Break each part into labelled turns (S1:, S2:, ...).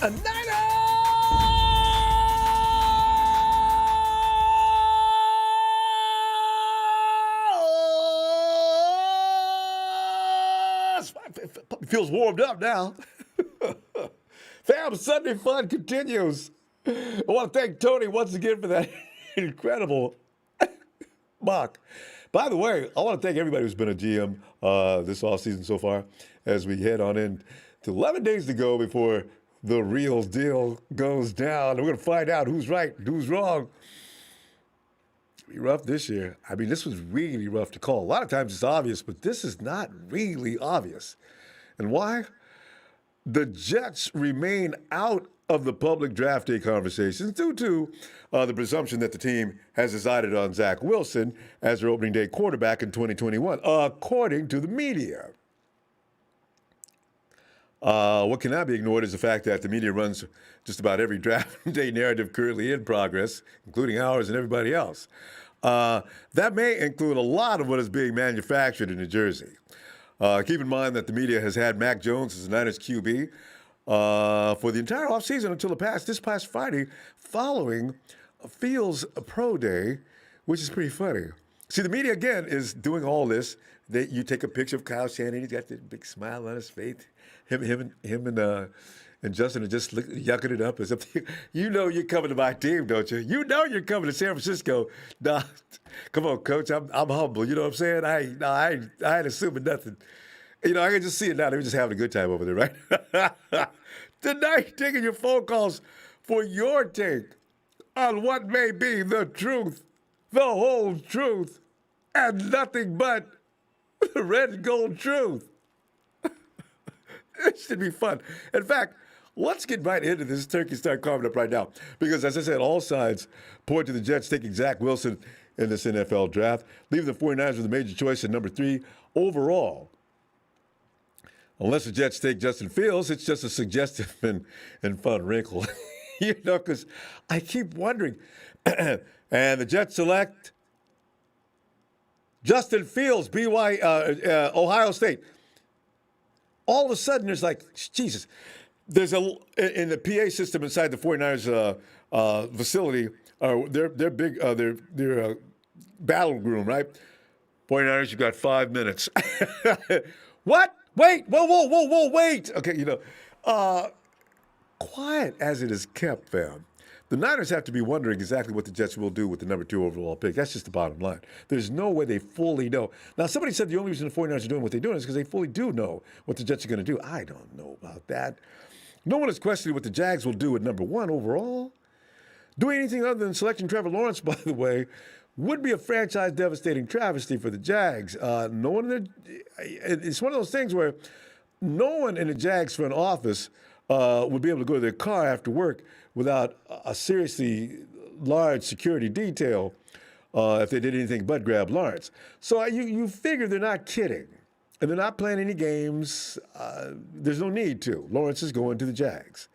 S1: A Niners! Feels warmed up now. Fam, Sunday fun continues. I want to thank Tony once again for that incredible mock. By the way, I want to thank everybody who's been a GM this offseason so far as we head on in to 11 days to go before the real deal goes down. We're going to find out who's right and who's wrong. It'll be rough this year. I mean, this was really rough to call. A lot of times it's obvious, but this is not really obvious. And why? The Jets remain out of the public draft day conversations due to the presumption that the team has decided on Zack Wilson as their opening day quarterback in 2021, according to the media. What cannot be ignored is the fact that the media runs just about every draft day narrative currently in progress, including ours and everybody else. That may include a lot of what is being manufactured in New Jersey. Keep in mind that the media has had Mac Jones as the Niners QB for the entire offseason until this past Friday, following Fields' pro day, which is pretty funny. See, the media, again, is doing all this. You take a picture of Kyle Shanahan, he's got this big smile on his face. Him and Justin are just yucking it up as if you know you're coming to my team, don't you? You know you're coming to San Francisco. Nah, come on, Coach. I'm humble. You know what I'm saying? I ain't assuming nothing. You know, I can just see it now. They're just having a good time over there, right? Tonight, taking your phone calls for your take on what may be the truth, the whole truth, and nothing but the red and gold truth. It should be fun. In fact, let's get right into this turkey start carving up right now. Because, as I said, all signs point to the Jets taking Zack Wilson in this NFL draft, leaving the 49ers with a major choice at number 3 overall. Unless the Jets take Justin Fields, it's just a suggestive and fun wrinkle. You know, because I keep wondering. And the Jets select Justin Fields, Ohio State. All of a sudden, there's like, Jesus, there's in the PA system inside the 49ers facility, their big, their battle room, right? 49ers, you got 5 minutes. What? Wait, whoa, wait. Okay, you know, quiet as it is kept, fam. The Niners have to be wondering exactly what the Jets will do with the number 2 overall pick. That's just the bottom line. There's no way they fully know. Now, somebody said the only reason the 49ers are doing what they're doing is because they fully do know what the Jets are going to do. I don't know about that. No one is questioning what the Jags will do at number 1 overall. Doing anything other than selecting Trevor Lawrence, by the way, would be a franchise-devastating travesty for the Jags. It's one of those things where no one in the Jags front office would be able to go to their car after work without a seriously large security detail if they did anything but grab Lawrence. So you figure they're not kidding. And they're not playing any games. There's no need to. Lawrence is going to the Jags.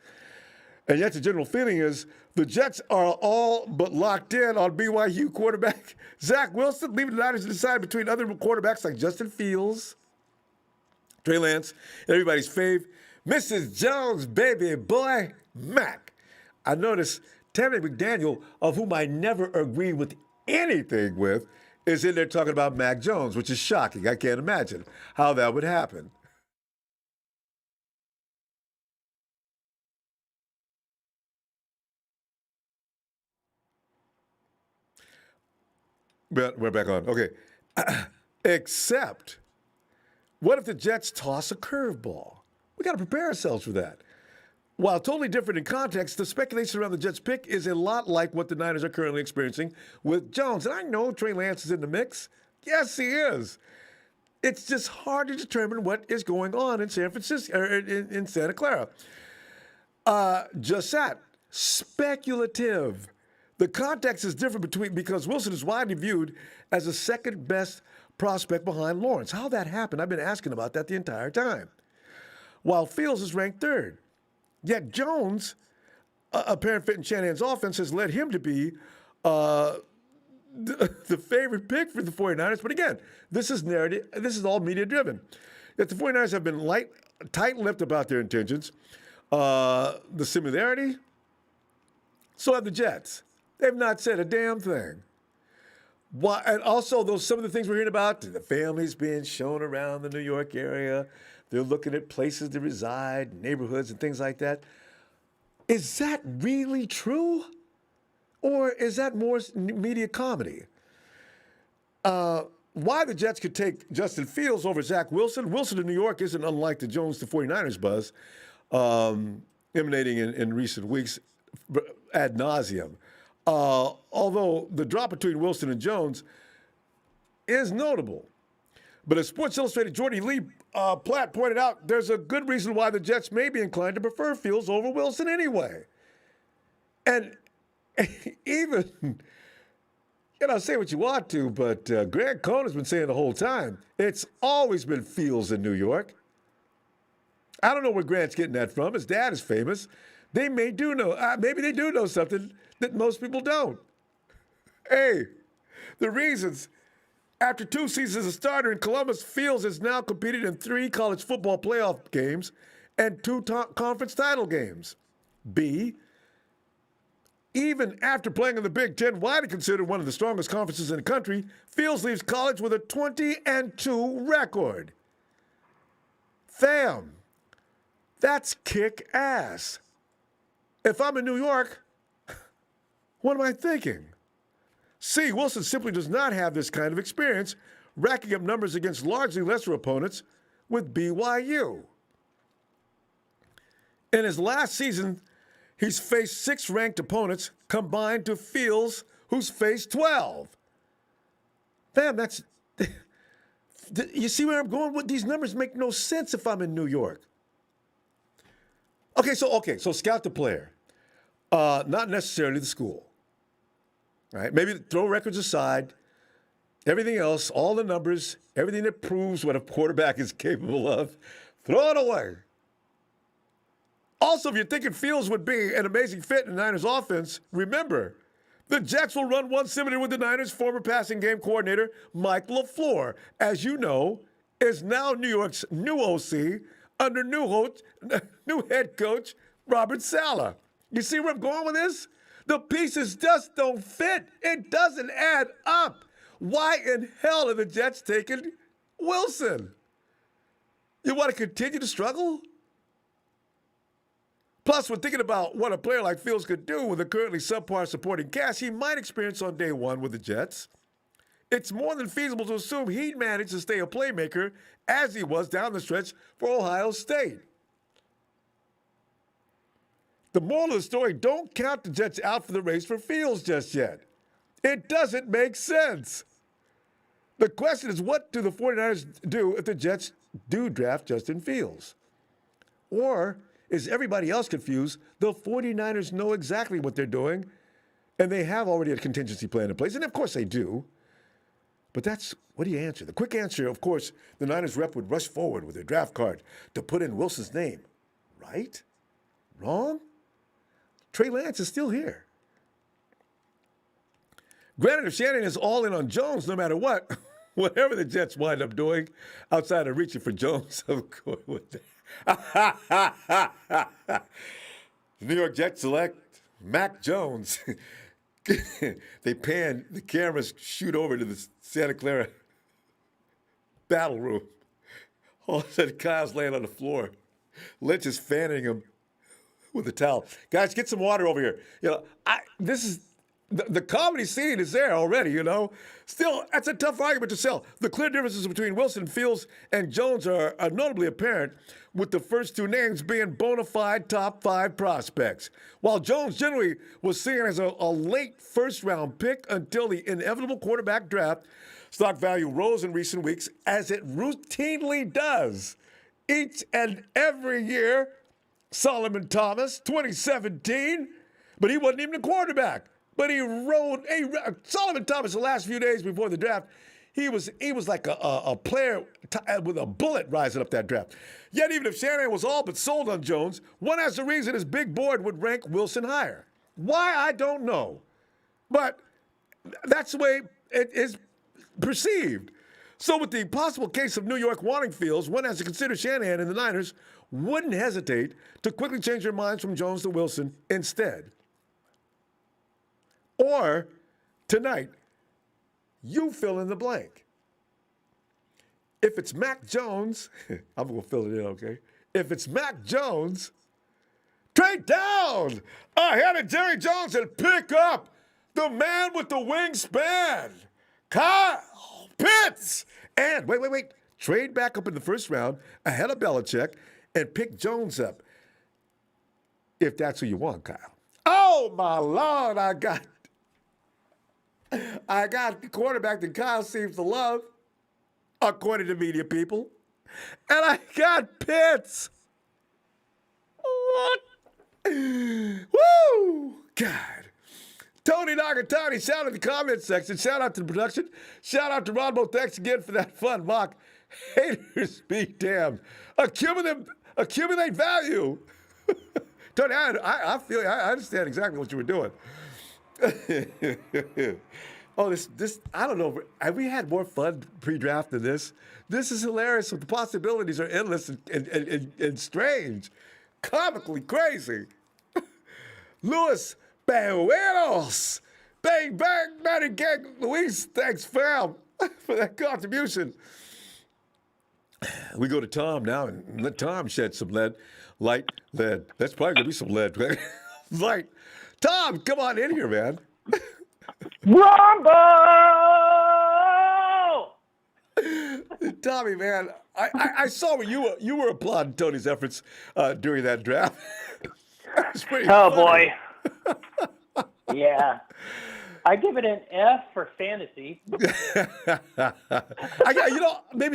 S1: And yet the general feeling is the Jets are all but locked in on BYU quarterback Zack Wilson, leaving the Niners to decide between other quarterbacks like Justin Fields, Trey Lance, and everybody's fave, Mrs. Jones' baby boy, Mac. I noticed Tammy McDaniel, of whom I never agreed with anything with, is in there talking about Mac Jones, which is shocking. I can't imagine how that would happen. But we're back on. Okay. Except, what if the Jets toss a curveball? We got to prepare ourselves for that. While totally different in context, the speculation around the Jets' pick is a lot like what the Niners are currently experiencing with Jones. And I know Trey Lance is in the mix. Yes, he is. It's just hard to determine what is going on in San Francisco, or in Santa Clara. Just that. Speculative. The context is different because Wilson is widely viewed as the second best prospect behind Lawrence. How that happened, I've been asking about that the entire time. While Fields is ranked 3rd. Yet Jones, apparent fit in Shanahan's offense, has led him to be the favorite pick for the 49ers. But again, this is narrative. This is all media-driven. Yet the 49ers have been tight-lipped about their intentions. The similarity, so have the Jets. They've not said a damn thing. Why, and also, some of the things we're hearing about, the families being shown around the New York area, they're looking at places to reside, neighborhoods, and things like that. Is that really true? Or is that more media comedy? Why the Jets could take Justin Fields over Zack Wilson? Wilson in New York isn't unlike the Jones to 49ers buzz, emanating in recent weeks ad nauseum. Although the drop between Wilson and Jones is notable. But as Sports Illustrated Jordy Lee Platt pointed out, there's a good reason why the Jets may be inclined to prefer Fields over Wilson anyway. And even, say what you want to, but Grant Cohn has been saying the whole time, it's always been Fields in New York. I don't know where Grant's getting that from. His dad is famous. They maybe they do know something that most people don't. Hey, the reasons. After 2 seasons as a starter in Columbus, Fields has now competed in 3 college football playoff games and 2 conference title games. B, even after playing in the Big Ten, widely considered one of the strongest conferences in the country, Fields leaves college with a 20-2 record. Fam, that's kick ass. If I'm in New York, what am I thinking? C, Wilson simply does not have this kind of experience, racking up numbers against largely lesser opponents with BYU. In his last season, he's faced 6 ranked opponents combined to Fields, who's faced 12. Fam, that's... You see where I'm going with these numbers? Make no sense if I'm in New York. Okay, so scout the player. Not necessarily the school. All right, maybe throw records aside. Everything else, all the numbers, everything that proves what a quarterback is capable of, throw it away. Also, if you're thinking Fields would be an amazing fit in the Niners offense, remember, the Jets will run one similar with the Niners' former passing game coordinator, Mike LaFleur, as you know, is now New York's new OC under new head coach, Robert Saleh. You see where I'm going with this? The pieces just don't fit. It doesn't add up. Why in hell are the Jets taking Wilson? You want to continue to struggle? Plus, when thinking about what a player like Fields could do with a currently subpar supporting cast he might experience on day one with the Jets, it's more than feasible to assume he'd manage to stay a playmaker as he was down the stretch for Ohio State. The moral of the story, don't count the Jets out for the race for Fields just yet. It doesn't make sense. The question is, what do the 49ers do if the Jets do draft Justin Fields? Or is everybody else confused? The 49ers know exactly what they're doing, and they have already a contingency plan in place, and of course they do. But what do you answer? The quick answer, of course, the Niners rep would rush forward with their draft card to put in Wilson's name. Right? Wrong? Trey Lance is still here. Granted, if Shannon is all in on Jones, no matter what, whatever the Jets wind up doing outside of reaching for Jones, of course. The New York Jets select Mac Jones. They pan, the cameras shoot over to the Santa Clara battle room. All of a sudden, Kyle's laying on the floor. Lynch is fanning him with a towel. Guys, get some water over here. The comedy scene is there already, Still, that's a tough argument to sell. The clear differences between Wilson, Fields, and Jones are notably apparent, with the first 2 names being bona fide top 5 prospects. While Jones generally was seen as a late first-round pick until the inevitable quarterback draft, stock value rose in recent weeks, as it routinely does each and every year. Solomon Thomas, 2017, but he wasn't even a quarterback. But he rode Solomon Thomas the last few days before the draft. He was like a player with a bullet rising up that draft. Yet even if Shanahan was all but sold on Jones, one has to reason his big board would rank Wilson higher. Why, I don't know. But that's the way it is perceived. So with the possible case of New York wanting Fields, one has to consider Shanahan and the Niners wouldn't hesitate to quickly change their minds from Jones to Wilson instead. Or, tonight, you fill in the blank. If it's Mac Jones, I'm going to fill it in, okay? If it's Mac Jones, trade down ahead of Jerry Jones and pick up the man with the wingspan, Kyle Pitts. And wait. Trade back up in the first round ahead of Belichick and pick Jones up. If that's who you want, Kyle. Oh, my Lord, I got the quarterback that Kyle seems to love, according to media people. And I got Pitts. What? Woo! God. Tony Nagatani, shout out in the comment section. Shout out to the production. Shout out to Ronbo. Thanks again for that fun mock. Haters be damned. Accumulate value. Tony, I feel you. I understand exactly what you were doing. Oh, this I don't know. Have we had more fun pre-draft than this? This is hilarious. The possibilities are endless and strange. Comically crazy. Luis Buenos. Bang, bang, Matty Gang. Luis, thanks, fam, for that contribution. We go to Tom now and let Tom shed some light lead. That's probably going to be some lead. Light. Tom, come on in here, man.
S2: Ronbo!
S1: Tommy, man, I saw where you were applauding Tony's efforts during that draft.
S2: Oh, boy. Yeah. I give it an F for fantasy.
S1: Maybe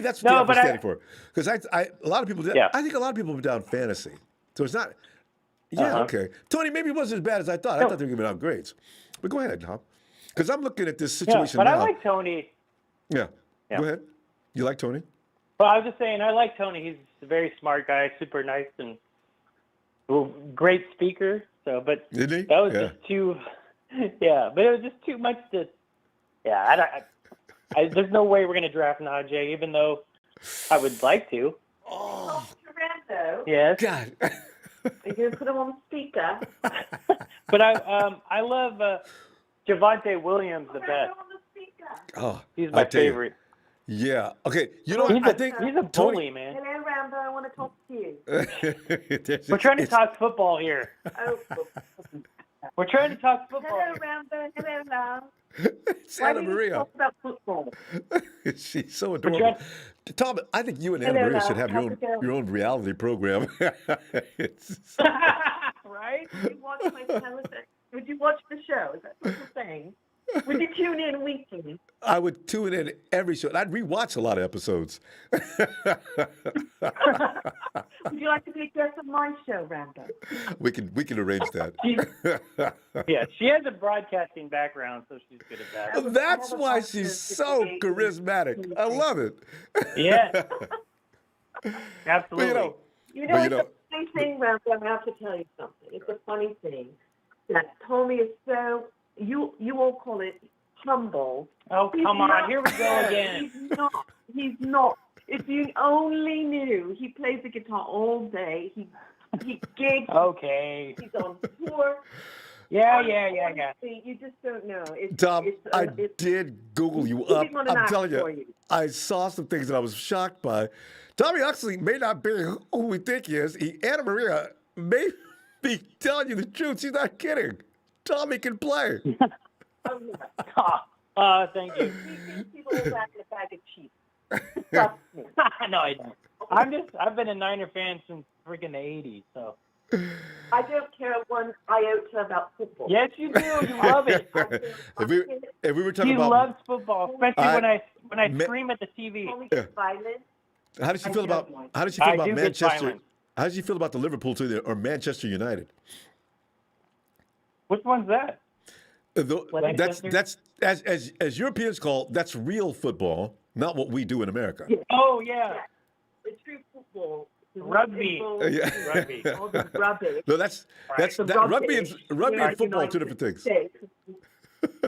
S1: that's what the F is standing for. Because a lot of people,
S2: Yeah.
S1: I think a lot of people have down fantasy. So it's not, okay. Tony, maybe it wasn't as bad as I thought. I thought they were giving out grades. But go ahead, Tom. Because I'm looking at this situation
S2: but
S1: now.
S2: I like Tony.
S1: Yeah. Go ahead. You like Tony?
S2: Well, I was just saying, I like Tony. He's a very smart guy, super nice, and great speaker. So, but
S1: Isn't he?
S2: that was just too, but it was just too much to, there's no way we're going to draft Najee, even though I would like to.
S3: Oh, Ronbo.
S2: Yes.
S1: God.
S3: You're going to put him on speaker.
S2: But I love Javonte Williams the
S3: Put
S2: best.
S3: him on the speaker.
S1: Oh,
S2: He's my favorite.
S1: Yeah. Okay. You know what? I think
S2: He's a bully, man.
S3: Hello, Ronbo. I want to talk to you.
S2: We're trying to talk football here.
S3: Oh,
S2: We're trying to talk football.
S3: hello, Ronbo. Hello, love.
S1: Santa
S3: Why do you
S1: Maria.
S3: talk about football?
S1: She's so adorable. Tom, I think you and Anna
S3: Hello,
S1: Maria
S3: love.
S1: should have
S3: How's it going?
S1: your own reality program.
S2: Right?
S3: Would you watch my television? Would you watch the show? Is that what you're saying? Would you tune in weekly?
S1: I would tune in every show. I'd rewatch a lot of episodes.
S3: Would you like to be a guest on my show, Ronbo?
S1: We can arrange that.
S2: Yeah, she has a broadcasting background, so she's good at that.
S1: That's why she's so charismatic. I love it.
S2: Yeah, absolutely.
S1: But
S3: It's a funny thing, Ronbo. I have to tell you something. It's a funny thing that Tommy is so, you all call it humble.
S2: Oh,
S3: He's
S2: come
S3: not.
S2: on. Here we go again.
S3: He's not. If you only knew, he plays the guitar all day. He gigs.
S2: Okay.
S3: He's on tour.
S2: Yeah.
S3: Honestly, you just don't know.
S1: Tom, I did Google you up.
S3: He's on an
S1: I'm
S3: act
S1: telling
S3: for
S1: you,
S3: you.
S1: I saw some things that I was shocked by. Tommy Huxley may not be who we think he is. Anna Maria may be telling you the truth. She's not kidding. Tommy can play.
S3: Oh, yeah.
S2: Thank you.
S3: He thinks he's all that in a bag of chips. Trust me.
S2: No, I don't. I've been a Niner fan since freaking the 80s, so.
S3: I don't care one iota about football.
S2: Yes, you do. You love it.
S1: If we were talking
S2: He
S1: about
S2: loves football, especially when I scream at the TV.
S3: Tommy gets violent.
S1: how does she feel about
S2: I do get
S1: Manchester?
S2: violent.
S1: How does she feel about the Liverpool team or Manchester United?
S2: Which one's that?
S1: That's as Europeans call that's real football, not what we do in America.
S3: Yeah.
S2: Oh, yeah.
S3: The true football.
S2: Rugby.
S1: Yeah.
S2: Rugby.
S3: All the rubbish.
S1: No, that's
S3: The
S1: rugby and
S3: where
S1: football are two
S3: United
S1: different things.
S3: States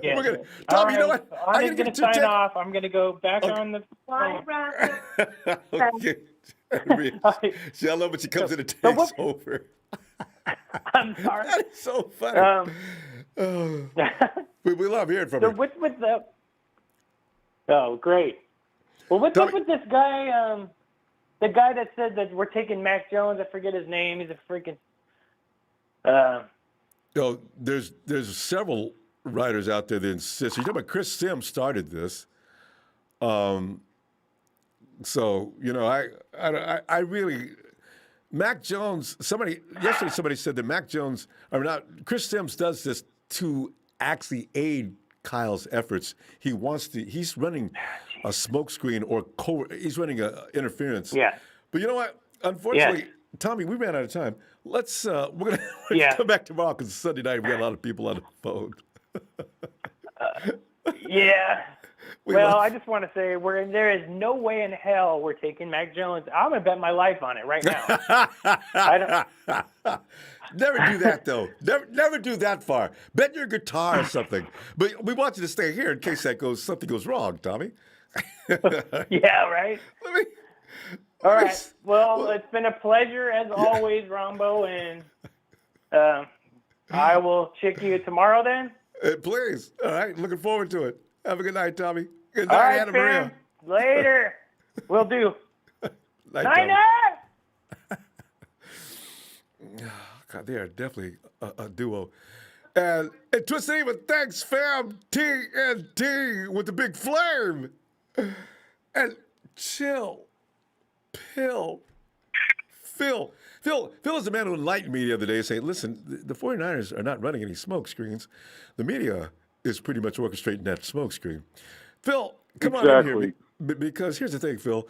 S2: Yeah.
S1: We're gonna,
S2: All
S1: Tommy, you know
S2: right.
S1: what? I'm
S2: Arnie's
S1: gonna
S2: going
S1: get
S2: to
S1: your
S2: sign
S1: tip.
S2: off. I'm going to go back
S1: Okay.
S2: on the
S3: Bye,
S2: phone.
S3: Rhonda.
S1: Okay.
S2: All right.
S1: See, I love when she comes in and
S2: So
S1: takes over.
S2: I'm sorry.
S1: That is so funny. Oh, we love hearing from
S2: So
S1: her.
S2: what's with the? Oh, great. Well, what's
S1: Tell
S2: up
S1: me-
S2: with this guy? The guy that said that we're taking Mac Jones. I forget his name. He's a freaking.
S1: Oh, there's several writers out there that insist. You're talking about Chris Sims started this. So I really, Mac Jones. Yesterday somebody said that Mac Jones, Chris Sims does this to actually aid Kyle's efforts. He's running a smokescreen or he's running a interference.
S2: Yeah.
S1: But you know what? Unfortunately, Tommy, we ran out of time. We're gonna come back tomorrow because it's Sunday night. We got a lot of people on the phone.
S2: Yeah.
S1: We
S2: Well,
S1: love-
S2: I just want to say there is no way in hell we're taking Mac Jones. I'm gonna bet my life on it right now. I don't.
S1: Never do that though. Never do that far. Bet your guitar or something. But we want you to stay here in case something goes wrong, Tommy.
S2: Yeah. Right. All right. Well, it's been a pleasure as always, Ronbo, and I will check you tomorrow then.
S1: Please. All right. Looking forward to it. Have a good night, Tommy. Good
S2: All
S1: night,
S2: right,
S1: Anna
S2: fam.
S1: Maria.
S2: Later. Will do.
S1: Night,
S2: Night.
S1: Tommy. God, they are definitely a duo. And Twisted Even, thanks, fam. TNT with the big flame. And chill. Phil is the man who enlightened me the other day saying, listen, the 49ers are not running any smoke screens. The media is pretty much orchestrating that smoke screen. Phil, come on in here. Because here's the thing, Phil.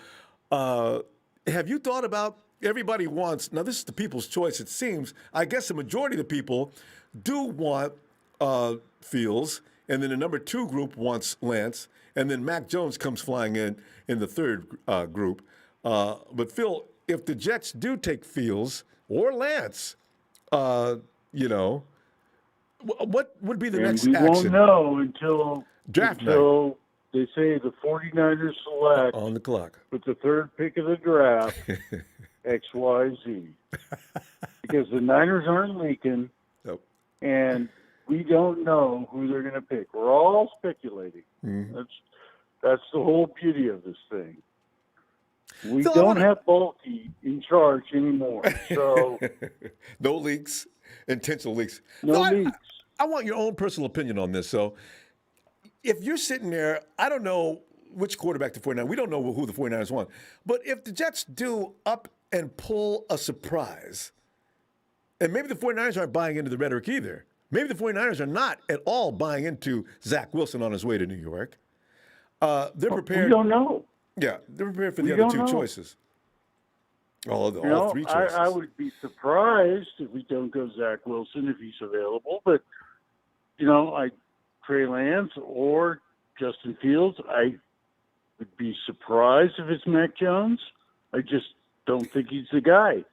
S1: Have you thought about everybody wants, now this is the people's choice, it seems. I guess the majority of the people do want Fields, and then the number 2 group wants Lance, and then Mac Jones comes flying in the third group. But Phil, if the Jets do take Fields or Lance, what would be the next
S4: we
S1: action?
S4: won't know until
S1: Draft
S4: they say the 49ers select
S1: on the clock
S4: with the 3rd pick of the draft XYZ. Because the Niners aren't leaking,
S1: Nope.
S4: and we don't know who they're going to pick. We're all speculating.
S1: Mm-hmm.
S4: That's the whole beauty of this thing. We
S1: Phil,
S4: don't have Bulky in charge anymore, so
S1: no leaks, intentional leaks.
S4: no
S1: Phil,
S4: leaks.
S1: I want your own personal opinion on this. So, if you're sitting there, I don't know which quarterback the 49ers, we don't know who the 49ers want. But if the Jets do up and pull a surprise, and maybe the 49ers aren't buying into the rhetoric either. Maybe the 49ers are not at all buying into Zack Wilson on his way to New York. They're prepared.
S4: We don't know.
S1: Yeah, they're prepared for the
S4: We
S1: other
S4: don't
S1: 2
S4: know.
S1: choices. All 3 choices.
S4: I would be surprised if we don't go Zack Wilson if he's available. But, Trey Lance or Justin Fields, I would be surprised if it's Mac Jones. I just don't think he's the guy.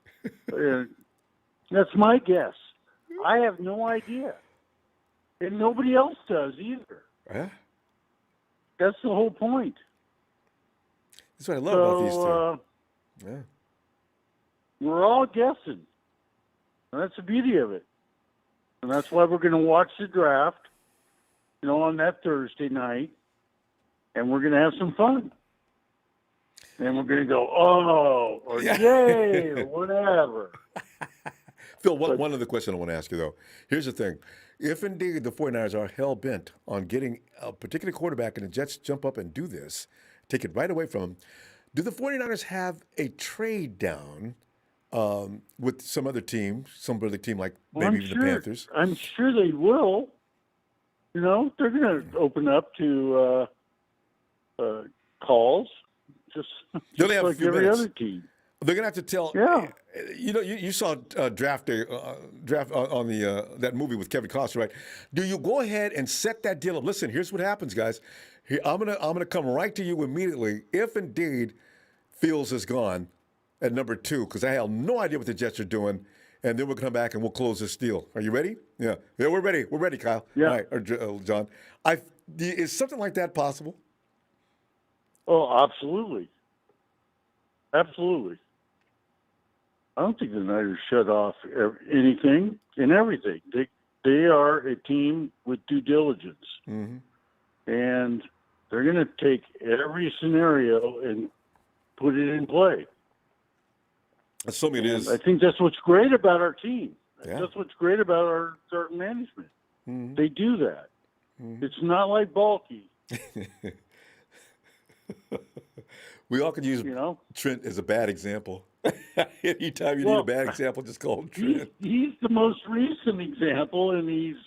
S4: That's my guess. I have no idea. And nobody else does either.
S1: Yeah.
S4: That's the whole point.
S1: That's what I love about these 2. Yeah.
S4: We're all guessing. And that's the beauty of it. And that's why we're going to watch the draft, on that Thursday night, and we're going to have some fun. And we're going to go, oh, or yay, or whatever.
S1: Phil, one other question I want to ask you, though. Here's the thing. If indeed the 49ers are hell-bent on getting a particular quarterback and the Jets jump up and do this, take it right away from them, do the 49ers have a trade down with some other team like maybe even the Panthers?
S4: I'm sure they will. They're going to open up to calls, just
S1: They'll have a
S4: like
S1: few
S4: every
S1: minutes.
S4: other team.
S1: They're gonna have to tell.
S4: Yeah.
S1: You saw draft day, draft on the that movie with Kevin Costner, right? Do you go ahead and set that deal up? Listen, here's what happens, guys. Here, I'm gonna come right to you immediately if indeed Fields is gone at number 2, because I have no idea what the Jets are doing, and then we'll come back and we'll close this deal. Are you ready? Yeah, we're ready. We're ready, Kyle.
S4: Yeah.
S1: All right, or John. Is something like that possible?
S4: Oh, absolutely. Absolutely. I don't think the Niners shut off anything and everything. They are a team with due diligence.
S1: Mm-hmm.
S4: And they're going to take every scenario and put it in play.
S1: Assuming it is.
S4: I think that's what's great about our team.
S1: Yeah.
S4: That's what's great about our management.
S1: Mm-hmm.
S4: They do that.
S1: Mm-hmm.
S4: It's not like bulky.
S1: We all could use Trent as a bad example. Anytime you need a bad example, just call him Trent.
S4: He's the most recent example, and he's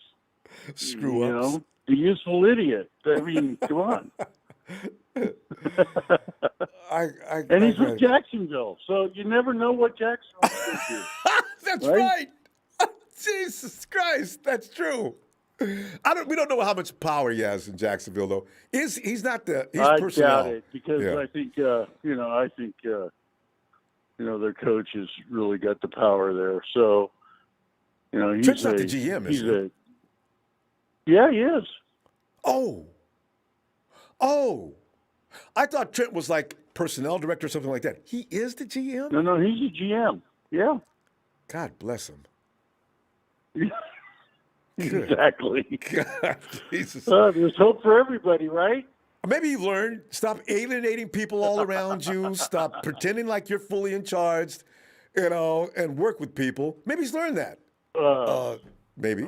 S1: screw-ups.
S4: The useful idiot. I mean, come on. And he's with Jacksonville, so you never know what Jacksonville's going to do.
S1: That's right. Jesus Christ, that's true. We don't know how much power he has in Jacksonville, though. He's not the. He's
S4: I
S1: personnel.
S4: doubt it because I think their coach has really got the power there. So he's
S1: Trent's not the GM, is he?
S4: Yeah, he is.
S1: Oh, I thought Trent was like personnel director or something like that. He is the GM?
S4: No, he's the GM. Yeah.
S1: God bless him.
S4: Exactly.
S1: God, Jesus.
S4: There's hope for everybody, right?
S1: Maybe you've learned, stop alienating people all around you. Stop pretending like you're fully in charge, and work with people. Maybe he's learned that. Maybe.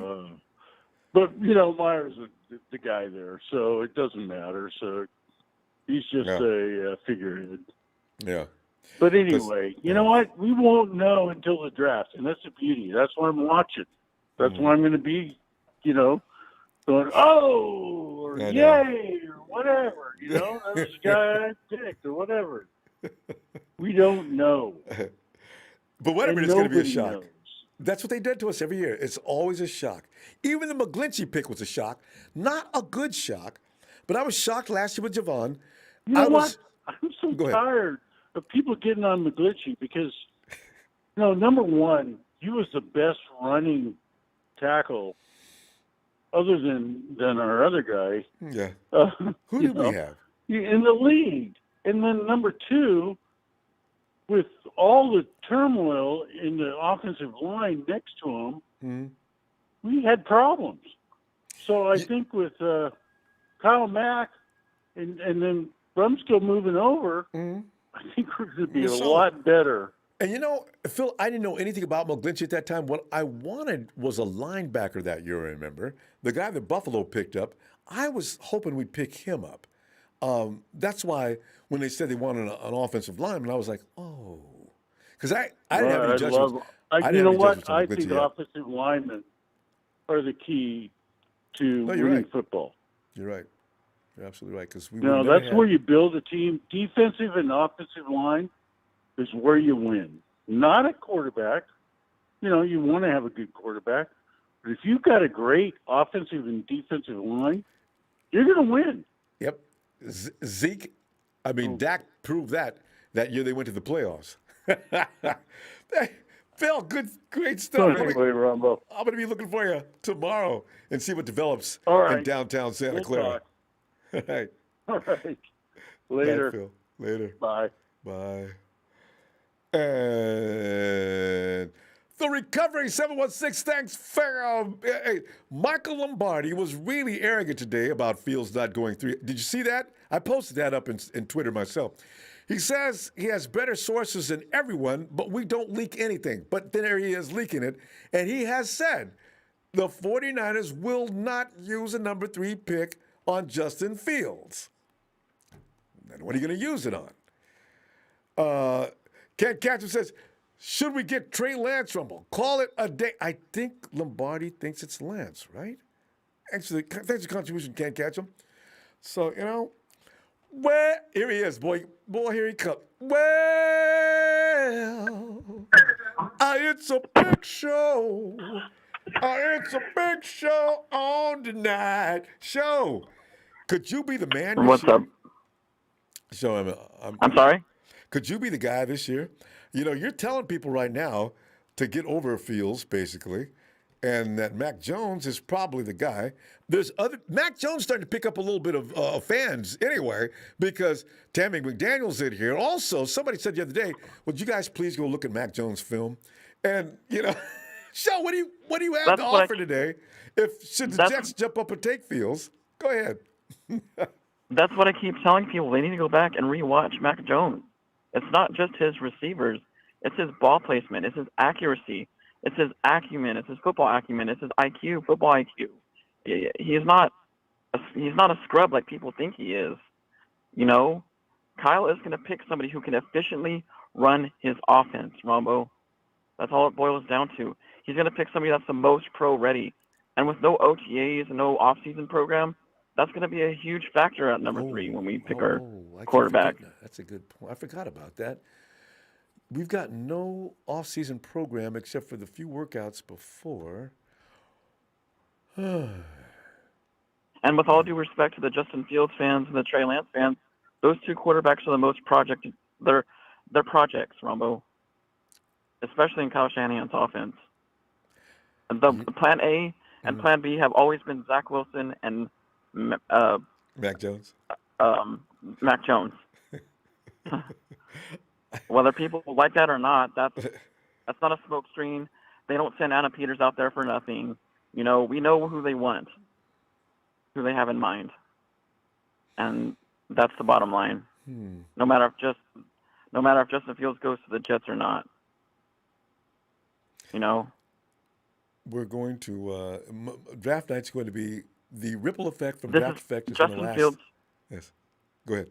S4: But, Myers is the guy there, so it doesn't matter. So he's just a figurehead.
S1: Yeah.
S4: But anyway, you know what? We won't know until the draft, and that's the beauty. That's why I'm watching. That's why I'm going to be, going, oh, or yay, or whatever. That was the guy I picked, or whatever. We don't know.
S1: But whatever, it's going to be a shock.
S4: Knows.
S1: That's what they did to us every year. It's always a shock. Even the McGlinchey pick was a shock. Not a good shock, but I was shocked last year with Javon.
S4: You know what? I'm so tired of people getting on McGlinchey because, number one, he was the best running tackle other than our other guy.
S1: Yeah. Who did we have?
S4: In the league. And then number two, with all the turmoil in the offensive line next to him, we had problems. So I think with Kyle Mack and then Brumskill moving over, I think we're going to be a lot better.
S1: And Phil, I didn't know anything about McGlinchey at that time. What I wanted was a linebacker that year, remember? The guy that Buffalo picked up, I was hoping we'd pick him up. That's why when they said they wanted an offensive lineman, I was like, oh. Because I didn't have any judgments.
S4: You know what? I think offensive linemen are the key to winning football.
S1: You're right. You're absolutely right. Because
S4: that's where you build a team. Defensive and offensive line is where you win. Not a quarterback. You want to have a good quarterback. But if you've got a great offensive and defensive line, you're going to win.
S1: Yep. Dak proved that year they went to the playoffs. Phil, great stuff.
S4: Anyway, Ronbo.
S1: I'm going to be looking for you tomorrow and see what develops in downtown Santa Clara.
S4: All
S1: right.
S4: All right. Later.
S1: Bye, Phil. Later.
S4: Bye.
S1: Bye. And the recovery 716. Thanks, hey, Michael Lombardi was really arrogant today about Fields not going through. Did you see that? I posted that up in Twitter myself. He says he has better sources than everyone, but we don't leak anything. But then there he is leaking it. And he has said the 49ers will not use a number 3 pick on Justin Fields. Then what are you going to use it on? Ken Catcher says, should we get Trey Lance, Rumble? Call it a day. I think Lombardi thinks it's Lance, right? Actually, thanks for the contribution, Ken Catcher. So, here he is, boy. Boy, here he comes. Well, it's a big show. It's a big show on tonight. Show. Could you be the man?
S5: What's up?
S1: So
S5: I'm sorry?
S1: Could you be the guy this year? You're telling people right now to get over Fields, basically, and that Mac Jones is probably the guy. There's other Mac Jones starting to pick up a little bit of fans anyway because Tammy McDaniel's in here. Also, somebody said the other day, "Would you guys please go look at Mac Jones' film?" And Sean, what do you have to offer today? Should the Jets jump up and take Fields? Go ahead.
S5: That's what I keep telling people. They need to go back and rewatch Mac Jones. It's not just his receivers. It's his ball placement. It's his accuracy. It's his acumen. It's his football acumen. It's his IQ, football IQ. He's not a scrub like people think he is. Kyle is going to pick somebody who can efficiently run his offense, Ronbo. That's all it boils down to. He's going to pick somebody that's the most pro-ready. And with no OTAs and no offseason program, that's going to be a huge factor at number 3 when we pick our quarterback.
S1: That's a good point. I forgot about that. We've got no off-season program except for the few workouts before.
S5: And with all due respect to the Justin Fields fans and the Trey Lance fans, those 2 quarterbacks are the most projected. They're projects, Ronbo, especially in Kyle Shanahan's offense. The Plan A and Plan B have always been Zack Wilson and
S1: Mac Jones.
S5: Mac Jones. Whether people like that or not, that's not a smoke screen. They don't send Anna Peters out there for nothing. We know who they want, who they have in mind, and that's the bottom line. No matter if Justin Fields goes to the Jets or not.
S1: We're going to draft night's going to be the ripple effect from draft effect.
S5: Justin Fields.
S1: Yes, go ahead.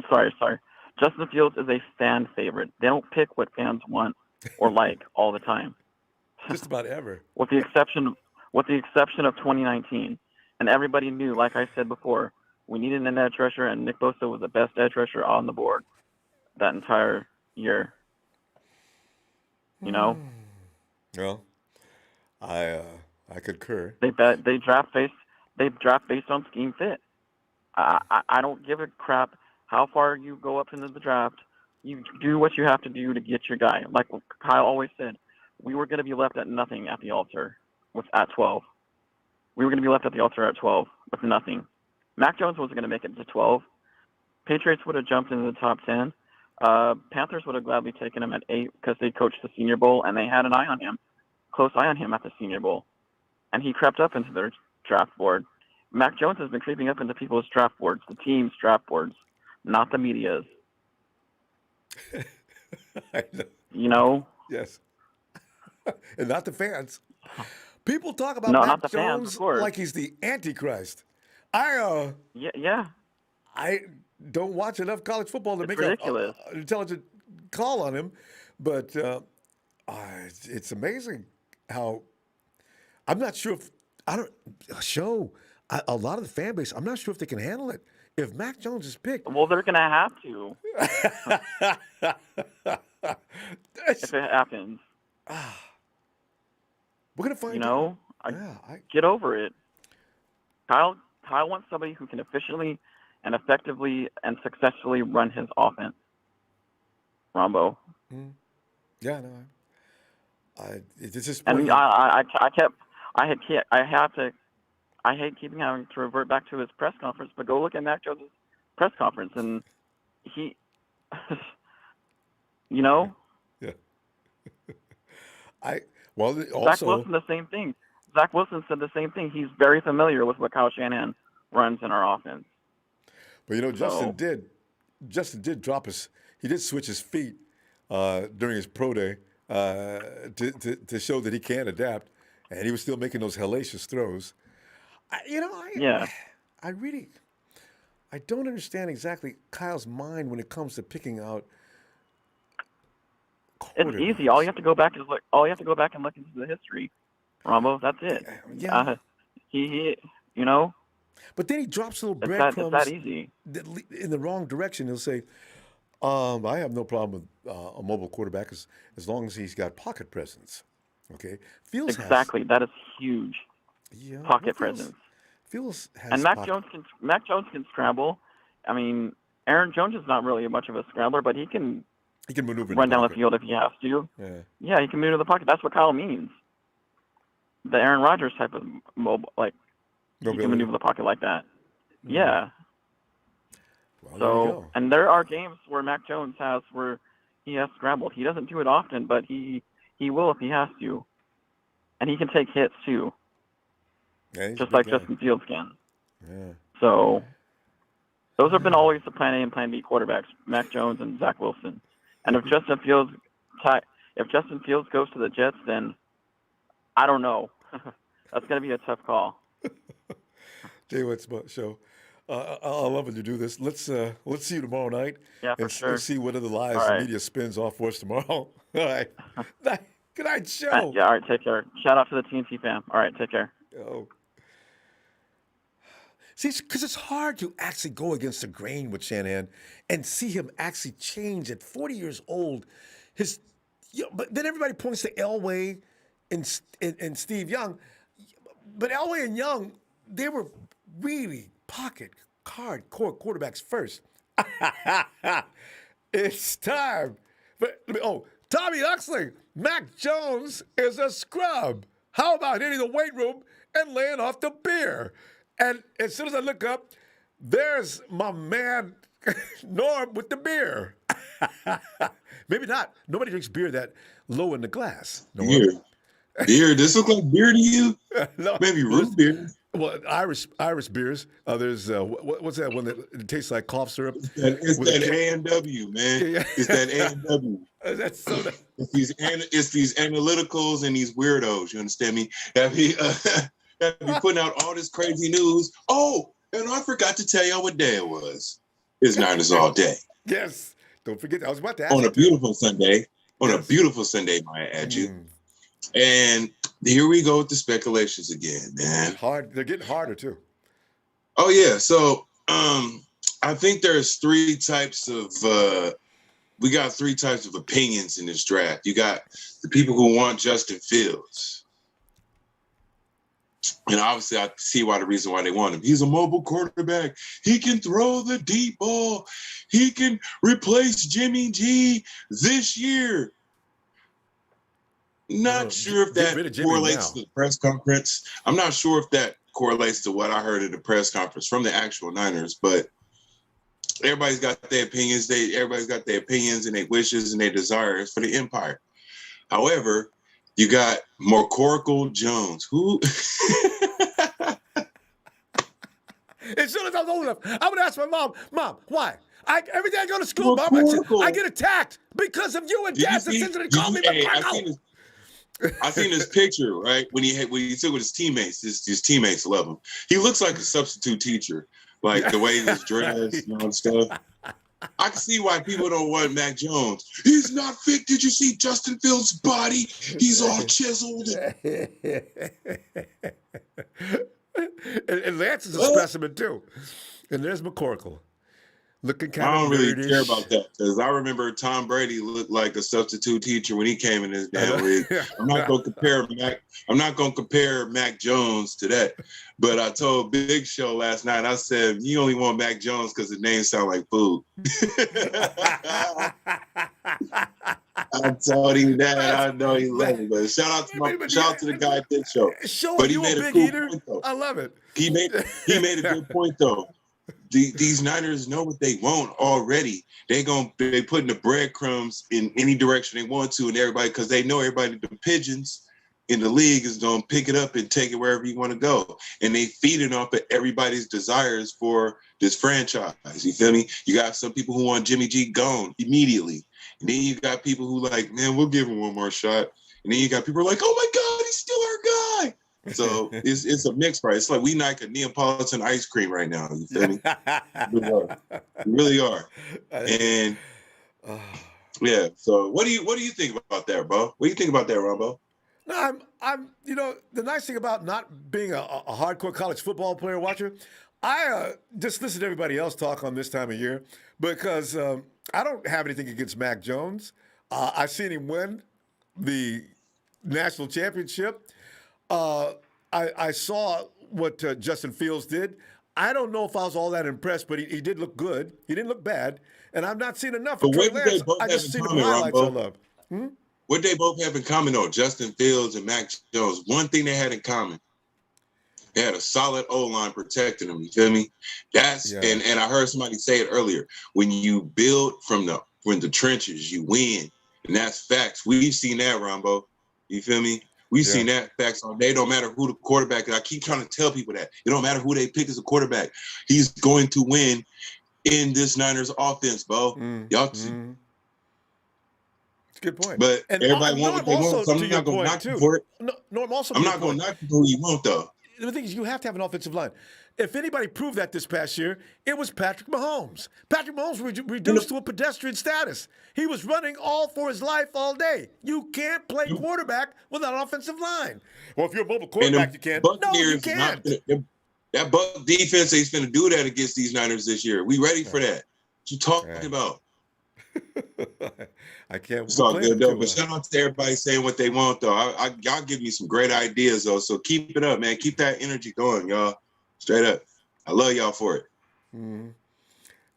S5: Sorry. Justin Fields is a fan favorite. They don't pick what fans want or like all the time.
S1: Just about ever.
S5: With the exception of 2019, and everybody knew, like I said before, we needed an edge rusher, and Nick Bosa was the best edge rusher on the board that entire year.
S1: Well, I concur.
S5: They draft based on scheme fit. I don't give a crap how far you go up into the draft. You do what you have to do to get your guy. Like Kyle always said, we were going to be left at nothing at the altar at 12. We were going to be left at the altar at 12 with nothing. Mac Jones wasn't going to make it to 12. Patriots would have jumped into the top 10. Panthers would have gladly taken him at 8 because they coached the Senior Bowl and they had an eye on him, close eye on him at the Senior Bowl. And he crept up into their draft board. Mac Jones has been creeping up into people's draft boards, the team's draft boards, not the media's.
S1: I know.
S5: You know?
S1: Yes. And not the fans. People talk about
S5: not
S1: Mac
S5: the fans,
S1: Jones
S5: of course.
S1: like he's the Antichrist.
S5: Yeah.
S1: I don't watch enough college football to make an intelligent call on him, but it's amazing how I'm not sure if a lot of the fan base. I'm not sure if they can handle it. If Mac Jones is picked,
S5: well, they're gonna have to if it happens.
S1: We're gonna find out.
S5: Get over it. Kyle wants somebody who can efficiently and effectively and successfully run his offense. Ronbo.
S1: Yeah, no. It's just.
S5: And I hate keeping having to revert back to his press conference, but go look at Mac Jones' press conference, and he,
S1: Yeah. Also,
S5: Zack Wilson, the same thing. Zack Wilson said the same thing. He's very familiar with what Kyle Shanahan runs in our offense.
S1: But Justin did drop his. He did switch his feet during his pro day to show that he can adapt, and he was still making those hellacious throws. I don't understand exactly Kyle's mind when it comes to picking out.
S5: It's easy. All you have to go back and look into the history, Ronbo. That's it.
S1: Yeah. But then he drops little breadcrumbs.
S5: It's that easy.
S1: In the wrong direction. He'll say, I have no problem with a mobile quarterback as long as he's got pocket presence. Okay?
S5: That is huge.
S1: Yeah,
S5: pocket presence.
S1: Fields has
S5: and Mac Jones can scramble. I mean, Aaron Jones is not really much of a scrambler, but he can
S1: He can maneuver in
S5: run
S1: the
S5: down the
S1: pocket.
S5: field if he has to.
S1: Yeah.
S5: Yeah, he can maneuver the pocket. That's what Kyle means. The Aaron Rodgers type of mobile, like he can maneuver the pocket like that.
S1: Mm.
S5: Yeah.
S1: Well, there you
S5: So,
S1: go.
S5: and there are games where Mac Jones has where he has scrambled. He doesn't do it often, but he will if he has to, and he can take hits too,
S1: Yeah, he's a
S5: just
S1: big
S5: like
S1: guy.
S5: Justin Fields can.
S1: Yeah.
S5: So, those have been always the plan A and plan B quarterbacks, Mac Jones and Zack Wilson. And if Justin Fields goes to the Jets, then I don't know. That's going to be a tough call.
S1: Jay Whit's show. I love when you do this. Let's see you tomorrow night.
S5: Yeah, for
S1: and
S5: sure.
S1: see what other lies
S5: All
S1: the
S5: right.
S1: media spins off for us tomorrow. All right. Good night, show.
S5: Yeah, all right, take care. Shout out to the TNT fam. All right, take care.
S1: Oh. See, because it's hard to actually go against the grain with Shanahan and see him actually change at 40 years old. But then everybody points to Elway and Steve Young. But Elway and Young, they were really pocket hardcore quarterbacks first. It's time. Tommy Huxley, Mac Jones is a scrub. How about hitting the weight room and laying off the beer? And as soon as I look up, there's my man Norm with the beer. Maybe not. Nobody drinks beer that low in the glass. Norm.
S6: Beer. This look like beer to you?
S1: No,
S6: Maybe root beer.
S1: Well, Irish beers. There's what's that one that tastes like cough syrup?
S6: It's that A&W, man.
S1: Yeah.
S6: It's that A&W.
S1: That's soda.
S6: It's these analyticals and these weirdos. You understand me? That be putting out all this crazy news. Oh, and I forgot to tell y'all what day it was. It's Niners all day.
S1: Yes. Don't forget. I was about to ask
S6: On
S1: you
S6: a beautiful Sunday. On a beautiful Sunday, might I add you. And here we go with the speculations again, man.
S1: They're getting harder too.
S6: Oh yeah. So I think there's three types of opinions in this draft. You got the people who want Justin Fields. And obviously I see the reason why they want him. He's a mobile quarterback. He can throw the deep ball. He can replace Jimmy G this year. Not sure if that correlates to the press conference. I'm not sure if that correlates to what I heard at the press conference from the actual Niners, but everybody's got their opinions. Everybody's got their opinions and their wishes and their desires for the empire. However, you got McCorkle Jones, who
S1: as soon as I was old enough, I would ask my mom, why? Every day I go to school, Mom, I get attacked because of you and Dad. They call me McCorkle.
S6: I seen this picture, right? When he took with his teammates, his teammates love him. He looks like a substitute teacher, like the way he was dressed and all stuff. I can see why people don't want Mac Jones. He's not fit. Did you see Justin Fields' body? He's all chiseled.
S1: And Lance is a specimen too. And there's McCorkle. Looking kind
S6: I don't
S1: of
S6: really care about that because I remember Tom Brady looked like a substitute teacher when he came in this damn league. I'm not going to compare Mac Jones to that. But I told Big Show last night. I said you only want Mac Jones because the name sound like food. I told him that. I know he loved it. But shout out to the guy at Big Show. But he made a cool point though.
S1: I love it.
S6: He made a good point though. These Niners know what they want already. They putting the breadcrumbs in any direction they want to, and everybody because they know everybody, the pigeons in the league is gonna pick it up and take it wherever you want to go, and they feeding off of everybody's desires for this franchise. You feel me? You got some people who want Jimmy G gone immediately, and then you got people who like, man, we'll give him one more shot, and then you got people who are like, oh my God, he's still our guy. So it's a mixed price. It's like we like a Neapolitan ice cream right now. You feel me? We really are. And yeah. So what do you think about that, bro? What do you think about that, Ronbo?
S1: No, I'm. The nice thing about not being a hardcore college football player watcher, I just listen to everybody else talk on this time of year because I don't have anything against Mac Jones. I've seen him win the national championship. I saw what Justin Fields did. I don't know if I was all that impressed, but he did look good. He didn't look bad. And I've not seen enough
S6: But
S1: of Trey
S6: what did they
S1: Lance.
S6: both
S1: I
S6: have
S1: just
S6: in
S1: seen the
S6: common,
S1: highlights I
S6: Ronbo?
S1: love.
S6: What they both have in common, though, Justin Fields and Mac Jones, one thing they had in common, they had a solid O-line protecting them. You feel me? And I heard somebody say it earlier. When you build from the trenches, you win. And that's facts. We've seen that, Ronbo. You feel me? We've seen that facts all day. Don't matter who the quarterback is. I keep trying to tell people that. It don't matter who they pick as a quarterback. He's going to win in this Niners offense, bro. Y'all
S1: It's a good point.
S6: But
S1: and
S6: everybody want what they want, so I'm not going to knock you for it.
S1: Norm, also
S6: I'm not going to knock you for who you want, though.
S1: The thing is, you have to have an offensive line. If anybody proved that this past year, it was Patrick Mahomes. Patrick Mahomes reduced to a pedestrian status. He was running all for his life all day. You can't play quarterback without an offensive line. Well, if you're a mobile quarterback, you can't. No, you can't.
S6: That Buck defense ain't going to do that against these Niners this year. We ready for that. What you talking about?
S1: I can't.
S6: It's all good, though. But shout out to everybody saying what they want, though. Y'all give me some great ideas, though. So keep it up, man. Keep that energy going, y'all. Straight up. I love y'all for it.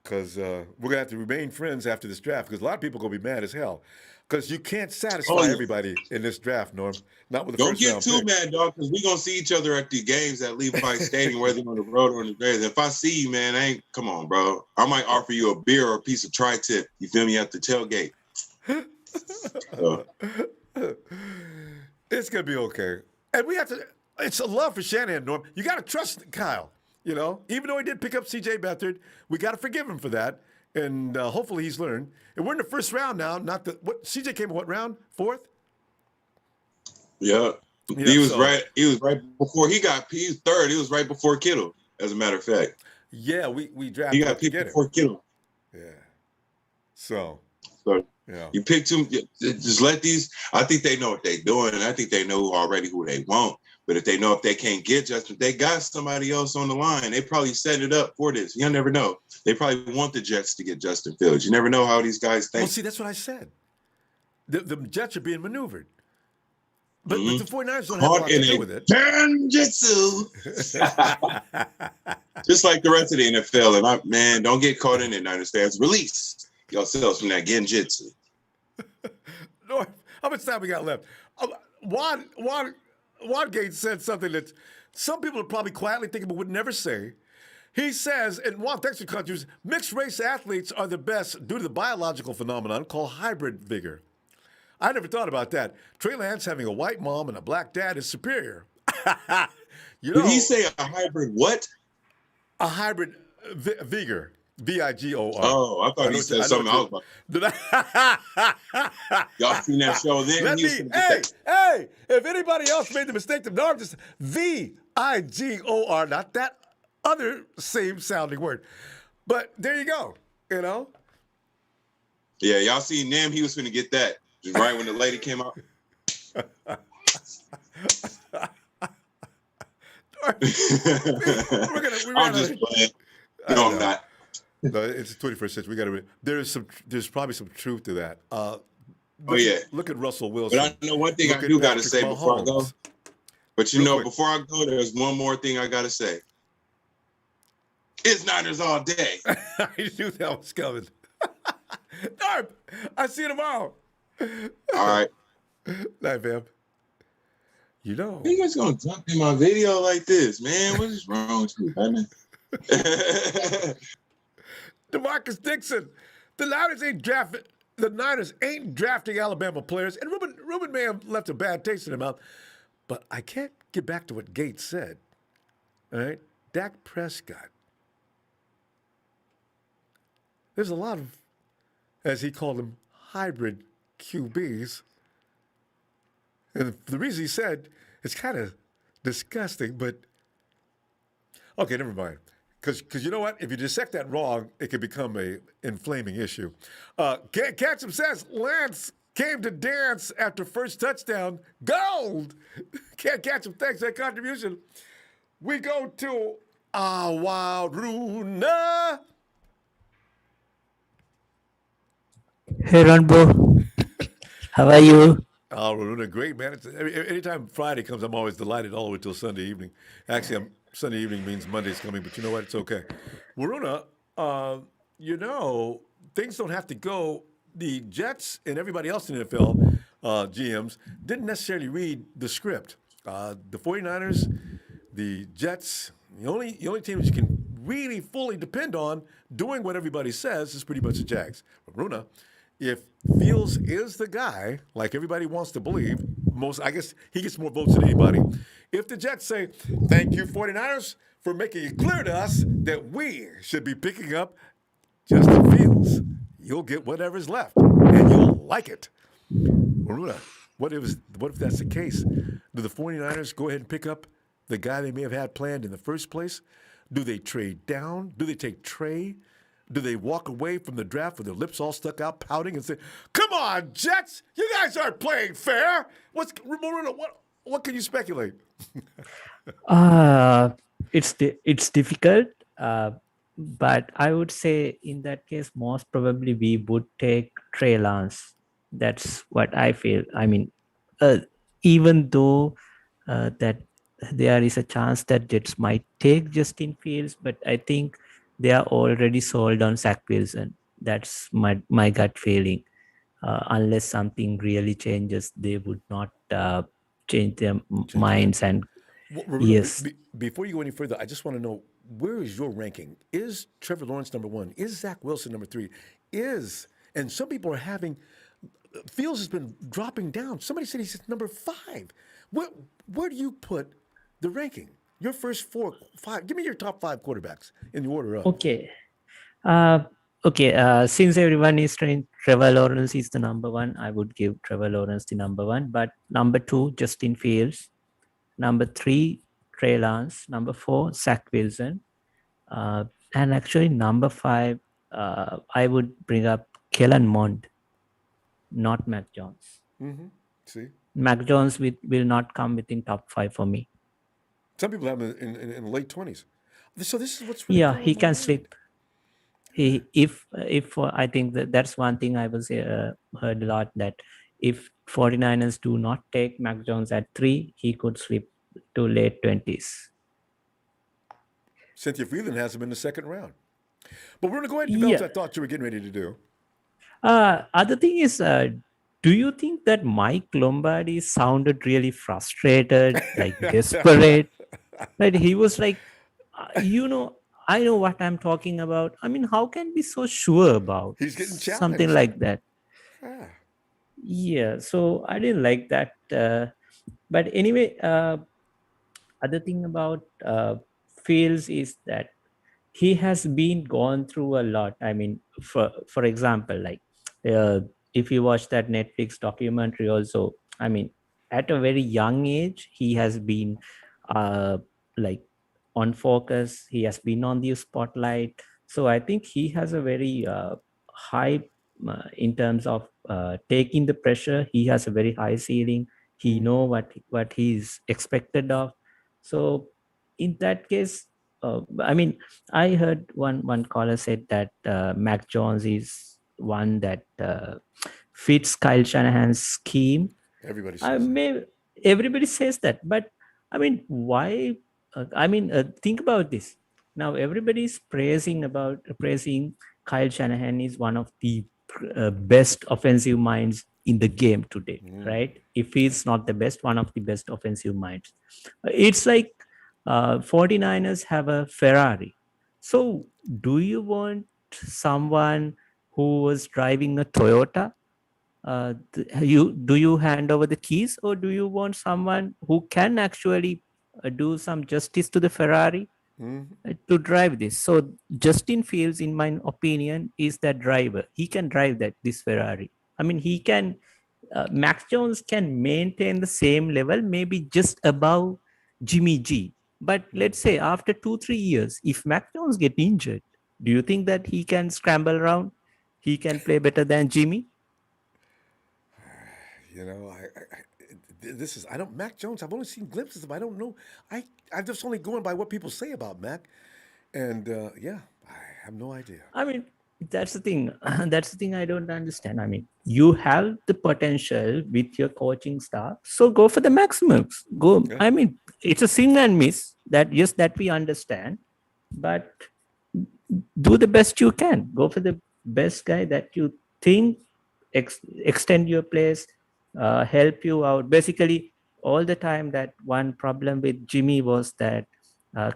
S1: Because we're going to have to remain friends after this draft because a lot of people are going to be mad as hell. Because you can't satisfy everybody in this draft, Norm. Not with the
S6: Don't
S1: first
S6: get
S1: round
S6: too
S1: pick.
S6: mad, dog, because we're going to see each other at the games at Levi Stadium, whether on the road or on the graves. If I see you, man, come on, bro. I might offer you a beer or a piece of tri-tip. You feel me? At the tailgate.
S1: It's going to be okay. And we have to, it's a love for Shanahan, Norm. You got to trust Kyle, you know? Even though he did pick up C.J. Beathard, we got to forgive him for that. And hopefully he's learned. And we're in the first round now. CJ came in what round? Fourth?
S6: Yeah. He was right. He was right before he was third. He was right before Kittle, as a matter of fact.
S1: Yeah, we drafted.
S6: He got picked before Kittle.
S1: Yeah. So yeah.
S6: You pick two. Just let these. I think they know what they're doing, and I think they know already who they want. But if they can't get Justin, they got somebody else on the line. They probably set it up for this. You never know. They probably want the Jets to get Justin Fields. You never know how these guys think.
S1: Well, see, that's what I said. The Jets are being maneuvered. But the 49ers don't have a lot to do with it.
S6: Genjutsu. Just like the rest of the NFL. And don't get caught in it, Niners fans. Release yourselves from that Genjutsu.
S1: Norm, how much time we got left? Wadgate said something that some people are probably quietly thinking but would never say. He says, in Western countries, mixed race athletes are the best due to the biological phenomenon called hybrid vigor. I never thought about that. Trey Lance having a white mom and a black dad is superior. Did
S6: he say a hybrid what?
S1: A hybrid vigor. Vigor.
S6: Oh, I thought he said something else. Y'all seen that show then?
S1: Hey, if anybody else made the mistake to know, just Vigor, not that other same sounding word. But there you go, you know?
S6: Yeah, y'all seen them, he was finna get that. Just right when the lady came out. I'm just playing. No, I'm not.
S1: No, it's the 21st century. There's probably some truth to that. Look at Russell Wilson.
S6: But I know one thing I do got to say before I go. But before I go, there's one more thing I got to say. It's Niners all day.
S1: I knew that was coming. Darp, I see you tomorrow.
S6: All right.
S1: Night, fam. You
S6: guys gonna jump in my video like this, man? What is wrong with you, man?
S1: DeMarcus Dixon. The Niners ain't drafting Alabama players. And Ruben may have left a bad taste in their mouth. But I can't get back to what Gates said. All right? Dak Prescott. There's a lot of, as he called them, hybrid QBs. And the reason he said it's kind of disgusting, but okay, never mind. Because you know what? If you dissect that wrong, it could become a inflaming issue. Ketchum says Lance came to dance after first touchdown. Gold! Can't catch him. Thanks for that contribution. We go to Wild Runa.
S7: Hey, Ronbo. How are you?
S1: Oh, Runa, great, man. Anytime Friday comes, I'm always delighted all the way till Sunday evening. Actually, Sunday evening means Monday's coming, but you know what? It's okay. Waruna, you know, things don't have to go. The Jets and everybody else in the NFL GMs didn't necessarily read the script. The 49ers, the Jets, the only teams you can really fully depend on doing what everybody says is pretty much the Jags. But Runa, if Fields is the guy, like everybody wants to believe, I guess he gets more votes than anybody. If the Jets say, thank you, 49ers, for making it clear to us that we should be picking up Justin Fields, you'll get whatever's left, and you'll like it. Runa, what if that's the case? Do the 49ers go ahead and pick up the guy they may have had planned in the first place? Do they trade down? Do they take Trey? Do they walk away from the draft with their lips all stuck out, pouting and say, come on, Jets, you guys aren't playing fair? What can you speculate?
S7: It's difficult, but I would say in that case, most probably we would take Trey Lance. That's what I feel. I mean, even though that there is a chance that Jets might take Justin Fields, but I think they are already sold on Zack Wilson. That's my gut feeling. Unless something really changes, they would not change their minds. And yes,
S1: Before you go any further, I just want to know, where is your ranking? Is Trevor Lawrence number 1? Is Zack Wilson number 3? And some people are having, Fields has been dropping down. Somebody said he's number 5. Where do you put the ranking? Your first 4, 5. Give me your top 5 quarterbacks in the order of.
S7: Okay. Since everyone is saying Trevor Lawrence is the number 1, I would give Trevor Lawrence the number 1. But number 2, Justin Fields. Number 3, Trey Lance. Number 4, Zack Wilson. And actually, number 5, I would bring up Kellen Mond, not Mac Jones.
S1: Mm-hmm. See?
S7: Mac Jones will not come within top 5 for me.
S1: Some people have him in the late 20s. So this is what's really
S7: Yeah, he can slip. If I think that's one thing I was heard a lot, that if 49ers do not take Mac Jones at 3, he could slip to late 20s.
S1: Cynthia Freeland has him in the second round. But we're going to go ahead and develop that thought you were getting ready to do.
S7: Other thing is, do you think that Mike Lombardi sounded really frustrated, like desperate? Right? He was like, I know what I'm talking about. I mean, how can be so sure about
S1: He's getting challenged.
S7: Something like that?
S1: Ah.
S7: Yeah, so I didn't like that. But anyway, other thing about Fields is that he has been gone through a lot. I mean, for example, like if you watch that Netflix documentary also, I mean, at a very young age, he has been like on focus. He has been on the spotlight. So I think he has a very high in terms of taking the pressure. He has a very high ceiling. He know what he's expected of. So in that case, I mean, I heard one caller said that Mac Jones is one that fits Kyle Shanahan's scheme.
S1: Everybody says
S7: everybody says that, but I mean, why? Think about this. Now everybody is praising Kyle Shanahan is one of the best offensive minds in the game today, right? If he's not the best, one of the best offensive minds. It's like 49ers have a Ferrari. So do you want someone who was driving a Toyota? Do you hand over the keys, or do you want someone who can actually do some justice to the Ferrari to drive this? So Justin Fields, in my opinion, is that driver. He can drive this Ferrari. I mean, he can. Mac Jones can maintain the same level, maybe just above Jimmy G. But let's say after 2-3 years, if Mac Jones get injured, do you think that he can scramble around? He can play better than Jimmy?
S1: You know, Mac Jones, I've only seen glimpses of him. I don't know. I'm just only going by what people say about Mac. And I have no idea.
S7: I mean, that's the thing. That's the thing I don't understand. I mean, you have the potential with your coaching staff, so go for the maximums. Go.
S1: Yeah.
S7: I mean, it's a swing and miss. That yes, that we understand, but do the best you can. Go for the best guy that you think extend your place, help you out. Basically, all the time that one problem with Jimmy was that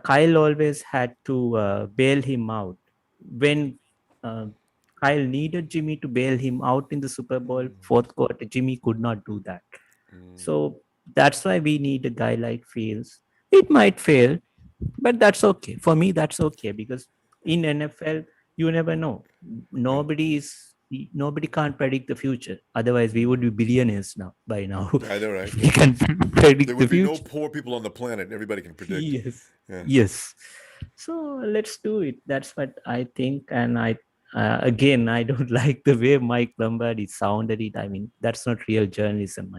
S7: Kyle always had to bail him out when uh, Kyle needed Jimmy to bail him out in the Super Bowl fourth quarter. Jimmy could not do that. So that's why we need a guy like Fields. It might fail, but that's okay. For me, that's okay because in NFL, you never know. Nobody can't predict the future. Otherwise, we would be billionaires by now.
S1: I know, right?
S7: We can predict
S1: There
S7: the
S1: would be
S7: future.
S1: no poor people on the planet. Everybody can predict.
S7: Yes.
S1: Yeah.
S7: Yes. So let's do it. That's what I think. And again, I don't like the way Mike Lombardi sounded it. I mean, that's not real journalism.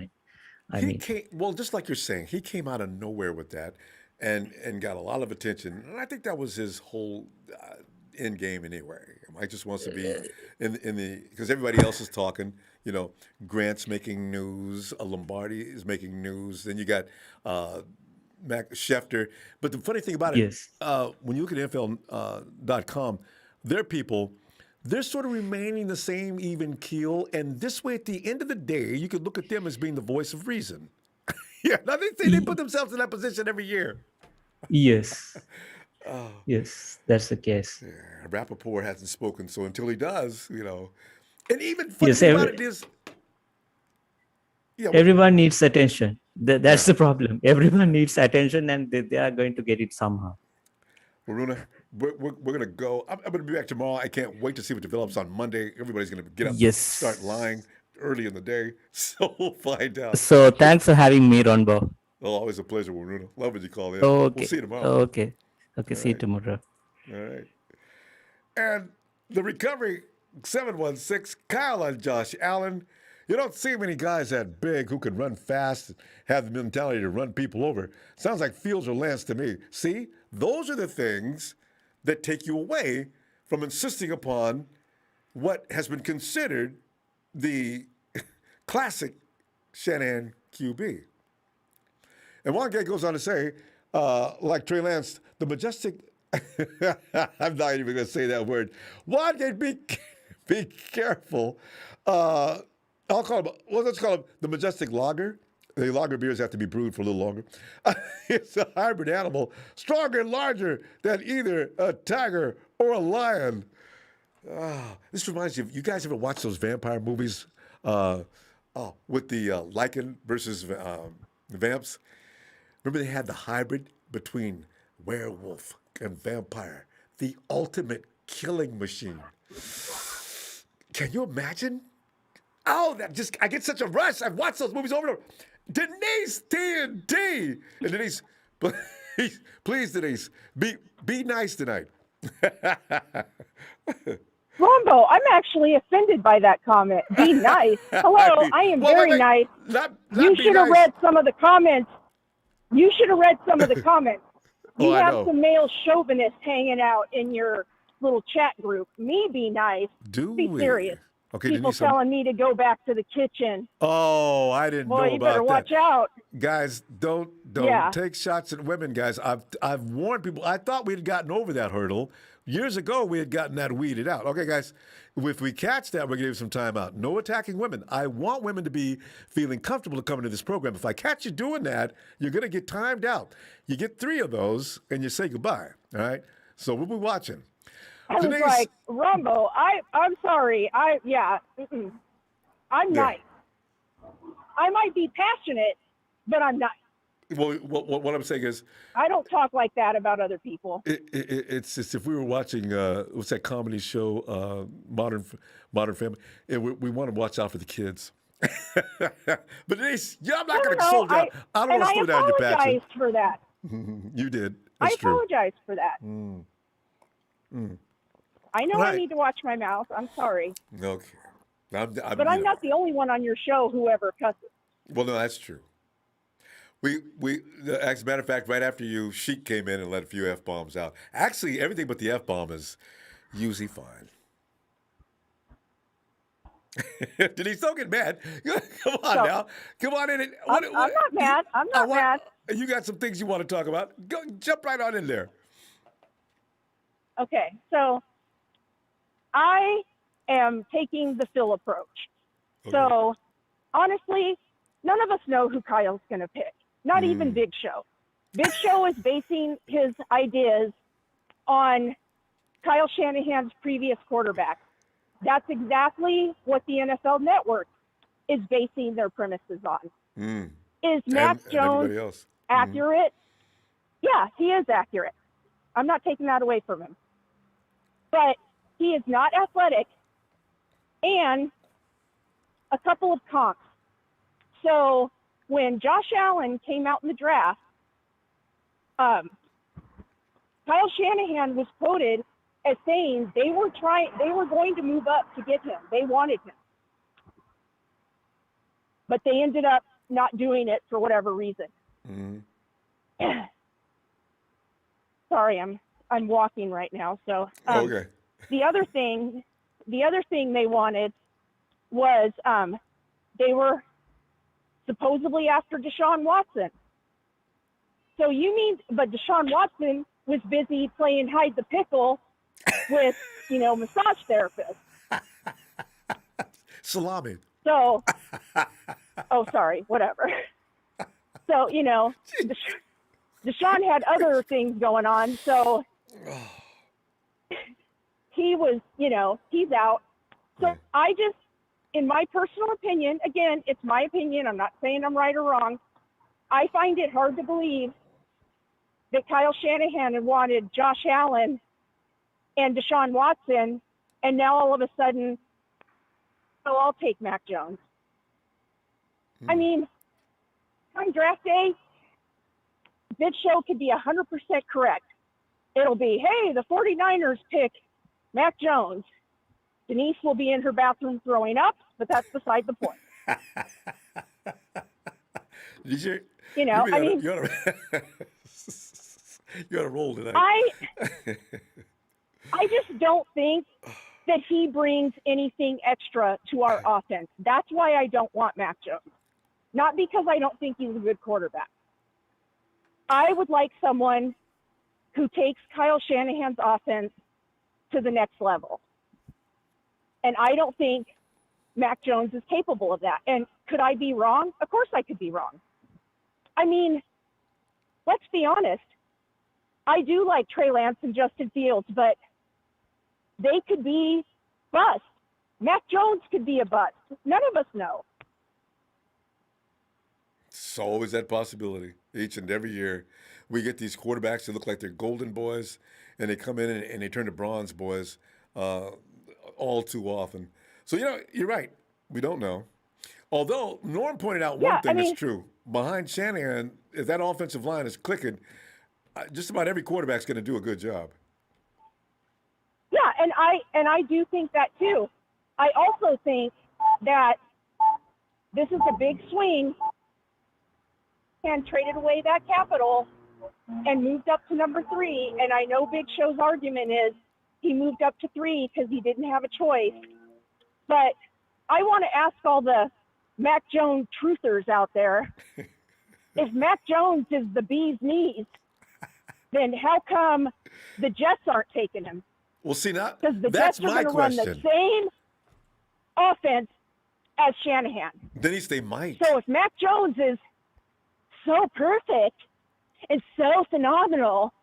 S1: Just like you're saying, he came out of nowhere with that, and got a lot of attention. And I think that was his whole end game anyway. Mike just wants to be in the because everybody else is talking. You know, Grant's making news, Lombardi is making news. Then you got Mac Schefter. But the funny thing about it,
S7: Yes.
S1: when you look at NFL.com, their people. They're sort of remaining the same even keel, and this way, at the end of the day, you could look at them as being the voice of reason. Yeah, now they say they put themselves in that position every year.
S7: Yes. Yes, that's the case.
S1: Yeah, Rappaport hasn't spoken, so until he does, and even funny
S7: Yes,
S1: thing about it is,
S7: everyone needs attention. That's the problem. Everyone needs attention, and they are going to get it somehow.
S1: Waruna, we're going to go. I'm going to be back tomorrow. I can't wait to see what develops on Monday. Everybody's going to get up and start lying early in the day, so we'll find out.
S7: So thanks for having me, Ronbo.
S1: Oh, always a pleasure, Waruna. Love when you call in.
S7: Okay.
S1: We'll see you tomorrow.
S7: Okay, see you tomorrow.
S1: All right. And the recovery 716, Kyle and Josh Allen. You don't see many guys that big who can run fast, have the mentality to run people over. Sounds like Fields or Lance to me. See, those are the things that take you away from insisting upon what has been considered the classic Shanahan QB. And Wongate goes on to say, like Trey Lance, the majestic. I'm not even going to say that word. Wongate, be careful. I'll call him. Well, let's call him the majestic lager. The lager beers have to be brewed for a little longer. It's a hybrid animal, stronger and larger than either a tiger or a lion. This reminds you. You guys ever watch those vampire movies? With the lichen versus vamps. Remember they had the hybrid between werewolf and vampire, the ultimate killing machine. Can you imagine? Oh, I get such a rush. I've watched those movies over and over. Denise TNT. And Denise, please, Denise, be nice tonight.
S8: Ronbo, I'm actually offended by that comment. Be nice. Hello, I am very nice. You should have read some of the comments. You should have read some of the comments. You have some male chauvinists hanging out in your little chat group. Me be nice. Be serious.
S1: Okay,
S8: people
S1: Denise,
S8: telling me to go back to the kitchen.
S1: Oh, I didn't know about that.
S8: Boy, you better watch out.
S1: Guys, don't take shots at women, guys. I've warned people. I thought we had gotten over that hurdle. Years ago, we had gotten that weeded out. Okay, guys, if we catch that, we're going to give some time out. No attacking women. I want women to be feeling comfortable to come into this program. If I catch you doing that, you're going to get timed out. You get 3 of those, and you say goodbye, all right? So we'll be watching.
S8: I was like, Ronbo, I'm sorry. I'm nice. I might be passionate, but I'm nice.
S1: Well, what I'm saying is,
S8: I don't talk like that about other people.
S1: It's just if we were watching what's that comedy show, Modern Family, and we want to watch out for the kids. But Denise, I'm not going to slow down. I don't want to slow down your passion.
S8: I apologized for that.
S1: You did.
S8: That's true. Apologized for that. I know I need to watch my mouth. I'm sorry.
S1: Okay.
S8: But I'm not the only one on your show who ever cusses.
S1: Well, no, that's true. As a matter of fact, right after you, Sheik came in and let a few F-bombs out. Actually, everything but the F-bomb is usually fine. Denise, don't get mad. Come on now. Come on in.
S8: I'm not mad. I'm not mad.
S1: You got some things you want to talk about. Go, jump right on in there.
S8: Okay, so I am taking the Phil approach. Okay. So honestly, none of us know who Kyle's going to pick. Not even Big Show. Big Show is basing his ideas on Kyle Shanahan's previous quarterback. That's exactly what the NFL Network is basing their premises on. Is Mac Jones accurate? Yeah, he is accurate. I'm not taking that away from him. But he is not athletic, and a couple of comps. So when Josh Allen came out in the draft, Kyle Shanahan was quoted as saying they were going to move up to get him. They wanted him. But they ended up not doing it for whatever reason. Sorry, I'm walking right now. So
S1: okay.
S8: The other thing they wanted was they were supposedly after Deshaun Watson. So you mean, but Deshaun Watson was busy playing hide the pickle with, massage therapists.
S1: Salami.
S8: So, sorry, whatever. So, Deshaun had other things going on. So he was, he's out. So I just, in my personal opinion, again, it's my opinion. I'm not saying I'm right or wrong. I find it hard to believe that Kyle Shanahan had wanted Josh Allen and Deshaun Watson, and now all of a sudden, I'll take Mac Jones. I mean, on draft day, Big Show could be 100% correct. It'll be, hey, the 49ers pick Mac Jones. Denise will be in her bathroom throwing up, but that's beside the point. You
S1: got to roll tonight.
S8: I just don't think that he brings anything extra to our offense. That's why I don't want Mac Jones. Not because I don't think he's a good quarterback. I would like someone who takes Kyle Shanahan's offense to the next level. And I don't think Mac Jones is capable of that. And could I be wrong? Of course I could be wrong. I mean, let's be honest. I do like Trey Lance and Justin Fields, but they could be bust. Mac Jones could be a bust. None of us know.
S1: It's always that possibility. Each and every year, we get these quarterbacks that look like they're golden boys, and they come in and they turn to bronze boys all too often. So, you're right. We don't know. Although Norm pointed out one thing that's true. Behind Shanahan, if that offensive line is clicking, just about every quarterback's going to do a good job.
S8: Yeah, and I do think that too. I also think that this is a big swing and traded away that capital and moved up to number 3. And I know Big Show's argument is he moved up to 3 because he didn't have a choice. But I want to ask all the Mac Jones truthers out there, if Mac Jones is the bee's knees, then how come the Jets aren't taking him?
S1: Well, see, now
S8: because the
S1: that's
S8: Jets are
S1: my
S8: going to
S1: question.
S8: run the same offense as Shanahan.
S1: Denise, they might.
S8: So if Mac Jones is so perfect and so phenomenal,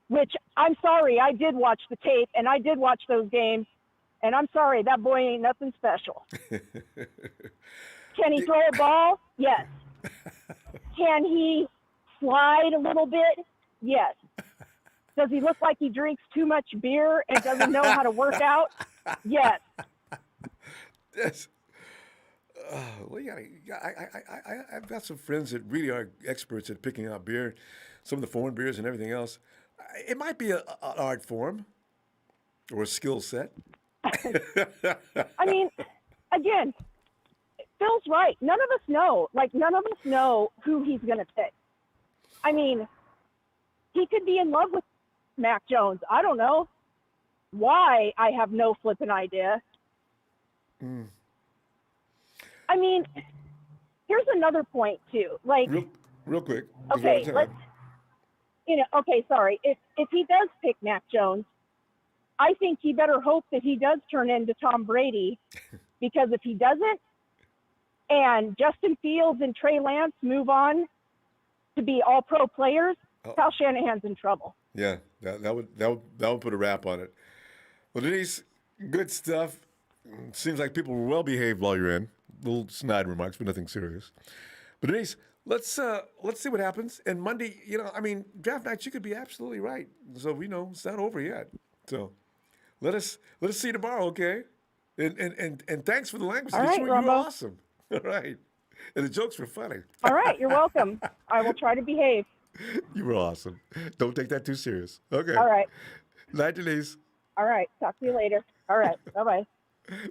S8: which I'm sorry, I did watch the tape and I did watch those games, and I'm sorry, that boy ain't nothing special. Can he throw a ball? Yes. Can he slide a little bit? Yes. Does he look like he drinks too much beer and doesn't know how to work out? Yes.
S1: Yes. Well, I've got some friends that really are experts at picking out beer, some of the foreign beers and everything else. It might be an art form or a skill set.
S8: I mean, again, Phil's right. None of us know. None of us know who he's going to pick. I mean, he could be in love with Mac Jones. I don't know why. I have no flipping idea. I mean, here's another point too. Like,
S1: real quick. 'cause
S8: okay,
S1: we're out of time.
S8: okay, sorry. If he does pick Mac Jones, I think he better hope that he does turn into Tom Brady, because if he doesn't, and Justin Fields and Trey Lance move on to be all-pro players, Kyle Shanahan's in trouble.
S1: Yeah, that would put a wrap on it. Well, Denise, good stuff. Seems like people were well behaved while you're in. Little snide remarks, but nothing serious. But Denise, let's see what happens. And Monday, draft night, you could be absolutely right. So we know it's not over yet. So let us see you tomorrow, okay? And thanks for the language.
S8: All right,
S1: you were awesome. All right. And the jokes were funny.
S8: All right, you're welcome. I will try to behave.
S1: You were awesome. Don't take that too serious. Okay.
S8: All right.
S1: Night, Denise.
S8: All right. Talk to you later. All right. Bye-bye.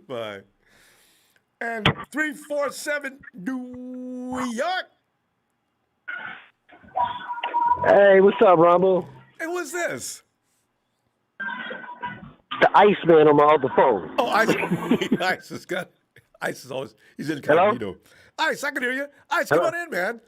S1: Bye. And 347 New York.
S9: Hey, what's up, Ronbo?
S1: Hey, what's this?
S9: The Iceman on my other phone.
S1: Oh, Ice is always, he's incognito. Ice, I can hear you. Ice, come on in, man.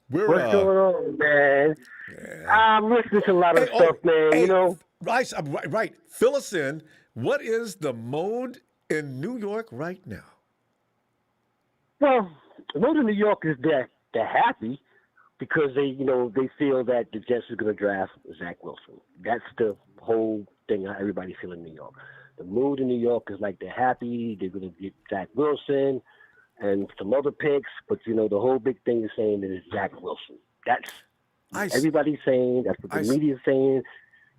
S9: What's going on, man? Yeah. I'm listening to a lot of stuff, man,
S1: Ice, right. Fill us in. What is the mode in New York right now?
S9: Well, the mode in New York is that they're happy because they feel that the Jets are going to draft Zack Wilson. That's the whole thing how everybody's feeling in New York. The mood in New York is like they're happy, they're going to get Zack Wilson and some other picks, but the whole big thing is saying that it's Zack Wilson. That's everybody's saying, that's what the media's saying.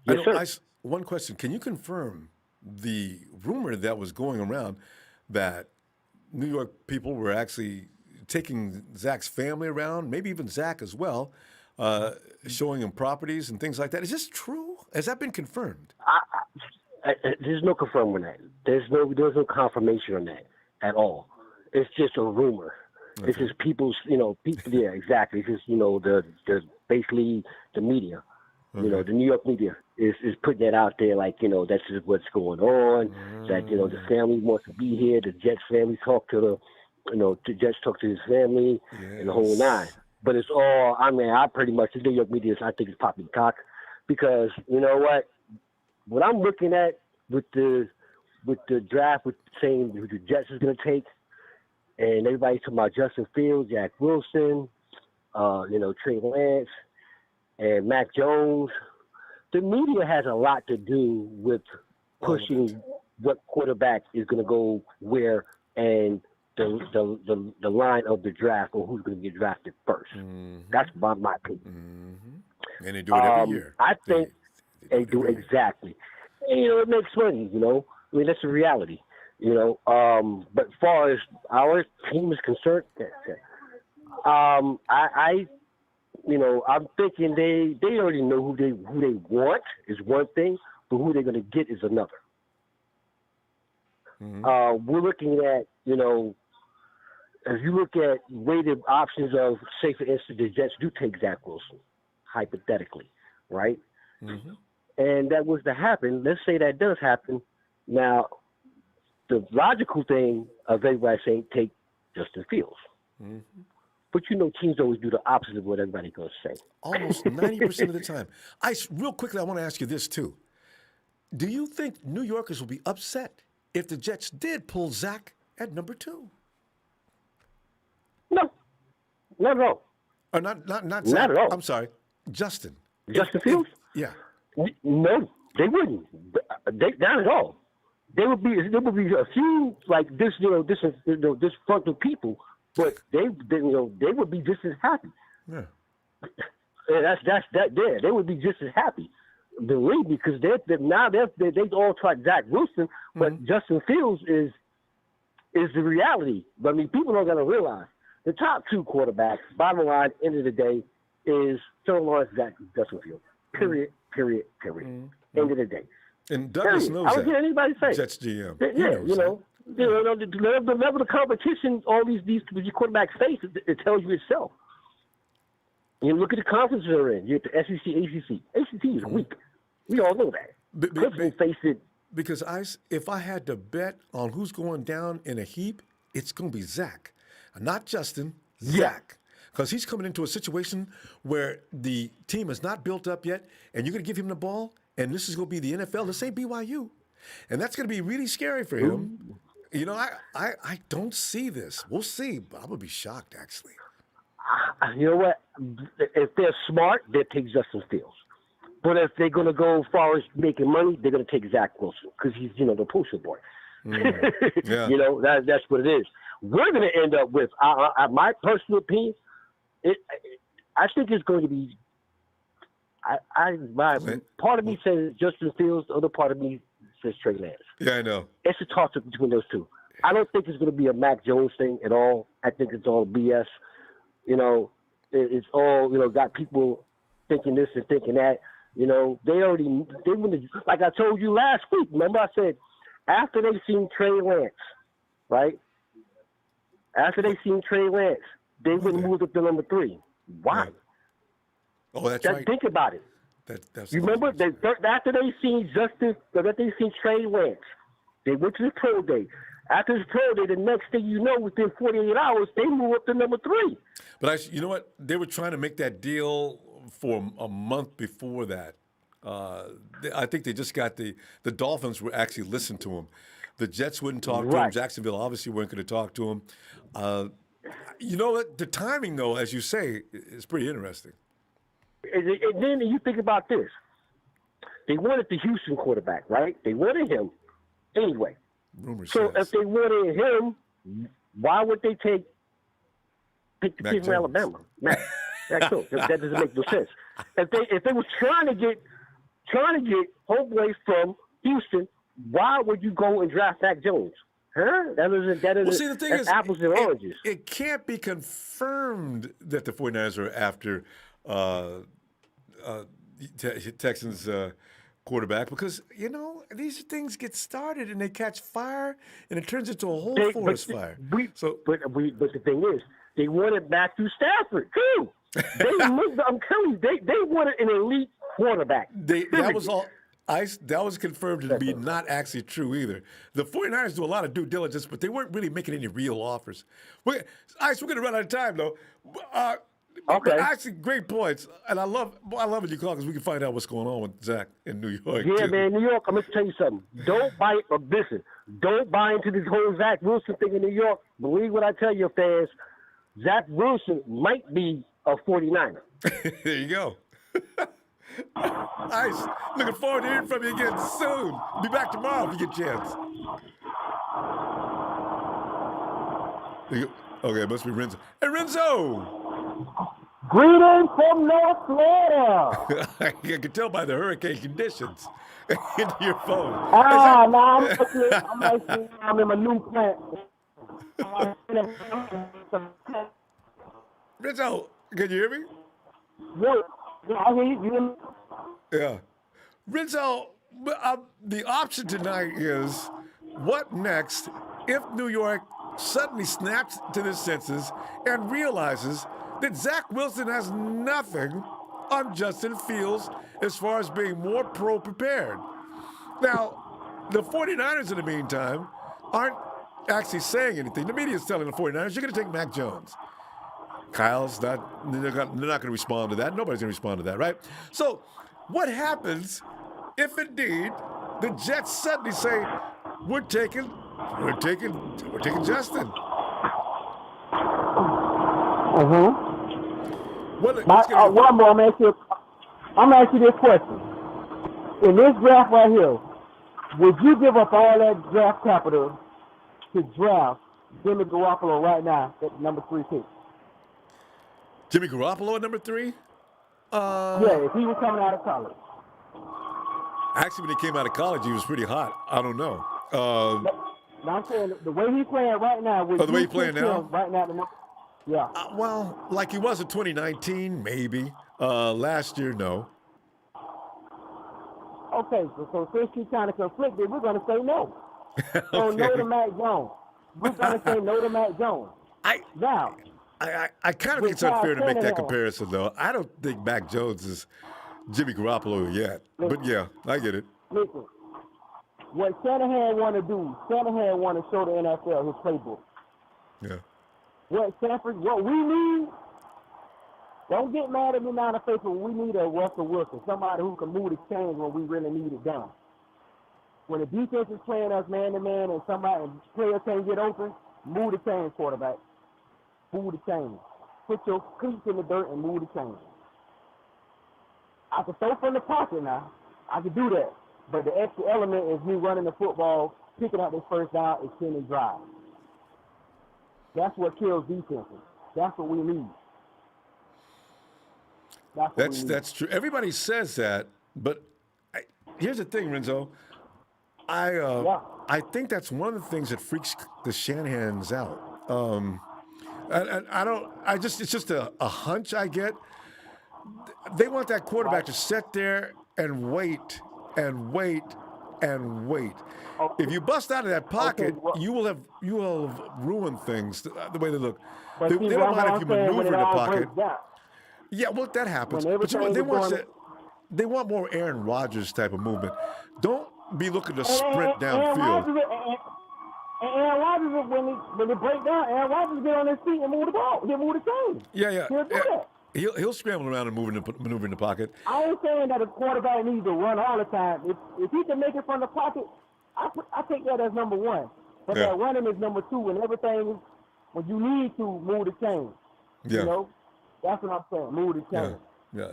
S9: Yes, sir.
S1: One question. Can you confirm the rumor that was going around that New York people were actually taking Zack's family around, maybe even Zack as well, showing him properties and things like that? Is this true? Has that been confirmed?
S9: There's no confirming that. There's no confirmation on that at all. It's just a rumor. Okay. It's just people's, people. Yeah, exactly. It's just the basically the media. Okay. The New York media is putting that out there, like that's just what's going on. That the family wants to be here. The Jets family talk to the Jets talk to his family and the whole nine. But it's all. I pretty much the New York media I think is popping cock, because you know what I'm looking at with the draft, with saying who the Jets is going to take, and everybody's talking about Justin Fields, Zack Wilson, Trey Lance, and Mac Jones. The media has a lot to do with pushing what quarterback is going to go where and the line of the draft or who's going to get drafted first. Mm-hmm. That's my opinion.
S1: Mm-hmm. And they do it every year.
S9: I think they do exactly. And, it makes money, that's the reality, But as far as our team is concerned, I'm thinking they already know who they want is one thing, but who they're going to get is another. Mm-hmm. We're looking at, if you look at weighted options of, say, for instance, the Jets do take Zack Wilson, hypothetically, right? Mm-hmm. And that was to happen. Let's say that does happen. Now, the logical thing of everybody saying take Justin Fields. Mm-hmm. But teams always do the opposite of what everybody's going to say.
S1: Almost 90% of the time. Real quickly, I want to ask you this, too. Do you think New Yorkers will be upset if the Jets did pull Zack at number 2?
S9: No. Not at all.
S1: Or not Zack.
S9: Not at all.
S1: I'm sorry. Justin.
S9: Justin Fields?
S1: Yeah.
S9: No, they wouldn't. Not at all. There would be a few like this, disgruntled people, but they would be just as happy. Yeah. That's that there. They would be just as happy. Believe me, because they all tried Zack Wilson, but Justin Fields is the reality. But people don't gotta realize the top 2 quarterbacks, bottom line, end of the day, is Trevor Lawrence, Justin Fields. Period. Mm-hmm. End of the day.
S1: And Douglas knows that.
S9: I don't hear anybody say.
S1: Jets GM.
S9: The level of competition all these quarterbacks face, it tells you itself. You look at the conferences they're in. You get the SEC, ACC. ACC is weak. We all know that. Clemson faced it.
S1: Because if I had to bet on who's going down in a heap, it's going to be Zack. Not Justin, Zack. Because he's coming into a situation where the team is not built up yet, and you're going to give him the ball, and this is going to be the NFL. This ain't BYU. And that's going to be really scary for him. You know, I don't see this. We'll see. I'm going to be shocked, actually.
S9: You know what? If they're smart, they'll take Justin Fields. But if they're going to go as far as making money, they're going to take Zack Wilson because he's, the poster boy.
S1: Yeah.
S9: That's what it is. We're going to end up with, my personal opinion, I think it's going to be. Part of me says Justin Fields. The other part of me says Trey Lance.
S1: Yeah, I know.
S9: It's a toss-up between those two. I don't think it's going to be a Mac Jones thing at all. I think it's all BS. It's all got people thinking this and thinking that. They wouldn't. Like I told you last week. Remember I said after they seen Trey Lance, right? After they seen Trey Lance, they wouldn't move up to number 3. Why?
S1: Right. Oh, that's right.
S9: Think about it.
S1: That's
S9: you remember after they seen Trey Lance, they went to the pro day. After the pro day, the next thing you know, within 48 hours, they move up to number 3.
S1: But you know what? They were trying to make that deal for a month before that. I think they just got the Dolphins were actually listening to him. The Jets wouldn't talk to him. Jacksonville obviously weren't going to talk to him. You know what? The timing, though, as you say, is pretty interesting.
S9: And then you think about this. They wanted the Houston quarterback, right? They wanted him anyway. So if they wanted him, why would they take the kid from Alabama? That doesn't make no sense. If they were trying to get homeboy from Houston, why would you go and draft Mac Jones? Huh?
S1: See, the thing is,
S9: apples and oranges.
S1: It can't be confirmed that the 49ers are after Texans quarterback because, these things get started and they catch fire and it turns into a whole forest fire.
S9: But the thing is, they wanted Matthew Stafford, too. I'm telling you, they wanted an elite quarterback.
S1: That was all. That was confirmed to be not actually true either. The 49ers do a lot of due diligence, but they weren't really making any real offers. We're going to run out of time, though. Okay. But actually, great points. And I love when you call because we can find out what's going on with Zack in New York.
S9: Yeah, man, New York, I'm going to tell you something. Don't buy into this whole Zack Wilson thing in New York. Believe what I tell your fans. Zack Wilson might be a 49er.
S1: There you go. Nice. Looking forward to hearing from you again soon. Be back tomorrow if you get a chance. Okay, must be Renzo. Hey, Renzo!
S10: Greetings from North Florida.
S1: I can tell by the hurricane conditions into your phone.
S10: I'm in my new plant.
S1: Renzo, can you hear me?
S10: Yeah, I hear you.
S1: Yeah. Renzo, the option tonight is what next if New York suddenly snaps to their senses and realizes that Zack Wilson has nothing on Justin Fields as far as being more pro-prepared. Now, the 49ers in the meantime aren't actually saying anything. The media is telling the 49ers, you're going to take Mac Jones. Kyle's not, they're not going to respond to that. Nobody's going to respond to that, right? So what happens if indeed the Jets suddenly say, we're taking Justin?
S10: Ronbo, I'm asking you this question. In this draft right here, would you give up all that draft capital to draft Jimmy Garoppolo right now at number 3 pick?
S1: Jimmy Garoppolo at number 3?
S10: Yeah, if he was coming out of college.
S1: Actually, when he came out of college, he was pretty hot. I don't know.
S10: I'm saying the way he's playing right now.
S1: The way he's playing now?
S10: Right now, yeah.
S1: Well, like he was in 2019, maybe. Last year, no.
S10: Okay, so since you're kind of conflicted, we're going to say no. So no to Mac Jones. We're going to say no to Mac Jones.
S1: I kind of think it's unfair to make that comparison, though. I don't think Mac Jones is Jimmy Garoppolo yet. But, yeah, I get it.
S10: Listen, what Shanahan want to do, Shanahan want to show the NFL his playbook.
S1: Yeah.
S10: What we need, don't get mad at me now in the face, but we need a Russell Wilson, somebody who can move the chains when we really need it done. When the defense is playing us man-to-man and players can't get open, move the chains, quarterback. Move the chains. Put your cleats in the dirt and move the chains. I can throw from the pocket now. I can do that. But the extra element is me running the football, picking up this first down, extending drive. That's what kills defenses. That's what we need.
S1: That's true. Everybody says that, but here's the thing, Renzo. I think that's one of the things that freaks the Shanahans out. It's just a hunch I get. They want that quarterback to sit there and wait and wait and wait. If you bust out of that pocket, you will have ruined things the way they look. They don't mind if you maneuver in the pocket. Yeah, well, that happens. But they want more Aaron Rodgers type of movement. Don't be looking to sprint downfield.
S10: Aaron Rodgers, when they break down, Aaron Rodgers get on his feet and move the ball. He'll move the chain.
S1: Yeah.
S10: He'll do that.
S1: He'll scramble around and maneuver in the pocket.
S10: I ain't saying that a quarterback needs to run all the time. If he can make it from the pocket, I take that as number one. But that running is number two, when you need to move the chain.
S1: Yeah.
S10: You know? That's what I'm saying, move the chain.
S1: Yeah,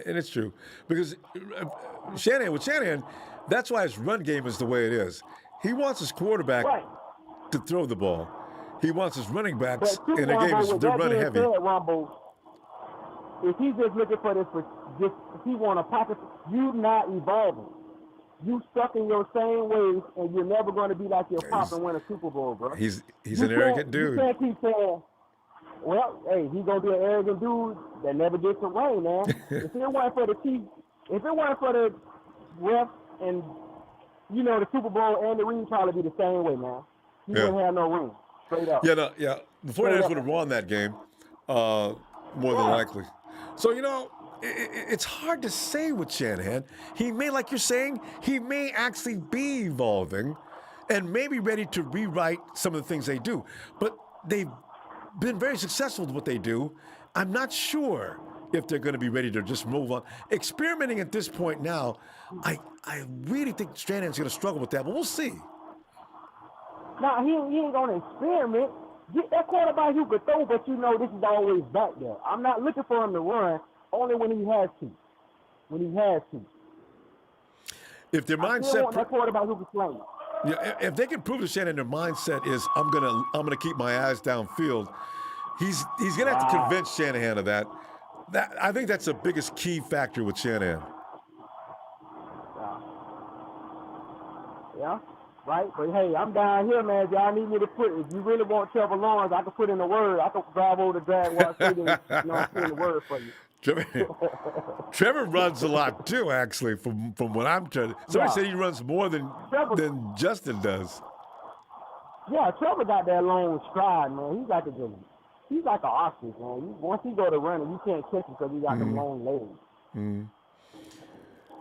S1: and it's true. Because with Shanahan, that's why his run game is the way it is. He wants his quarterback to throw the ball. He wants his running backs in the game to run heavy.
S10: Ronbo, if he's just looking for this, if he want a pocket, you not evolving. You stuck in your same ways, and you're never going to be like your pop and win a Super Bowl, bro.
S1: He's an arrogant dude.
S10: You can't keep saying, well, hey, he's going to be an arrogant dude that never gets some rain, man. If it weren't for the refs and, the Super Bowl and the ring probably be the same way, man. He wouldn't have no ring. Straight up.
S1: Yeah. The 49ers would have won that game, more than likely. So, it's hard to say with Shanahan. He may, like you're saying, he may actually be evolving and may be ready to rewrite some of the things they do. But they've been very successful with what they do. I'm not sure if they're going to be ready to just move on. Experimenting at this point now, I really think Shanahan's going to struggle with that, but we'll see.
S10: No, he ain't going to experiment. Get that quarterback who could throw, but this is always back there. I'm not looking for him to run, only when he has to.
S1: If their mindset,
S10: want that quarterback who can play.
S1: Yeah, if they can prove to Shannon their mindset is I'm gonna keep my eyes downfield, he's gonna have to convince Shanahan of that. I think that's the biggest key factor with Shanahan.
S10: Yeah. Right? But hey, I'm down here, man. If y'all need me to if you really want Trevor Lawrence, I can put in the word. I can drive over the Jaguars Stadium and put in the word for you.
S1: Trevor runs a lot too, actually, from what I'm trying to. Somebody said he runs more than Justin does.
S10: Yeah, Trevor got that long stride, man. He's like an ostrich, man. Once he go to running, you can't catch him because he got them long legs.
S1: Mm-hmm.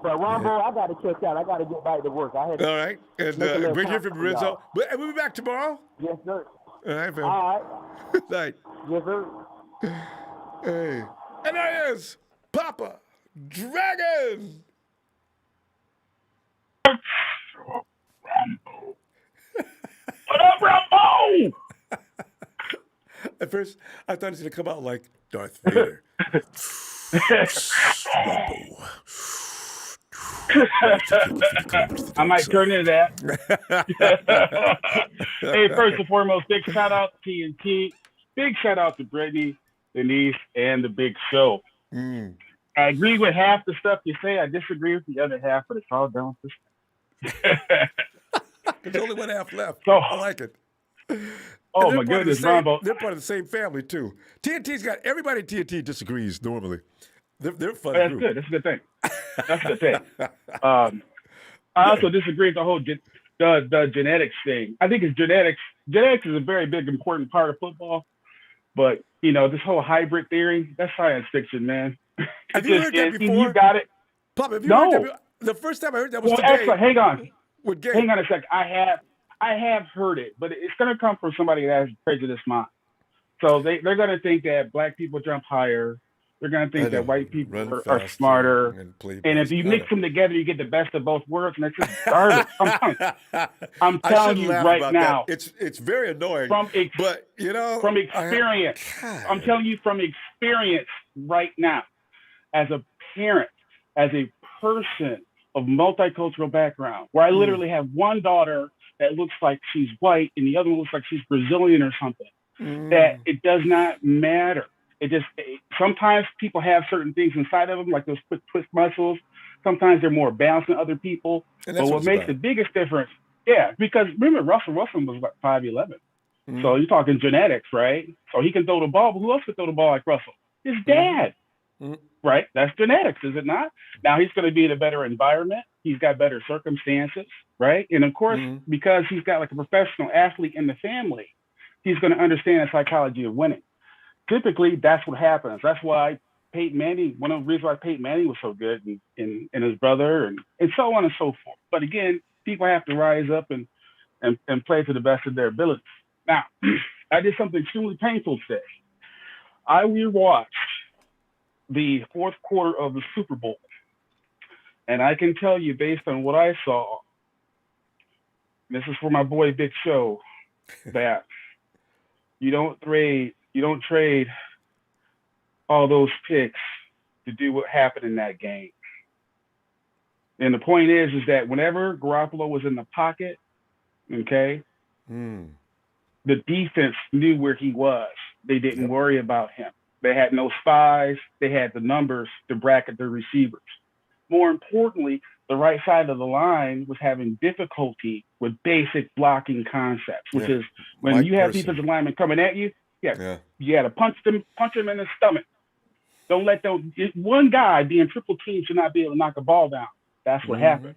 S10: But Ronbo, I got to check out. I got to get back to work.
S1: All right. And bring here from Rizzo. And we'll be back tomorrow?
S10: Yes, sir.
S1: All right, fam.
S10: All right.
S1: Good night.
S10: Yes, sir.
S1: Hey. And there is Papa Dragon.
S11: What up, Ronbo?
S1: At first, I thought he was going to come out like Darth Vader.
S11: I might turn into that. Hey, first and foremost, big shout out to TNT. Big shout out to Brittany, Denise, and the Big Show. I agree with half the stuff you say. I disagree with the other half, but it's all done with this.
S1: There's only one half left.
S11: So,
S1: I like it.
S11: Oh, my goodness, Ronbo.
S1: They're part of the same family, too. TNT's got everybody at TNT disagrees normally. They're fun.
S11: That's good. That's a good thing. That's a good thing. I also disagree with the whole the genetics thing. I think it's genetics. Genetics is a very big, important part of football. But, this whole hybrid theory, that's science fiction, man.
S1: Have you heard that before?
S11: You got it.
S1: Pop, have you heard that? The first time I heard that was today.
S11: Actually, hang on.
S1: With Gabe.
S11: Hang on a second. I I have heard it, but it's going to come from somebody that has a prejudiced mind. So they're going to think that black people jump higher. They're going to think that white people are smarter. And if you mix them together, you get the best of both worlds, and it's just garbage. I'm telling you right now.
S1: It's very annoying. But
S11: from experience, I'm telling you from experience right now, as a parent, as a person of multicultural background, where I literally have one daughter that looks like she's white and the other one looks like she's Brazilian or something. That it does not matter. Sometimes people have certain things inside of them, like those quick twist muscles. Sometimes they're more balanced than other people. But what makes the biggest difference, because remember, Russell Wilson was like 5'11". So you're talking genetics, right? So he can throw the ball, but who else could throw the ball like Russell? His dad, right? That's genetics, is it not? Now he's going to be in a better environment. He's got better circumstances, right? And of course, because he's got like a professional athlete in the family, he's going to understand the psychology of winning. Typically, that's what happens. That's why Peyton Manning, one of the reasons why Peyton Manning was so good and his brother and so on and so forth. But again, people have to rise up and play to the best of their ability. Now, I did something extremely painful today. I rewatched the fourth quarter of the Super Bowl. And I can tell you, based on what I saw, this is for my boy Big Show, that you don't trade all those picks to do what happened in that game. And the point is that whenever Garoppolo was in the pocket, okay, the defense knew where he was. They didn't worry about him. They had no spies. They had the numbers to bracket the receivers. More importantly, the right side of the line was having difficulty with basic blocking concepts, which is when you have defensive linemen coming at you, you got to punch them in the stomach. Don't let them. One guy being triple teamed should not be able to knock a ball down. That's what happened.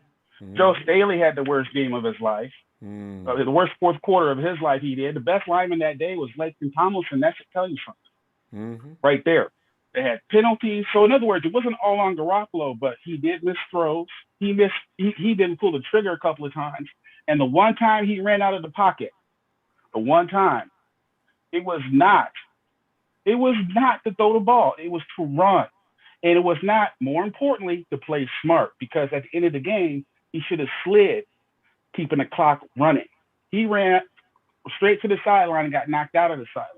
S11: Joe Staley had the worst game of his life. The worst fourth quarter of his life he did. The best lineman that day was Latham Tomlinson. That should tell you something. Right there. They had penalties. So in other words, it wasn't all on Garoppolo, but he did miss throws. He didn't pull the trigger a couple of times. And the one time he ran out of the pocket, it was not to throw the ball. It was to run. And it was not, more importantly, to play smart, because at the end of the game, he should have slid, keeping the clock running. He ran straight to the sideline and got knocked out of the sideline.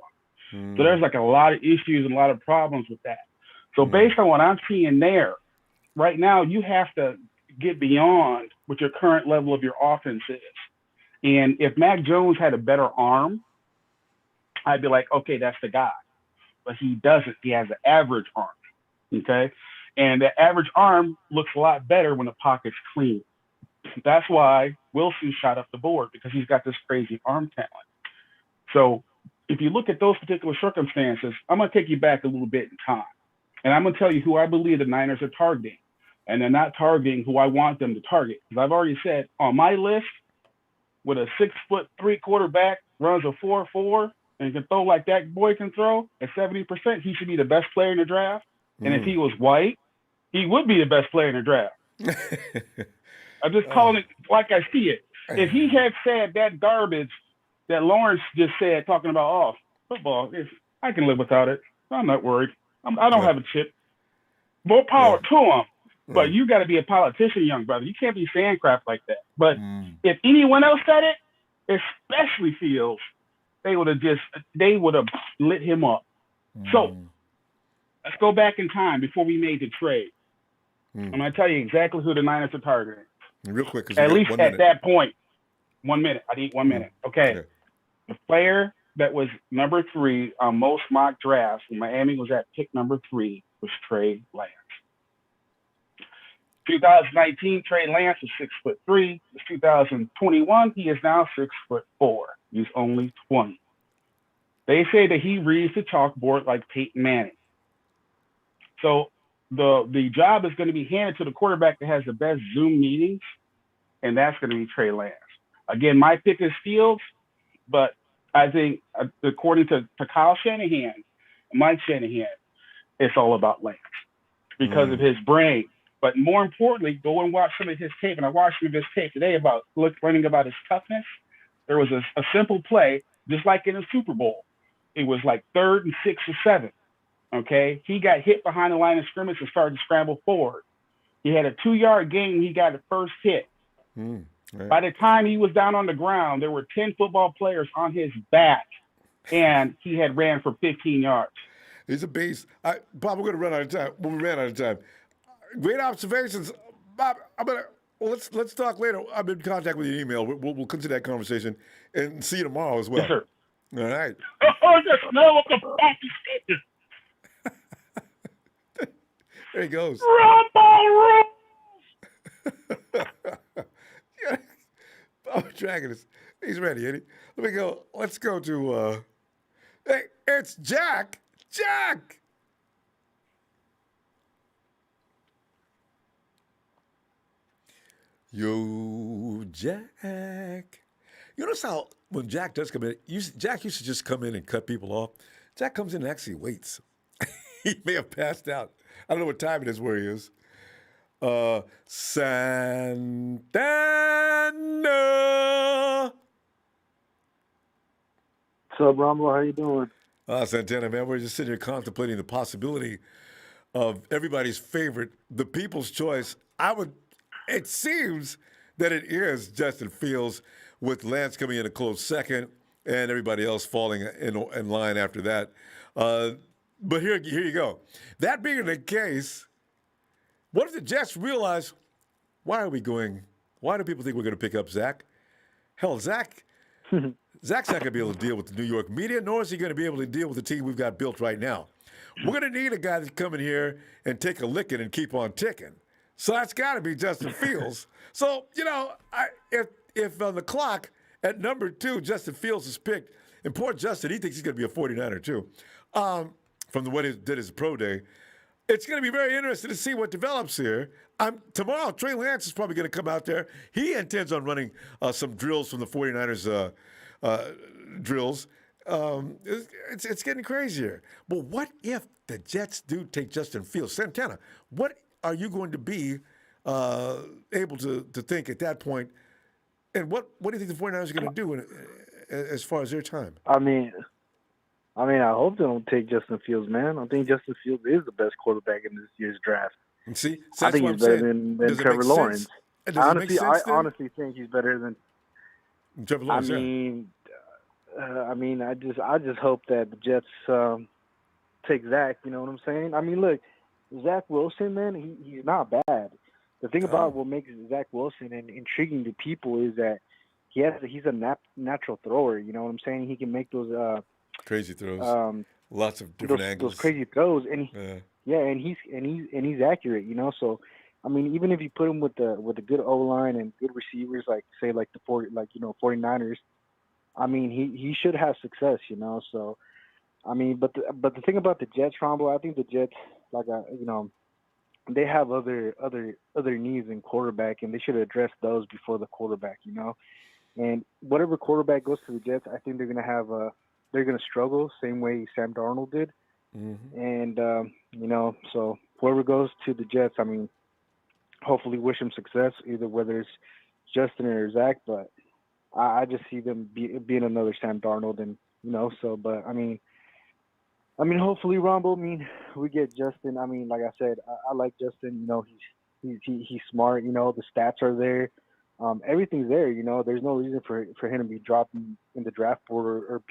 S11: So there's like a lot of issues and a lot of problems with that. So based on what I'm seeing there, right now, you have to get beyond what your current level of your offense is. And if Mac Jones had a better arm, I'd be like, okay, that's the guy. But he doesn't. He has an average arm, okay? And the average arm looks a lot better when the pocket's clean. That's why Wilson shot up the board, because he's got this crazy arm talent. So if you look at those particular circumstances, I'm going to take you back a little bit in time. And I'm going to tell you who I believe the Niners are targeting. And they're not targeting who I want them to target. Because I've already said on my list, with a 6'3" quarterback, runs a 4.4, and can throw like that boy can throw at 70%, he should be the best player in the draft. And if he was white, he would be the best player in the draft. I'm just calling it like I see it. If he had said that garbage that Lawrence just said, talking about, football, I can live without it. I'm not worried. I don't have a chip. More power to him. But you got to be a politician, young brother. You can't be saying crap like that. But if anyone else said it, especially Fields, they would have lit him up. So let's go back in time before we made the trade. I'm going to tell you exactly who the Niners are targeting.
S1: Real quick.
S11: At least at that point. 1 minute. I need 1 minute. Okay. The player that was number 3 on most mock drafts when Miami was at pick number 3 was Trey Lance. 2019, Trey Lance is 6'3". It's 2021. He is now 6'4". He's only 20. They say that he reads the chalkboard like Peyton Manning. So the job is going to be handed to the quarterback that has the best Zoom meetings, and that's going to be Trey Lance. Again, my pick is Fields, but I think according to Kyle Shanahan, Mike Shanahan, it's all about Lance because of his brain. But more importantly, go and watch some of his tape. And I watched some of his tape today about learning about his toughness. There was a simple play, just like in a Super Bowl. It was like 3rd and 6 or 7. Okay, he got hit behind the line of scrimmage and started to scramble forward. He had a 2-yard gain. He got the first hit.
S1: Right.
S11: By the time he was down on the ground, there were 10 football players on his back, and he had ran for 15 yards.
S1: He's a beast. Bob, we're going to run out of time. We ran out of time. Great observations, Bob. Let's talk later. I'm in contact with you in email. We'll continue that conversation and see you tomorrow as well.
S11: Yes, sir.
S1: All right. There he goes.
S11: Ronbo
S1: Oh, Dragon he's ready, Eddie. Let me go. Let's go to hey, it's Jack. Jack. Yo, Jack. You notice how when Jack does come in, Jack used to just come in and cut people off. Jack comes in and actually waits. He may have passed out. I don't know what time it is where he is. Santana.
S10: What's up, Ronbo? How you doing?
S1: Santana, man, we're just sitting here contemplating the possibility of everybody's favorite, the people's choice. It seems that it is Justin Fields, with Lance coming in a close second and everybody else falling in line after that. But here you go. That being the case, what if the Jets realize, why do people think we're going to pick up Zach? Hell, Zach's not going to be able to deal with the New York media, nor is he going to be able to deal with the team we've got built right now. We're going to need a guy to come in here and take a licking and keep on ticking. So that's got to be Justin Fields. So, if on the clock at number 2, Justin Fields is picked, and poor Justin, he thinks he's going to be a 49er too, from what he did his pro day, it's going to be very interesting to see what develops here. Tomorrow, Trey Lance is probably going to come out there. He intends on running some drills from the 49ers drills. It's getting crazier. But what if the Jets do take Justin Fields? Santana, what are you going to be able to think at that point? And what do you think the 49ers are going to do as far as their time?
S10: I mean, I hope they don't take Justin Fields, man. I think Justin Fields is the best quarterback in this year's draft.
S1: And see,
S10: I think he's better than Trevor Lawrence. I honestly think he's better than
S1: Trevor Lawrence.
S10: I just hope that the Jets take Zach. You know what I'm saying? I mean, look, Zack Wilson, man, he's not bad. The thing about what makes Zack Wilson intriguing to people is that he's a natural thrower. You know what I'm saying? He can make those
S1: crazy throws, lots of different angles.
S10: Those crazy throws, and he's accurate. You know, so I mean, even if you put him with a good O line and good receivers, like the 49ers, I mean, he should have success. You know, so I mean, but the thing about the Jets, Ronbo, I think the Jets, they have other needs in quarterback, and they should address those before the quarterback. You know, and whatever quarterback goes to the Jets, I think they're gonna struggle, same way Sam Darnold did. Mm-hmm. And so whoever goes to the Jets, I mean, hopefully wish him success, either whether it's Justin or Zach. But I just see them being another Sam Darnold, and but I mean, hopefully, Ronbo. I mean, we get Justin. I mean, like I said, I like Justin. You know, he's smart. You know, the stats are there. Everything's there. You know, there's no reason for him to be dropped in the draft board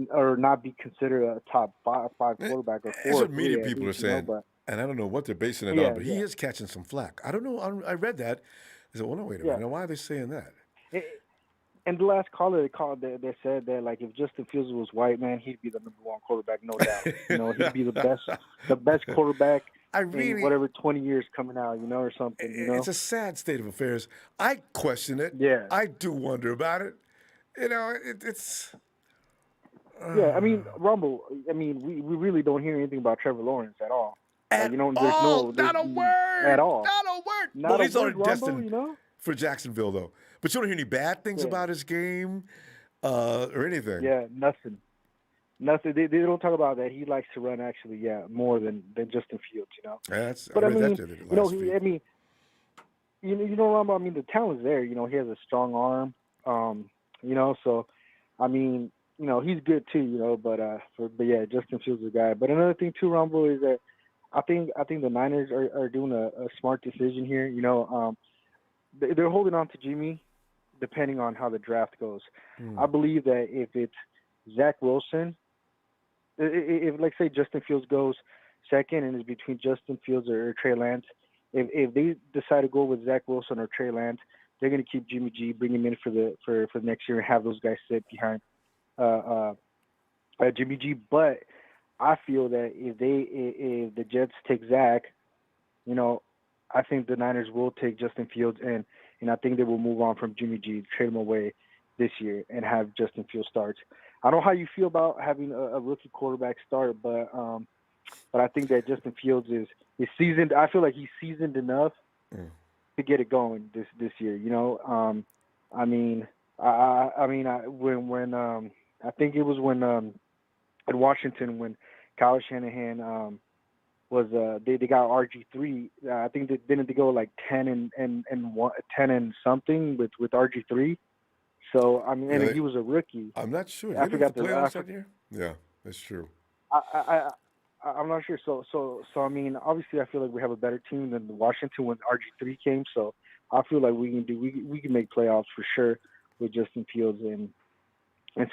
S10: or not be considered a top five quarterback or 4.
S1: That's what media people are saying, and I don't know what they're basing it on. But he is catching some flack. I don't know. I read that. I said, well, no, wait a minute. Now, why are they saying that?
S10: And the last caller they said that, like, if Justin Fields was white, man, he'd be the number 1 quarterback, no doubt. You know, he'd be the best quarterback in whatever 20 years coming out, or something.
S1: It's a sad state of affairs. I question it.
S10: Yeah.
S1: I do wonder about it. It's.
S10: Yeah, I mean, Ronbo. I mean, we really don't hear anything about Trevor Lawrence at all.
S1: Not a word
S10: at all.
S1: Not a word.
S10: Not
S1: he's
S10: a word,
S1: already destined
S10: Ronbo,
S1: for Jacksonville, though. But you don't hear any bad things about his game or anything.
S10: Yeah, nothing. They don't talk about that. He likes to run, actually, more than Justin Fields,
S1: But I mean,
S10: Ronbo, I mean, the talent's there. You know, he has a strong arm. So, I mean, he's good too, but yeah, Justin Fields is the guy. But another thing too, Ronbo, is that I think the Niners are doing a smart decision here. They're holding on to Jimmy, depending on how the draft goes. I believe that if it's Zack Wilson, if like say Justin Fields goes second and it's between Justin Fields or Trey Lance, if they decide to go with Zack Wilson or Trey Lance, they're going to keep Jimmy G, bring him in for next year, and have those guys sit behind Jimmy G. But I feel that if the Jets take Zach, I think the Niners will take Justin Fields, and I think they will move on from Jimmy G, trade him away this year, and have Justin Fields start. I don't know how you feel about having a rookie quarterback start, but I think that Justin Fields is seasoned. I feel like he's seasoned enough to get it going this year. I think it was when in Washington when Kyle Shanahan was they got RG3. I think they didn't go like 10 and something with RG3. So I mean, and he was a rookie.
S1: I'm not sure.
S10: I forgot the
S1: playoffs that year. Yeah, that's true.
S10: I'm not sure. So I mean, obviously, I feel like we have a better team than Washington when RG3 came. So I feel like we can make playoffs for sure with Justin Fields and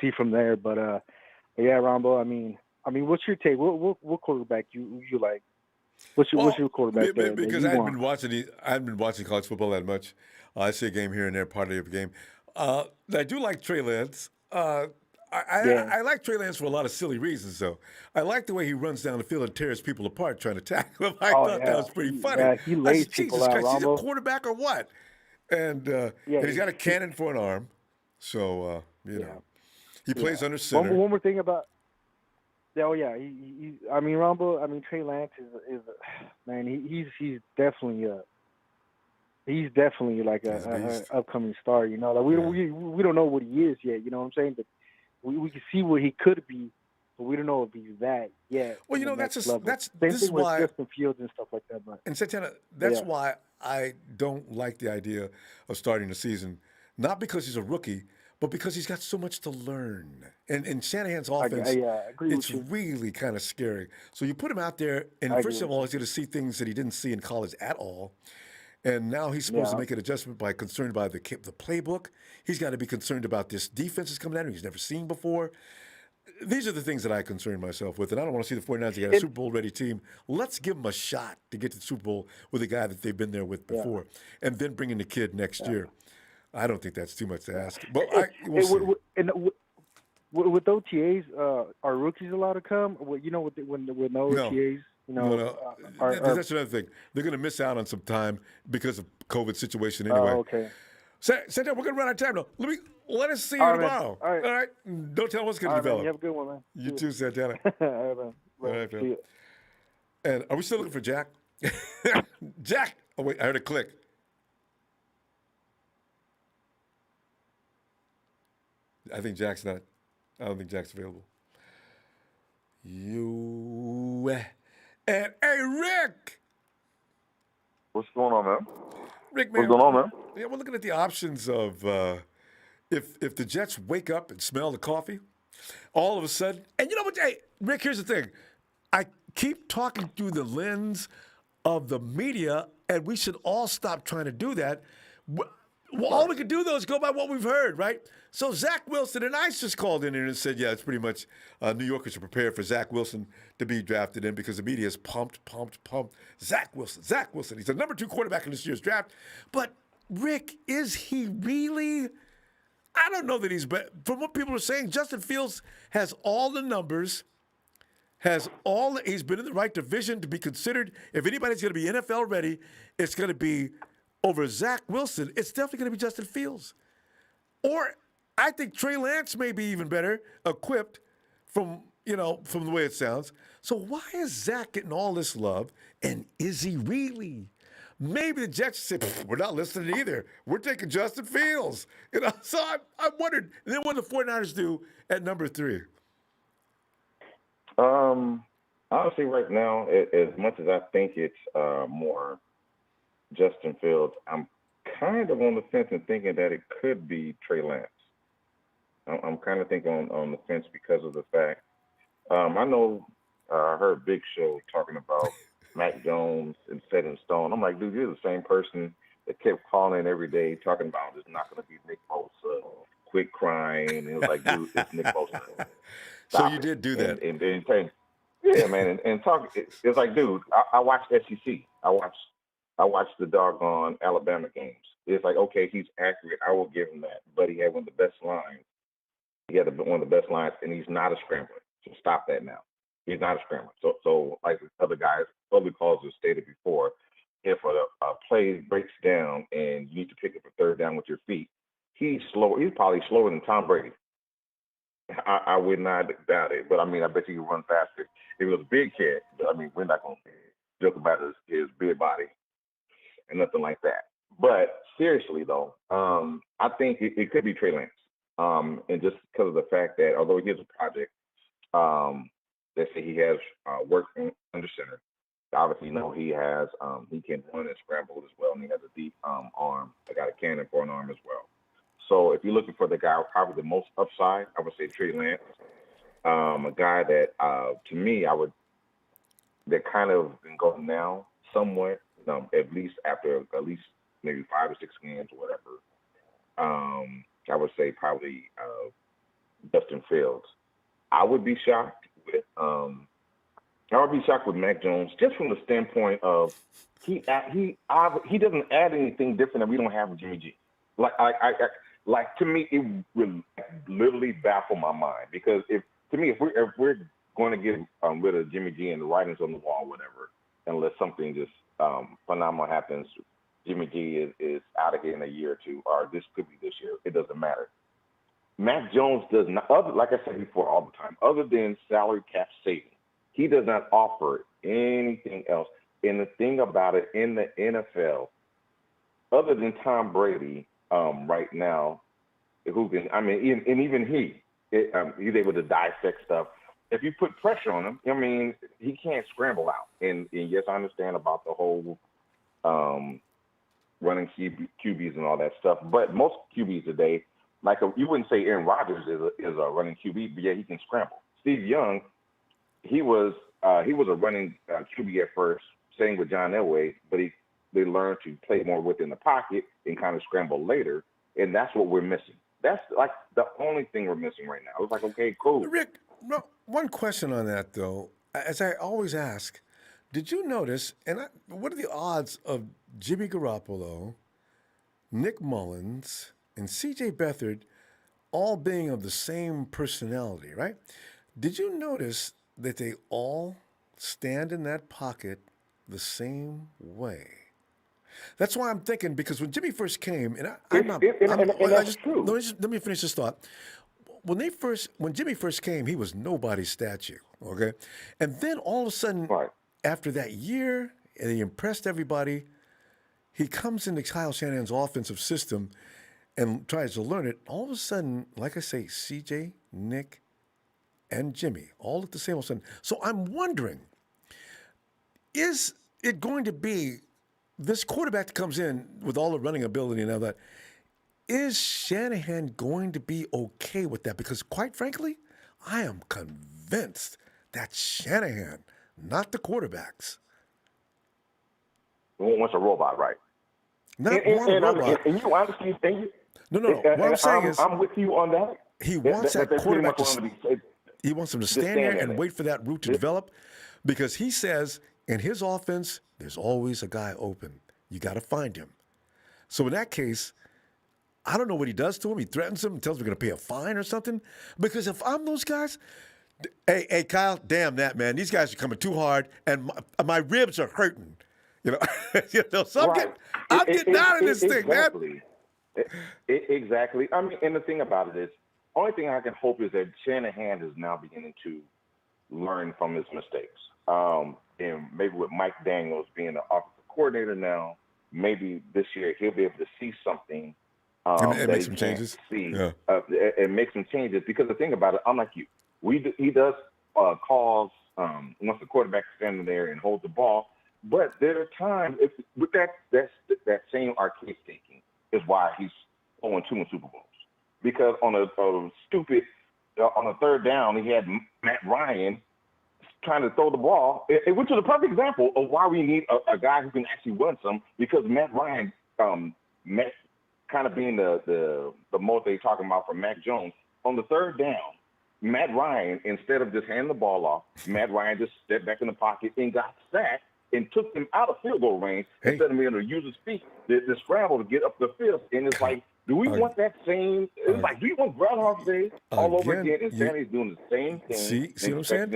S10: see from there. But yeah, Ronbo. I mean, what's your take? What quarterback you like? What's your quarterback?
S1: Because I hadn't been watching college football that much. I see a game here and there, part of the game. I do like Trey Lance. I like Trey Lance for a lot of silly reasons, though. I like the way he runs down the field and tears people apart trying to tackle him. I thought that was pretty funny.
S10: Yeah, he lays people out,
S1: Christ, he's a
S10: Ronbo.
S1: quarterback or what? And, and he's got a cannon for an arm. So, he plays under center.
S10: One more thing about Ronbo. I mean, Trey Lance is man. He's definitely like a upcoming star. Like we don't know what he is yet. You know what I'm saying? But we can see what he could be, but we don't know if he's that yet.
S1: Well, this is
S10: with
S1: why
S10: Justin Fields and stuff like that. But
S1: and Santana, that's why I don't like the idea of starting the season. Not because he's a rookie, but because he's got so much to learn. And Shanahan's offense, it's really kind of scary. So you put him out there, and first of all, he's going to see things that he didn't see in college at all. And now he's supposed to make an adjustment by concerned by the playbook. He's got to be concerned about this defense that's coming at him he's never seen before. These are the things that I concern myself with. And I don't want to see the 49ers get a Super Bowl-ready team. Let's give them a shot to get to the Super Bowl with a guy that they've been there with before. And then bring in the kid next year. I don't think that's too much to ask. But we'll see.
S10: With OTAs, are rookies allowed to come? With no OTAs?
S1: No. That's another thing. They're going to miss out on some time because of COVID situation anyway.
S10: Okay.
S1: Santana, we're going to run out of time now. Let us see you tomorrow.
S10: All right.
S1: Don't tell us what's going to develop.
S10: Man, you have a good one, man.
S1: You too, Santana.
S10: All right, man.
S1: All right, man. And are we still looking for Jack? Jack! Oh, wait, I heard a click. I don't think Jack's available. And hey, Rick!
S12: What's going on, man?
S1: Rick, man.
S12: What's going on, man?
S1: Yeah, we're looking at the options of if the Jets wake up and smell the coffee, all of a sudden, and you know what, hey, Rick, here's the thing. I keep talking through the lens of the media, and we should all stop trying to do that. Well, all we can do, though, is go by what we've heard, right? So Zack Wilson and Ice just called in here and said, yeah, it's pretty much New Yorkers are prepared for Zack Wilson to be drafted in because the media is pumped. Zack Wilson. He's the number 2 quarterback in this year's draft. But, Rick, is he really? I don't know that he's – from what people are saying, Justin Fields has all the numbers, he's been in the right division to be considered. If anybody's going to be NFL ready, it's going to be over Zack Wilson. It's definitely going to be Justin Fields. Or I think Trey Lance may be even better equipped from the way it sounds. So why is Zach getting all this love, and is he really? Maybe the Jets said, we're not listening either. We're taking Justin Fields. So I wondered. And then what do the 49ers do at number 3?
S12: Honestly, right now, as much as I think it's more Justin Fields, I'm kind of on the fence and thinking that it could be Trey Lance. I'm kind of thinking on the fence because of the fact I know I heard Big Show talking about Mac Jones and set in stone. I'm like, dude, you're the same person that kept calling every day talking about it's not going to be Nick Bosa. Quit crying. And it was like, dude, it's Nick Bosa.
S1: So you did do that.
S12: And saying, yeah, man, and talk. It's like, dude, I watched SEC. I watched the doggone Alabama games. It's like, okay, he's accurate. I will give him that. But he had one of the best lines. He had one of the best lines, and he's not a scrambler. So stop that now. He's not a scrambler. So like other guys, other calls have stated before, if a play breaks down and you need to pick up a third down with your feet, he's slow. He's probably slower than Tom Brady. I would not doubt it. But, I mean, I bet you can run faster. If it was a big kid, but, I mean, we're not going to joke about his big body and nothing like that. But seriously, though, I think it could be Trey Lance. And just because of the fact that although he is a project, let's say he has work under center. Obviously, you know, he can run and scramble as well, and he has a deep arm. I got a cannon for an arm as well. So if you're looking for the guy with probably the most upside, I would say Trey Lance. A guy that, to me, that kind of been going down somewhat, at least after maybe 5 or 6 games or whatever. I would say probably Justin Fields. I would be shocked with Mac Jones just from the standpoint of he doesn't add anything different that we don't have with Jimmy G. Like to me, it would literally baffle my mind because if we're going to get rid of Jimmy G and the writings on the wall, whatever, unless something just phenomenal happens, Jimmy G is out of here in a year or two, or this could be this year. It doesn't matter. Mac Jones does not, like I said before all the time, other than salary cap saving, he does not offer anything else. And the thing about it in the NFL, other than Tom Brady right now, even he's able to dissect stuff. If you put pressure on him, I mean, he can't scramble out. And yes, I understand about the whole running QBs and all that stuff. But most QBs today, you wouldn't say Aaron Rodgers is a running QB, but yeah, he can scramble. Steve Young, he was a running QB at first, same with John Elway, but they learned to play more within the pocket and kind of scramble later, and that's what we're missing. That's like the only thing we're missing right now. It's like, okay, cool.
S1: Rick, one question on that, though. As I always ask, did you notice, what are the odds of Jimmy Garoppolo, Nick Mullins, and C.J. Beathard all being of the same personality, right? Did you notice that they all stand in that pocket the same way? That's why I'm thinking, because when Jimmy first came, let me finish this thought. When Jimmy first came, he was nobody's statue, okay? And then all of a sudden, after that year, and he impressed everybody, he comes into Kyle Shanahan's offensive system and tries to learn it. All of a sudden, like I say, CJ, Nick, and Jimmy, all at the same time. So I'm wondering, is it going to be this quarterback that comes in with all the running ability and all that, is Shanahan going to be okay with that? Because quite frankly, I am convinced that Shanahan, not the quarterbacks.
S12: Wants a robot, right?
S1: Not one robot.
S12: And you honestly think
S1: No. What I'm saying is,
S12: I'm with you on that.
S1: He wants that quarterback he wants him to stand there and wait for that route to develop, because he says in his offense, there's always a guy open. You got to find him. So in that case, I don't know what he does to him. He threatens him and tells him we're going to pay a fine or something. Because if I'm those guys, hey, Kyle, damn that, man. These guys are coming too hard, and my ribs are hurting. So I'm getting out of this thing, man.
S12: Exactly. I mean, and the thing about it is, only thing I can hope is that Shanahan is now beginning to learn from his mistakes. And maybe with Mike Daniels being the offensive coordinator now, maybe this year he'll be able to see something
S1: and make some changes.
S12: And make some changes. Because the thing about it, unlike you, he does calls once the quarterback is standing there and holds the ball. But there are times with that same arcade thinking is why he's 0-2 in Super Bowls. because on a stupid on a third down, he had Matt Ryan trying to throw the ball, which is a perfect example of why we need a guy who can actually run some, because Matt Ryan, kind of being the most they talking about for Mac Jones, on the third down, Matt Ryan, instead of just handing the ball off, Matt Ryan just stepped back in the pocket and got sacked and took them out of field goal range instead of being able to use his feet to scramble to get up the field. And it's like, do we want that same? It's like, do you want Groundhog Day all over again? And Sandy's doing the same thing.
S1: See what I'm saying?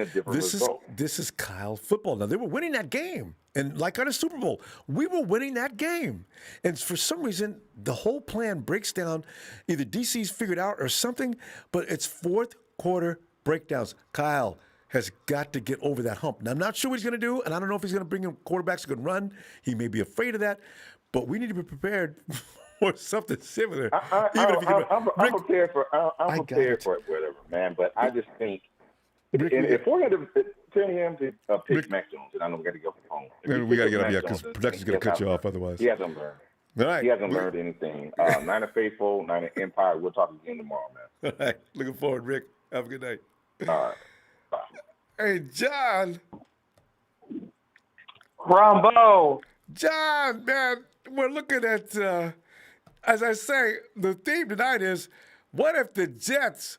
S1: This is Kyle football. Now, they were winning that game. And like on a Super Bowl, we were winning that game. And for some reason, the whole plan breaks down. Either DC's figured out or something, but it's fourth quarter breakdowns. Kyle has got to get over that hump. Now, I'm not sure what he's going to do, and I don't know if he's going to bring in quarterbacks who can run. He may be afraid of that, but we need to be prepared for something similar.
S12: I'm prepared for whatever, man. But I just think, if we're going to tell him to pick Mac Jones, and I know we got to go home.
S1: We got to get up, because production's going to cut you off otherwise.
S12: He hasn't learned.
S1: All right.
S12: He hasn't learned anything. Niner Faithful, Niner Empire. We'll talk again tomorrow, man.
S1: All right. Looking forward, Rick. Have a good night.
S12: All right. Bye.
S1: Hey, John.
S2: Ronbo.
S1: John, man, we're looking at, as I say, the theme tonight is, what if the Jets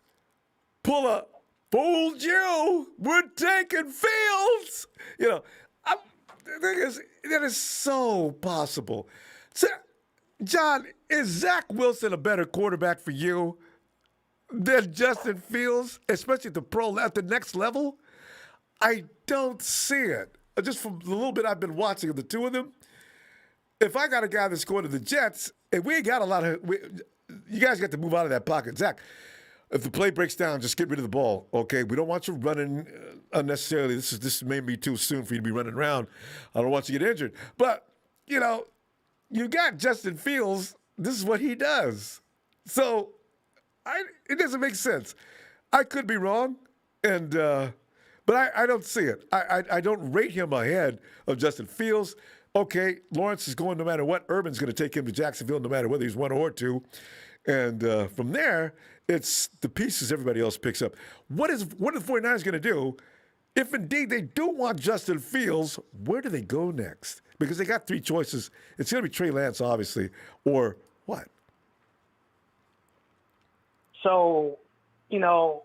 S1: pull a fooled you? We're taking Fields. You know, the thing is, that is so possible. So, John, is Zack Wilson a better quarterback for you than Justin Fields, especially at the next level? I don't see it. Just from the little bit I've been watching of the two of them, if I got a guy that's going to the Jets, and we ain't got a lot of, you guys got to move out of that pocket. Zach, if the play breaks down, just get rid of the ball, okay? We don't want you running unnecessarily. This may be too soon for you to be running around. I don't want you to get injured. But, you know, you got Justin Fields. This is what he does. So it doesn't make sense. I could be wrong, but I don't see it. I don't rate him ahead of Justin Fields. Okay, Lawrence is going no matter what. Urban's going to take him to Jacksonville no matter whether he's one or two. And from there, it's the pieces everybody else picks up. What are the 49ers going to do if indeed they do want Justin Fields? Where do they go next? Because they got three choices. It's going to be Trey Lance, obviously, or what?
S2: So, you know,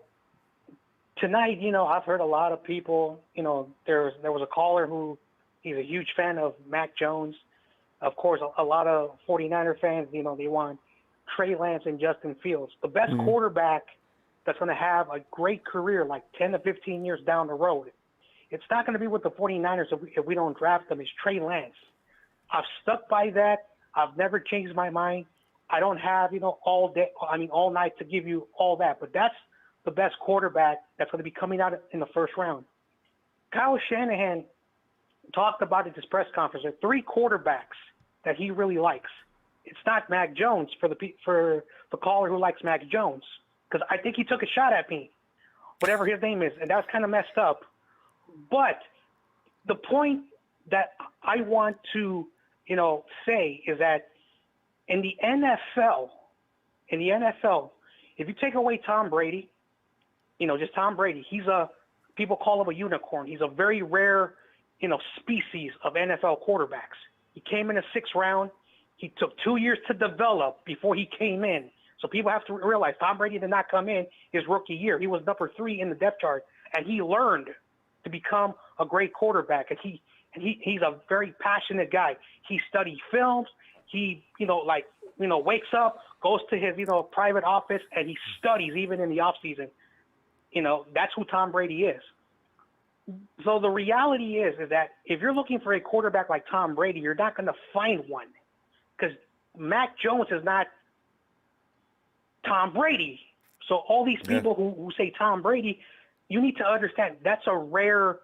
S2: tonight, you know, I've heard a lot of people, you know, there was a caller who, he's a huge fan of Mac Jones. Of course, a lot of 49er fans, you know, they want Trey Lance and Justin Fields. The best quarterback that's going to have a great career, like 10 to 15 years down the road, it's not going to be with the 49ers if we don't draft them. It's Trey Lance. I've stuck by that. I've never changed my mind. I don't have, you know, all night to give you all that. But that's the best quarterback that's going to be coming out in the first round. Kyle Shanahan talked about at this press conference. There are three quarterbacks that he really likes. It's not Mac Jones for the caller who likes Mac Jones, because I think he took a shot at me, whatever his name is, and that's kind of messed up. But the point that I want to, you know, say is that in the NFL, if you take away Tom Brady, you know, just Tom Brady, people call him a unicorn. He's a very rare, you know, species of NFL quarterbacks. He came in the sixth round. He took 2 years to develop before he came in. So people have to realize Tom Brady did not come in his rookie year. He was number 3 in the depth chart, and he learned to become a great quarterback. And he's a very passionate guy. He studies films. He, you know, wakes up, goes to his, you know, private office, and he studies even in the offseason. You know, that's who Tom Brady is. So the reality is that if you're looking for a quarterback like Tom Brady, you're not going to find one, because Mac Jones is not Tom Brady. So all these people who say Tom Brady, you need to understand that's a rare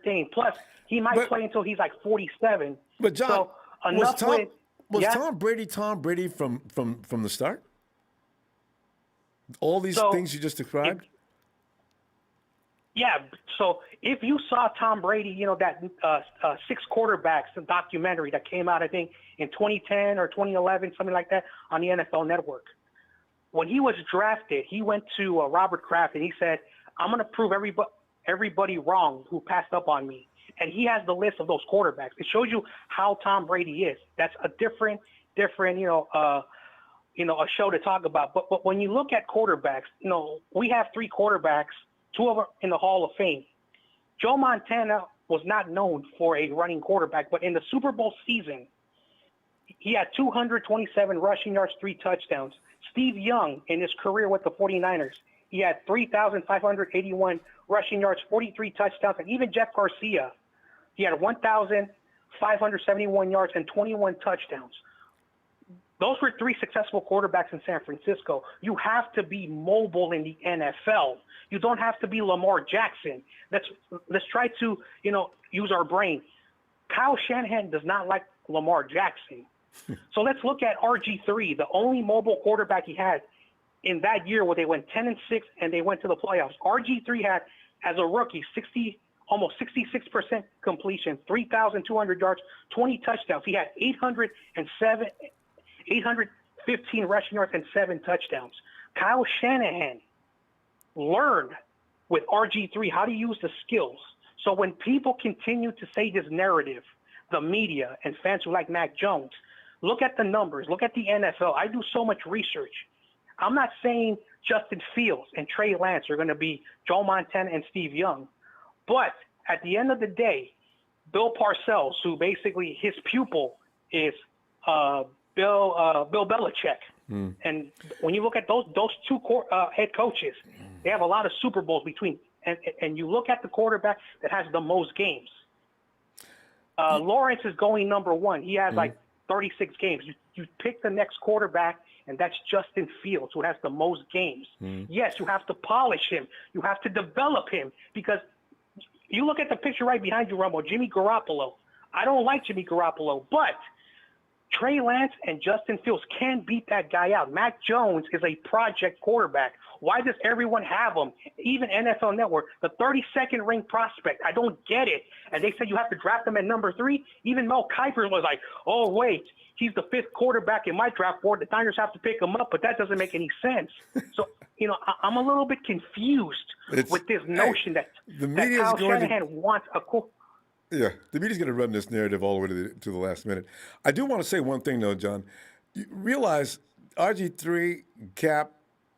S2: thing. Plus, he might play until he's like 47.
S1: But John,
S2: so
S1: was Tom Brady from the start? All these things you just described?
S2: Yeah. So if you saw Tom Brady, you know, that 6 quarterbacks documentary that came out, I think, in 2010 or 2011, something like that, on the NFL Network.
S13: when he was drafted, he went to Robert Kraft and he said, "I'm going to prove everybody wrong who passed up on me." And he has the list of those quarterbacks. It shows you how Tom Brady is. That's a different, a show to talk about. But when you look at quarterbacks, we have 3 quarterbacks, 2 of them in the Hall of Fame. Joe Montana was not known for a running quarterback, but in the Super Bowl season, he had 227 rushing yards, 3 touchdowns. Steve Young, in his career with the 49ers, he had 3,581 rushing yards, 43 touchdowns. And even Jeff Garcia, he had 1,571 yards and 21 touchdowns. Those were 3 successful quarterbacks in San Francisco. You have to be mobile in the NFL. You don't have to be Lamar Jackson. Let's try to, use our brain. Kyle Shanahan does not like Lamar Jackson. So let's look at RG3, the only mobile quarterback he had in that year where they went 10-6 and they went to the playoffs. RG3 had, as a rookie, almost 66% completion, 3,200 yards, 20 touchdowns. He had 815 rushing yards and 7 touchdowns. Kyle Shanahan learned with RG3 how to use the skills. So when people continue to say this narrative, the media and fans who like Mac Jones, look at the numbers, look at the NFL. I do so much research. I'm not saying Justin Fields and Trey Lance are going to be Joe Montana and Steve Young. But at the end of the day, Bill Parcells, who basically his pupil is Bill Belichick. And when you look at those 2 head coaches, they have a lot of Super Bowls between. And you look at the quarterback that has the most games. Lawrence is going number 1. He has like 36 games. You pick the next quarterback, and that's Justin Fields, who has the most games. Yes, you have to polish him. You have to develop him, because you look at the picture right behind you, Ronbo, Jimmy Garoppolo. I don't like Jimmy Garoppolo, but Trey Lance and Justin Fields can beat that guy out. Mac Jones is a project quarterback. Why does everyone have him? Even NFL Network, the 32nd ranked prospect. I don't get it. And they said you have to draft him at number 3. Even Mel Kiper was like, "Oh, wait, he's the 5th quarterback in my draft board. The Niners have to pick him up," but that doesn't make any sense. So, I'm a little bit confused with this notion that Kyle Shanahan wants a
S1: Yeah, the media's going to run this narrative all the way to the last minute. I do want to say one thing, though, John. You realize RG3, Cap,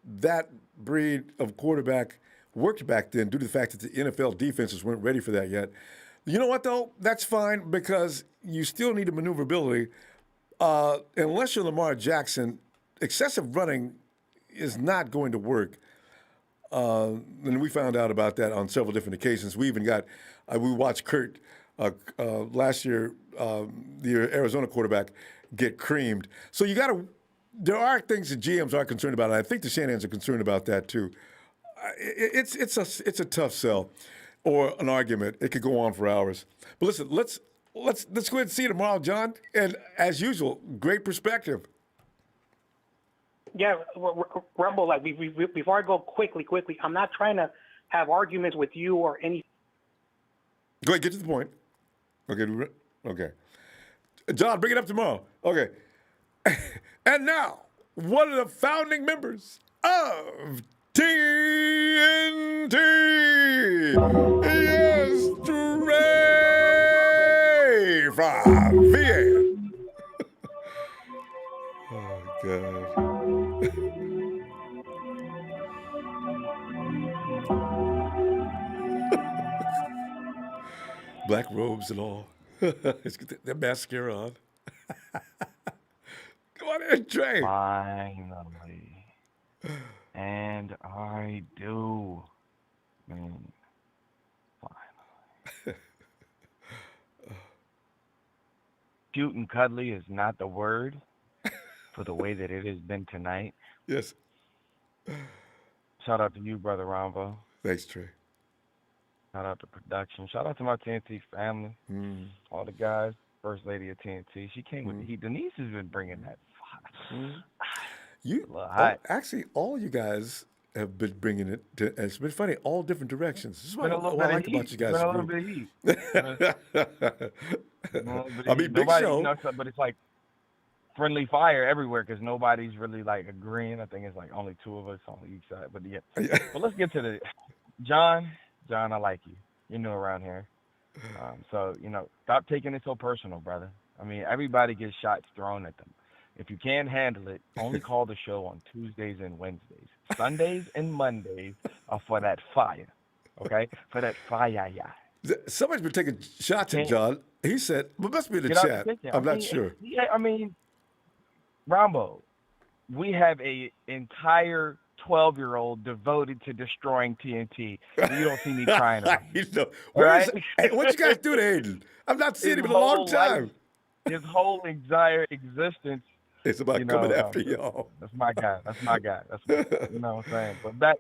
S1: that breed of quarterback worked back then due to the fact that the NFL defenses weren't ready for that yet. You know what, though? That's fine, because you still need a maneuverability. Unless you're Lamar Jackson, excessive running is not going to work. And we found out about that on several different occasions. We even got, we watched Kurt last year, the Arizona quarterback, get creamed. So there are things that GMs are concerned about, and I think the Shanahans are concerned about that too. It's a tough sell or an argument. It could go on for hours. But listen, let's go ahead and see you tomorrow, John. And as usual, great perspective.
S13: Yeah, Rumble, like before I go quickly, I'm not trying to have arguments with you or any.
S1: Go ahead, get to the point. Okay. John, bring it up tomorrow. Okay. And now, one of the founding members of TNT is Trey from VA. Oh, God. Black robes and all. Let's get that mascara on. Come on in, Trey.
S14: Finally. And I do. Finally. Cute and cuddly is not the word for the way that it has been tonight.
S1: Yes.
S14: Shout out to you, Brother Ronbo.
S1: Thanks, Trey.
S14: Shout out to production. Shout out to my TNT family. All the guys. First lady of TNT. She came with the heat. Denise has been bringing that fire.
S1: Actually, all you guys have been bringing it to. It's been funny, all different directions. This is what I like about you guys.
S14: A little bit of heat.
S1: I mean, big show.
S14: But it's like, friendly fire everywhere because nobody's really like agreeing. I think it's like only 2 of us on each side. But yeah, but let's get to the John. John, I like you. You're new around here, so stop taking it so personal, brother. I mean, everybody gets shots thrown at them. If you can't handle it, only call the show on Tuesdays and Wednesdays. Sundays and Mondays are for that fire, okay? For that fire, yeah.
S1: Somebody's been taking shots at John. He said, well, must be in the chat. I'm not sure.
S14: Yeah, I mean, Ronbo, we have a entire 12-year-old devoted to destroying TNT. You don't see me crying about it.
S1: Right? Hey, what you guys do to Hayden? I'm not seeing him in a long time.
S14: His whole entire existence.
S1: It's about coming after y'all.
S14: That's my guy. That's my guy. You know what I'm saying? But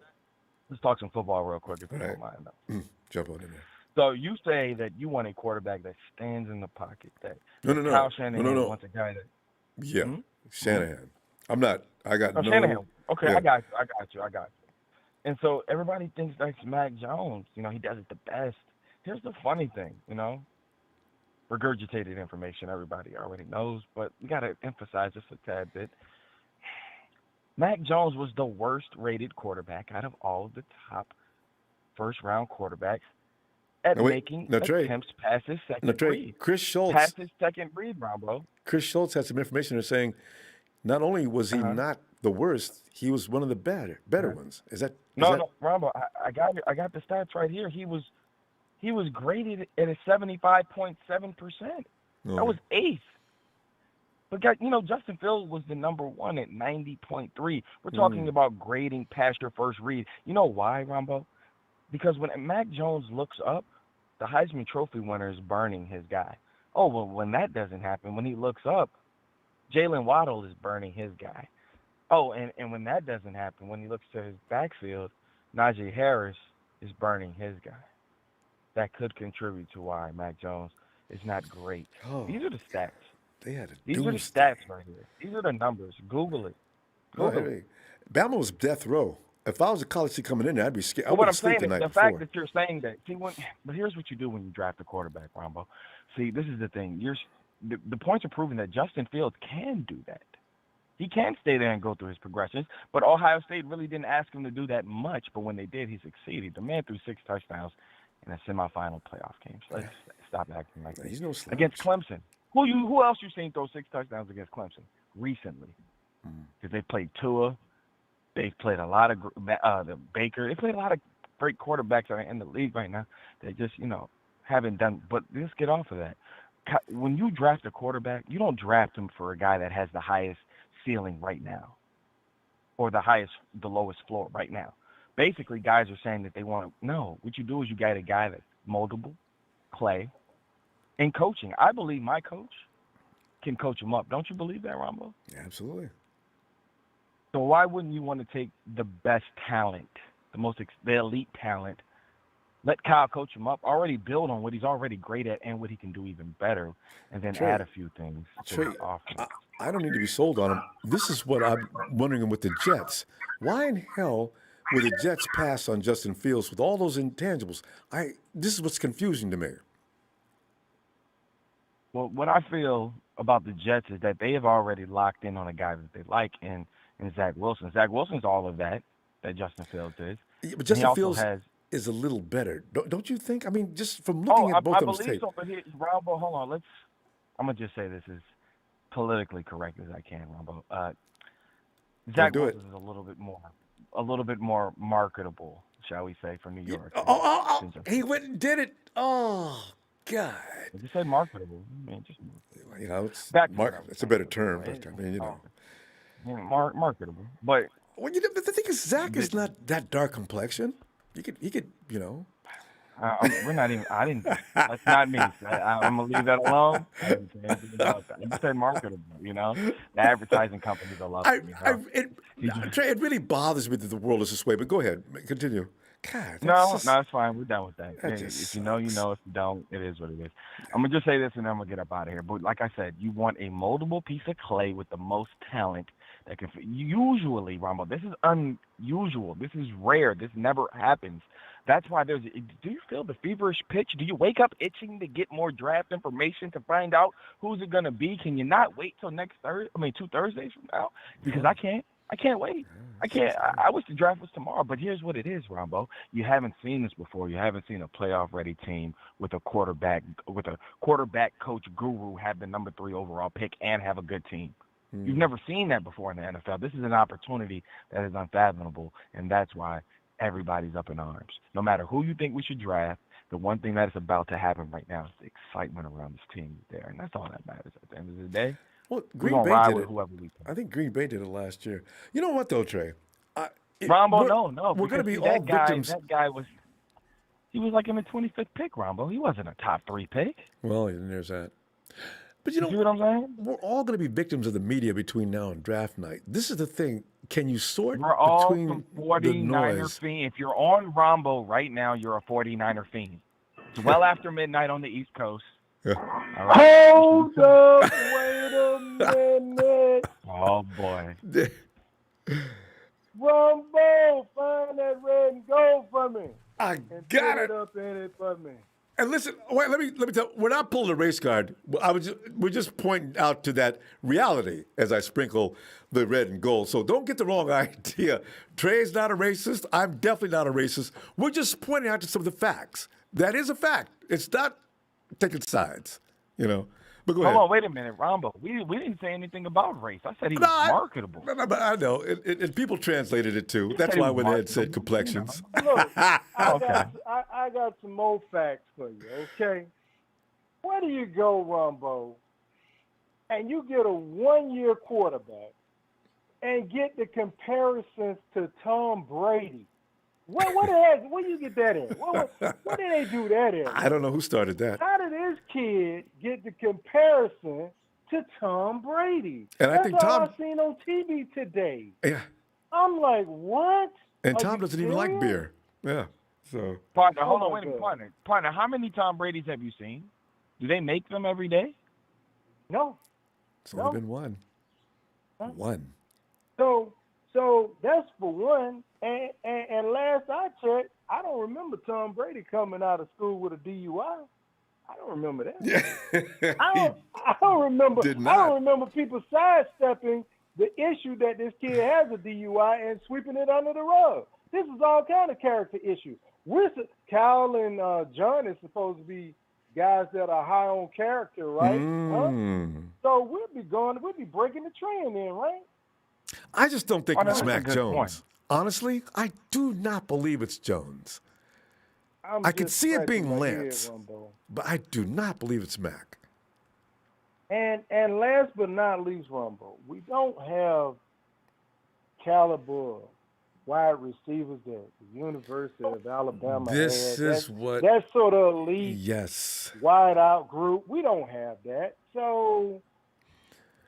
S14: let's talk some football real quick if you don't mind. Though.
S1: Jump on in there.
S14: So you say that you want a quarterback that stands in the pocket. That
S1: No.
S14: Kyle Shanahan wants a guy that.
S1: Yeah, Shanahan. I'm not. I got no.
S14: Shanahan. Okay,
S1: yeah.
S14: I got you. And so everybody thinks that's Mac Jones. He does it the best. Here's the funny thing, regurgitated information everybody already knows, but we got to emphasize just a tad bit. Mac Jones was the worst rated quarterback out of all of the top first-round quarterbacks at making attempts past his second read.
S1: Chris Schultz.
S14: Past his second read, Ronbo.
S1: Chris Schultz had some information there saying not only was he not the worst, he was one of the better ones. Is that
S14: no, Ronbo? I got the stats right here. He was graded at a 75.7%. That was 8th. But Justin Fields was the number 1 at 90.3. We're talking about grading past your first read. You know why, Ronbo? Because when Mac Jones looks up, the Heisman Trophy winner is burning his guy. Oh, well, when that doesn't happen, when he looks up, Jalen Waddle is burning his guy. Oh, and when that doesn't happen, when he looks to his backfield, Najee Harris is burning his guy. That could contribute to why Mac Jones is not great.
S1: Oh,
S14: these are the stats.
S1: These
S14: are the stats right here. These are the numbers. Google it.
S1: Bama was death row. If I was a college team coming in there, I'd be scared.
S14: Well, what I'm saying is the fact that you're saying that. But here's what you do when you draft a quarterback, Ronbo. See, this is the thing. The points are proving that Justin Fields can do that. He can stay there and go through his progressions, but Ohio State really didn't ask him to do that much. But when they did, he succeeded. The man threw 6 touchdowns in a semifinal playoff game. So let's stop acting like that.
S1: He's no slouch.
S14: Against Clemson. Who else you seen throw 6 touchdowns against Clemson recently? Because they played Tua. They've played a lot of the Baker. They played a lot of great quarterbacks that are in the league right now. They just, haven't done. But let's get off of that. When you draft a quarterback, you don't draft him for a guy that has the highest ceiling right now or the lowest floor right now. Basically, guys are saying that they want to. No, what you do is you get a guy that's moldable, play, and coaching. I believe my coach can coach him up. Don't you believe that, Ronbo?
S1: Yeah, absolutely.
S14: So why wouldn't you want to take the best talent, the elite talent, let Kyle coach him up, already build on what he's already great at and what he can do even better, and then add a few things to his offense?
S1: I don't need to be sold on him. This is what I'm wondering with the Jets. Why in hell would the Jets pass on Justin Fields with all those intangibles? This is what's confusing to me.
S14: Well, what I feel about the Jets is that they have already locked in on a guy that they like in Zack Wilson. Zack Wilson's all of that Justin Fields is.
S1: Yeah, but Justin Fields is a little better. Don't you think? I mean, just from looking at both of them. I believe
S14: so, but Ronbo, hold on. I'm going to just say this as politically correct as I can, Ronbo. Zack Wilson is a little bit more marketable, shall we say, for New York.
S1: He went and did it. Oh, God.
S14: Did you say marketable? I mean,
S1: it's a better term. But, I mean,
S14: marketable. But
S1: the thing is, Zach is not that dark complexion. He could.
S14: We're not even. I didn't. That's not me. I'm gonna leave that alone. I didn't say anything about that. You said marketable. The advertising companies are loving
S1: it really bothers me that the world is this way. But go ahead, continue. God,
S14: no, it's fine. We're done with that. If you know, you know. If you don't, it is what it is. I'm gonna just say this, and then I'm gonna get up out of here. But like I said, you want a moldable piece of clay with the most talent that can. Usually, Ronbo, this is unusual. This is rare. This never happens. That's why do you feel the feverish pitch? Do you wake up itching to get more draft information to find out who's it going to be? Can you not wait till 2 Thursdays from now? Because I can't wait. I wish the draft was tomorrow, but here's what it is, Ronbo. You haven't seen this before. You haven't seen a playoff-ready team with a quarterback coach guru have the number 3 overall pick and have a good team. You've never seen that before in the NFL. This is an opportunity that is unfathomable, and that's why everybody's up in arms. No matter who you think we should draft, the one thing that is about to happen right now is the excitement around this team there, and that's all that matters at the end of the day.
S1: Well,
S14: Green
S1: Green Bay
S14: ride
S1: did
S14: with
S1: it.
S14: whoever we can.
S1: I think Green Bay did it last year. You know what, though, Trey?
S14: Ronbo, no.
S1: We're going to be
S14: because
S1: all
S14: that guy,
S1: victims.
S14: That guy was like in the 25th pick, Ronbo. He wasn't a top 3 pick.
S1: Well, there's that. But you know,
S14: see what I'm saying?
S1: We're all going to be victims of the media between now and draft night. This is the thing. Can you sort
S14: We're all
S1: between
S14: some
S1: the
S14: 49er
S1: noise?
S14: fiend. If you're on Ronbo right now, you're a 49er fiend. It's well after midnight on the East Coast.
S1: Yeah.
S14: All right.
S10: Hold up, wait a minute.
S14: Oh, boy.
S10: Ronbo, find that red and gold for me.
S1: I
S10: And
S1: got
S10: put
S1: it.
S10: up in it for me.
S1: And listen, wait, let me tell. We're not pulling a race card. We're just pointing out to that reality as I sprinkle the red and gold. So don't get the wrong idea. Trey's not a racist. I'm definitely not a racist. We're just pointing out to some of the facts. That is a fact. It's not taking sides, But go ahead.
S14: Hold on, wait a minute, Ronbo. We didn't say anything about race. I said he was marketable.
S1: But I know. And people translated it too. That's why when Ed said complexions.
S10: Look, I got some more facts for you, okay? Where do you go, Ronbo, and you get a 1-year quarterback and get the comparisons to Tom Brady? Where you get that at? Where did they do that at?
S1: I don't know who started that.
S10: How did this kid get the comparison to Tom Brady?
S1: And I
S10: That's
S1: think
S10: all
S1: Tom-
S10: I've seen on TV today.
S1: Yeah.
S10: I'm like, what?
S1: And
S10: Are
S1: Tom
S10: you
S1: doesn't even like
S10: serious?
S1: beer. Yeah. So.
S14: Partner,
S10: Oh
S14: hold on,
S10: my
S14: wait a minute,
S10: God.
S14: partner. How many Tom Bradys have you seen? Do they make them every day?
S10: No.
S1: It's only been one.
S10: Huh?
S1: One.
S10: So that's for one. And last I checked, I don't remember Tom Brady coming out of school with a DUI. I don't remember that.
S1: Yeah.
S10: I don't remember.
S1: did
S10: I
S1: not.
S10: don't remember people sidestepping the issue that this kid has a DUI and sweeping it under the rug. This is all kind of character issues. Kyle and John is supposed to be guys that are high on character, right? Huh? So we'll be breaking the trend in, right?
S1: I just don't think
S14: Oh,
S1: it's
S14: that's a
S1: Mac
S14: good
S1: Jones.
S14: point.
S1: Honestly, I do not believe it's Jones. I could
S10: just
S1: see it
S10: scratching
S1: being
S10: my head,
S1: Lance,
S10: Ronbo.
S1: but I do not believe it's Mac.
S10: And last but not least, Ronbo, we don't have caliber wide receivers that the University of Alabama
S1: This
S10: had.
S1: is what.
S10: That sort of elite
S1: Yes.
S10: wide out group. We don't have that. So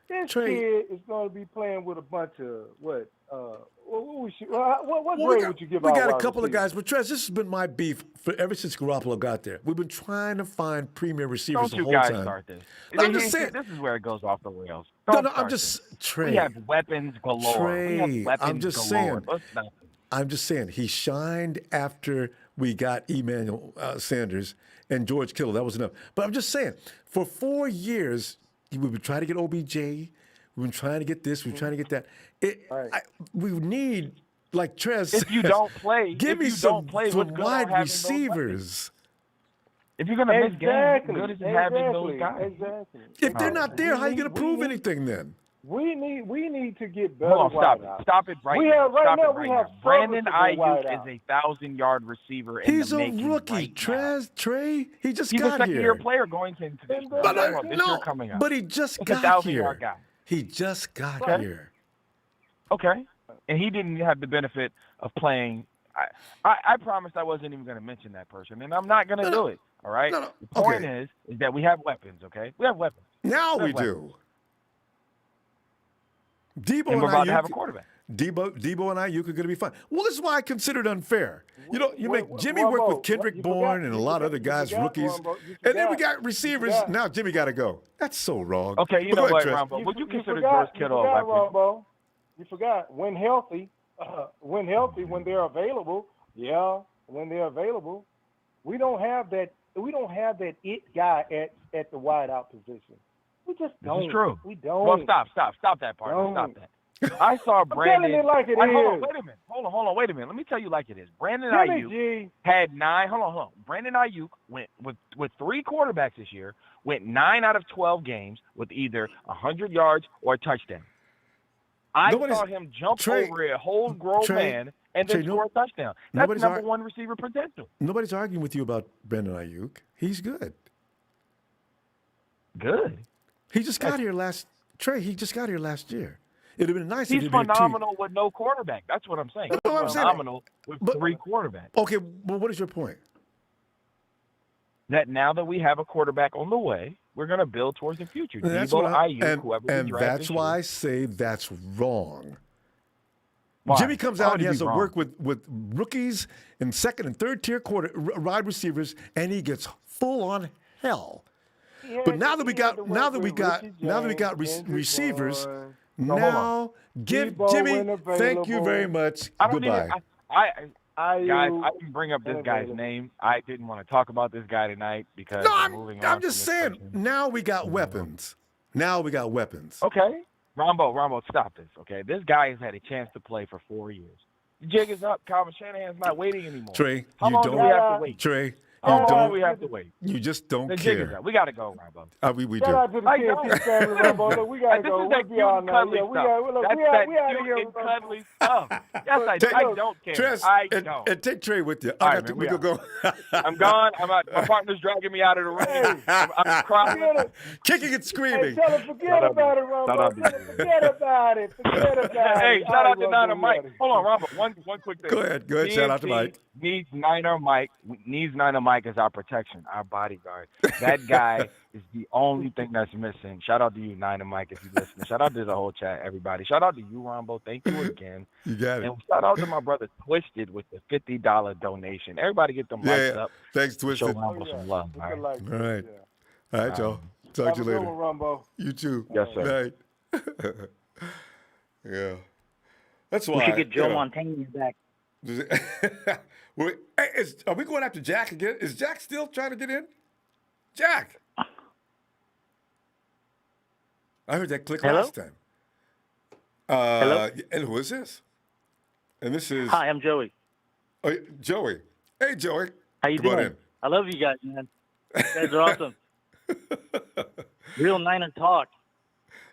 S10: this
S1: Trey-
S10: kid is going to be playing with a bunch of what
S1: Well,
S10: grade would you give
S1: we
S10: our
S1: got a
S10: wide
S1: couple of
S10: receivers?
S1: guys, but Trez, this has been my beef for ever since Garoppolo got there. We've been trying to find premier receivers
S14: Don't
S1: the
S14: you
S1: whole
S14: guys
S1: time.
S14: start this.
S1: I'm just saying.
S14: This is where it goes off the rails.
S1: No,
S14: Don't
S1: no, I'm
S14: start
S1: just
S14: this.
S1: Trey.
S14: We have weapons galore.
S1: Trey,
S14: We have weapons
S1: I'm just
S14: galore.
S1: saying.
S14: Let's not-
S1: I'm just saying he shined after we got Emmanuel Sanders and George Kittle. That was enough. But I'm just saying, for 4 years, we've been trying to get OBJ. We've been trying to get this. We've been trying to get that. We need, like Trez
S14: If you
S1: says,
S14: don't play,
S1: give
S14: if
S1: me
S14: you
S1: some,
S14: don't play,
S1: some
S14: what's good on
S1: wide
S14: having those
S1: receivers.
S14: If you're gonna miss games, what good is it having those guys?
S10: Exactly.
S1: If they're not there, how are you going to prove
S10: we need-
S1: anything then?
S10: We need to get better.
S14: Hold on, stop
S10: wideouts.
S14: it. Stop it right
S10: We
S14: now.
S10: have right
S14: Stop
S10: now.
S14: it right
S10: We have
S14: now. Brandon
S10: serviceable
S14: Ayuk
S10: wideouts.
S14: is a 1,000-yard receiver in
S1: He's
S14: the
S1: a
S14: making
S1: rookie,
S14: right now.
S1: Trez. Trey, he just
S14: He's a
S1: got
S14: second-year
S1: here.
S14: player going into this
S1: But,
S14: year coming up.
S1: but he just
S14: He's a
S1: got
S14: 1,000-yard
S1: here.
S14: guy.
S1: He just got
S14: Okay.
S1: here.
S14: Okay. And he didn't have the benefit of playing. I promised I wasn't even going to mention that person, and I'm not going to do it. All right?
S1: No.
S14: The point
S1: Okay.
S14: is that we have weapons, okay? We have weapons.
S1: Now we
S14: have weapons.
S1: do. Debo
S14: And we're about to have a
S1: Ayuk-
S14: quarterback.
S1: Debo and Ayuk are going to be fine. Well, this is why I consider it unfair. You make Jimmy
S10: Whoa,
S1: work
S10: whoa,
S1: with Kendrick
S10: you
S1: Bourne
S10: forgot-
S1: and a
S10: you
S1: lot of
S10: forgot-
S1: other guys,
S10: you forgot,
S1: rookies.
S10: Ronbo, you
S1: And then we
S10: forgot.
S1: got receivers.
S10: forgot.
S1: Now Jimmy got to go. That's so wrong.
S14: Okay, you
S1: But
S14: know
S1: go
S14: what,
S1: ahead, Trez.
S14: Rambo? Would you consider
S10: forgot-
S14: George Kittle a
S10: forgot,
S14: weapon?
S10: Ronbo. You forgot when healthy, when they're available. Yeah, when they're available. We don't have that it guy at the wideout position. We just don't.
S14: This is true.
S10: We don't.
S14: Well, stop that part. Stop that. I saw Brandon.
S10: I'm telling it like it is.
S14: Hold on, wait a minute. Hold on, wait a minute. Let me tell you like it is. Brandon Ayuk had 9. Hold on. Brandon Ayuk went with 3 quarterbacks this year. Went 9 out of 12 games with either 100 yards or a touchdown. I saw him jump over a whole grown man and then score a touchdown. That's number 1 receiver potential.
S1: Nobody's arguing with you about Brandon Ayuk. He's good.
S14: Good.
S1: He just got here last. Trey, he just got here last year. It'd have been nice if
S14: he's phenomenal with no quarterback. That's what I'm saying. He's phenomenal with 3 quarterbacks.
S1: Okay, well, what is your point?
S14: That now that we have a quarterback on the way, we're going to build towards the future.
S1: That's
S14: Debo, Ayuk, whoever we
S1: and
S14: draft
S1: that's
S14: this
S1: why
S14: year.
S1: I say that's wrong.
S14: Why?
S1: Jimmy comes
S14: Why
S1: out
S14: would
S1: and he
S14: he
S1: has
S14: be
S1: to
S14: wrong?
S1: work with rookies and second and third tier wide receivers, and he gets full on hell. But now that we got receivers, now give Jimmy. Thank you very much. Goodbye.
S14: Guys, I didn't bring up this guy's name. I didn't want to talk about this guy tonight because
S1: I'm just saying. Now we got weapons. Now we got weapons.
S14: Okay, Ronbo, stop this. Okay, this guy has had a chance to play for 4 years. The jig is up. Calvin Shanahan's not waiting anymore.
S1: Trey,
S14: How long do we have to wait?
S1: Trey,
S14: How long do we have to wait?
S1: You just don't
S14: The jig is
S1: care.
S14: up. We got to go, Ronbo.
S1: We do.
S10: Shout out to the TNT family, Ronbo. Look, we gotta go.
S14: This is that cute and cuddly stuff. That's that cute and cuddly stuff. Yes, I don't care.
S1: Tress,
S14: I don't.
S1: And take Trey with you.
S14: All right, man,
S1: we could go.
S14: I'm gone. My partner's dragging me out of the ring. I'm crying.
S1: Kicking and screaming.
S10: Hey, tell him forget about it, Ronbo. Tell him forget about it. Forget about it.
S14: Hey, shout out to Niner Mike. Hold on, Ronbo. One quick thing.
S1: Go ahead. Shout out to Mike.
S14: Needs Niner Mike as our protection, our bodyguard. That guy is the only thing that's missing. Shout out to you, Niner Mike, if you listen. Shout out to the whole chat, everybody. Shout out to you, Ronbo. Thank you again.
S1: You got it.
S14: And shout out to my brother Twisted with the $50 donation. Everybody get them lights up.
S1: Thanks, Twisted.
S14: Show Ronbo some love. All right.
S1: All right, y'all. Talk to you later.
S10: Ronbo.
S1: You too.
S14: Yes, sir.
S1: Night. Yeah. That's why.
S15: We should get Joe Montana back.
S1: Are we going after Jack again? Is Jack still trying to get in? Jack. I heard that click last time.
S15: Hello?
S1: And who is this? And this is...
S15: Hi, I'm Joey.
S1: Oh, Joey. Hey, Joey.
S15: How you
S1: Come on
S15: doing?
S1: in.
S15: I love you guys, man. You guys are awesome. Real Niner talk.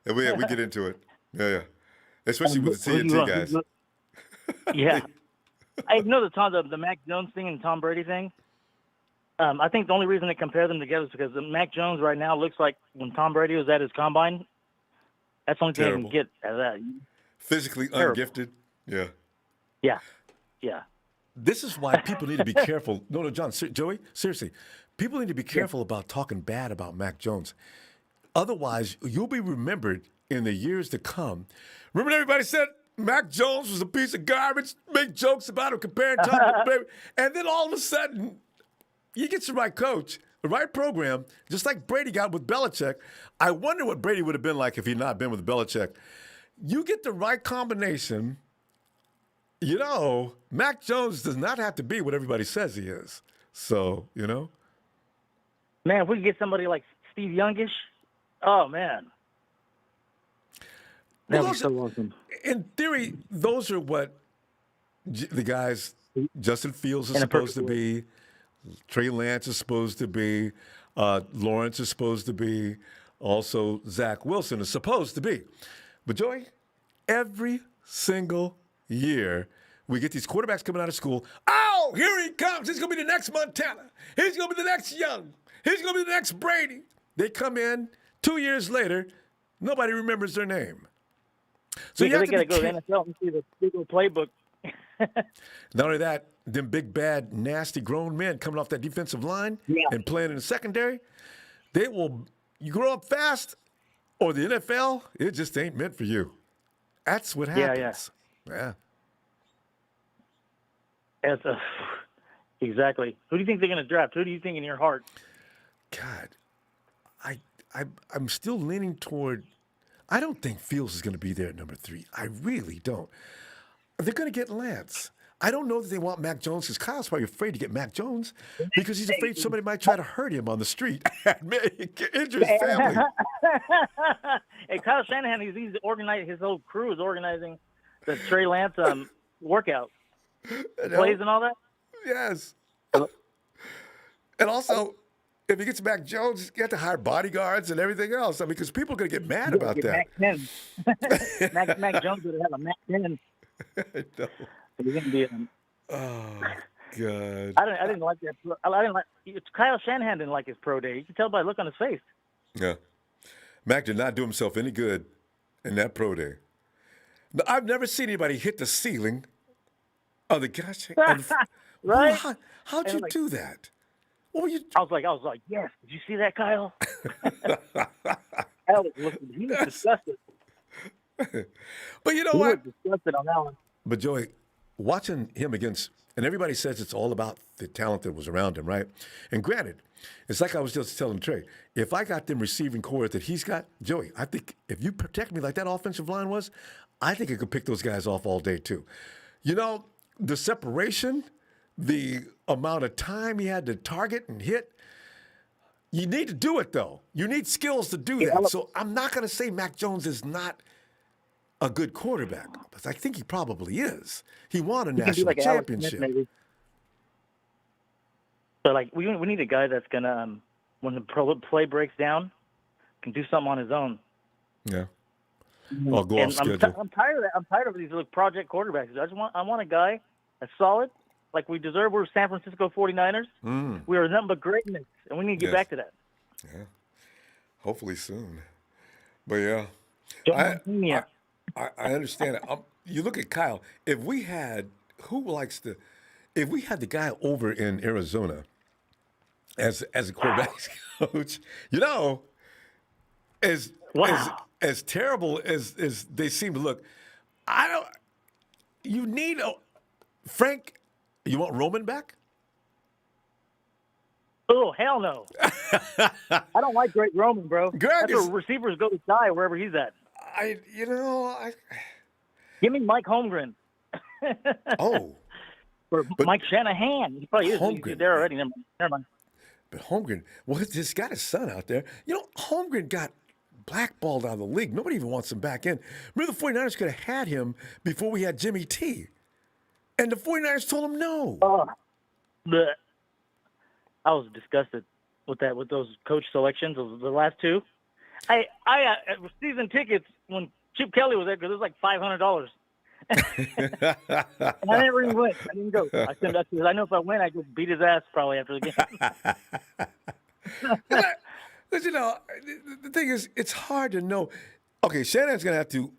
S1: And we get into it. Yeah. Especially with the TNT guys.
S15: Yeah. I know the Mac Jones thing and Tom Brady thing. I think the only reason they compare them together is because the Mac Jones right now looks like when Tom Brady was at his combine. That's the only thing I can get out of that.
S1: Physically
S15: Terrible.
S1: ungifted. Yeah.
S15: Yeah.
S1: This is why people need to be careful. No, John, Joey, seriously. People need to be careful about talking bad about Mac Jones. Otherwise, you'll be remembered in the years to come. Remember when everybody said Mac Jones was a piece of garbage, make jokes about him, comparing Tom to Brady, and then all of a sudden, you get the right coach, the right program, just like Brady got with Belichick. I wonder what Brady would have been like if he'd not been with Belichick. You get the right combination. You know, Mac Jones does not have to be what everybody says he is. So, you know.
S15: Man, if we could get somebody like Steve Youngish, oh, man. That'd be so awesome.
S1: In theory, those are what the guys Justin Fields is supposed to be, Trey Lance is supposed to be, Lawrence is supposed to be, also Zack Wilson is supposed to be. But, Joey, every single year, we get these quarterbacks coming out of school. Oh, here he comes. He's going to be the next Montana. He's going to be the next Young. He's going to be the next Brady. They come in 2 years later, nobody remembers their name. So
S15: you got to go to the NFL and see the Google playbook.
S1: Not only that, them big, bad, nasty grown men coming off that defensive line and playing in the secondary, you grow up fast, or the NFL, it just ain't meant for you. That's what happens. Yeah.
S15: Exactly. Who do you think they're going to draft? Who do you think in your heart?
S1: God, I'm still leaning toward. I don't think Fields is going to be there at number 3. I really don't. They're going to get Lance. I don't know that they want Mac Jones because Kyle's probably afraid to get Mac Jones because he's afraid somebody might try to hurt him on the street and injure his family.
S15: Hey, Kyle Shanahan, he's organizing, his whole crew is organizing the Trey Lance workout. Plays and all that?
S1: Yes. And also, if he gets Mac Jones, you have to hire bodyguards and everything else. I mean, because people are going to get mad about that.
S15: Mac 10. Mac Jones would have a Mac 10.
S1: I know.
S15: He's going to be
S1: oh, God.
S15: I didn't like that. I didn't like. Kyle Shanahan didn't like his pro day. You can tell by the look on his face.
S1: Yeah. Mac did not do himself any good in that pro day. No, I've never seen anybody hit the ceiling of the gosh.
S15: Right?
S1: How'd you do that? What were you?
S15: I was like, yes. Did you see that, Kyle? He was disgusted.
S1: But you know what?
S15: He was disgusted on that one.
S1: But Joey, watching him against, and everybody says it's all about the talent that was around him, right? And granted, it's like I was just telling Trey, if I got them receiving core that he's got, Joey, I think if you protect me like that offensive line was, I think I could pick those guys off all day too. You know, the separation, the amount of time he had to target and hit, you need to do it though. You need skills to do that. So I'm not going to say Mac Jones is not a good quarterback, but I think he probably is. He won a national championship.
S15: Smith, so, like, we need a guy that's gonna, when the play breaks down, can do something on his own.
S1: Yeah. I'll go off schedule.
S15: I'm tired of that. I'm tired of these project quarterbacks. I want a guy that's solid, like we deserve. We're San Francisco 49ers. We are nothing but greatness, and we need to get back to that.
S1: Yeah. Hopefully soon. But yeah. I understand it. You look at Kyle. If we had the guy over in Arizona as a quarterback coach, you know, as terrible as they seem to look, you need Frank. You want Roman back?
S15: Oh, hell no. I don't like Greg Roman, bro. That's where receivers go to die wherever he's at. Give me Mike Holmgren.
S1: Oh.
S15: Or Mike Shanahan. He probably is. He's there already. Never mind.
S1: But Holmgren, well, he's got his son out there. You know, Holmgren got blackballed out of the league. Nobody even wants him back in. Remember, the 49ers could have had him before we had Jimmy T. And the 49ers told him no.
S15: I was disgusted with those coach selections of the last two. I season tickets when Chip Kelly was there because it was like $500. And I never even went. I didn't go. I said that's because I know if I went, I could beat his ass probably after the game.
S1: But you know, the thing is, it's hard to know. Okay, Shanahan's going to have to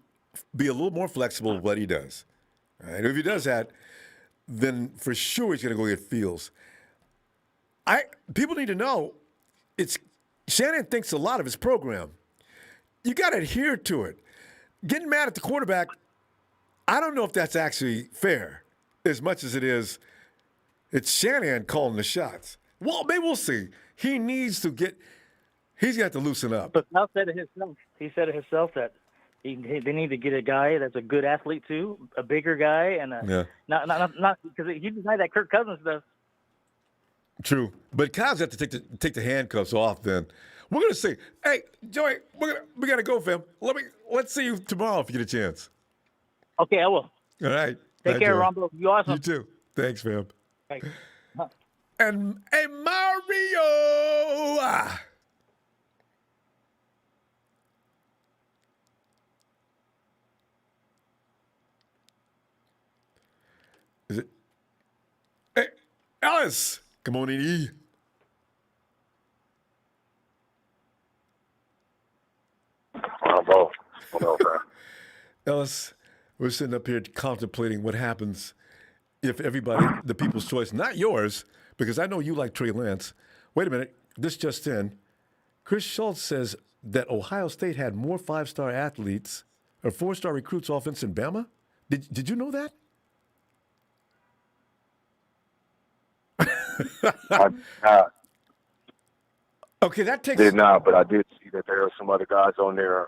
S1: be a little more flexible with what he does. All right? If he does that, then for sure he's going to go get Fields. People need to know Shanahan thinks a lot of his program. You got to adhere to it. Getting mad at the quarterback, I don't know if that's actually fair as much as it is. It's Shanahan calling the shots. Well, maybe we'll see. He's going to have to loosen up.
S15: But Kyle said it himself. He said it himself that they need to get a guy that's a good athlete too, a bigger guy, and not because he denied that Kirk Cousins stuff.
S1: True, but Kyle's got to take the handcuffs off. Then we're gonna see. Hey, Joey, we gotta go, fam. Let's see you tomorrow if you get a chance.
S15: Okay, I will.
S1: All right.
S15: Take care, Ronbo. You awesome.
S1: You too. Thanks, fam.
S15: Thanks.
S1: And hey, Mario. Is it? Hey, Alice. Come on in, E.
S12: Ronbo. What else, man?
S1: Ellis, we're sitting up here contemplating what happens if everybody, the people's choice, not yours, because I know you like Trey Lance. Wait a minute. This just in. Chris Schultz says that Ohio State had more 5-star athletes or 4-star recruits offense than Bama. Did you know that? Okay, that takes.
S12: Did not, but I did see that there are some other guys on there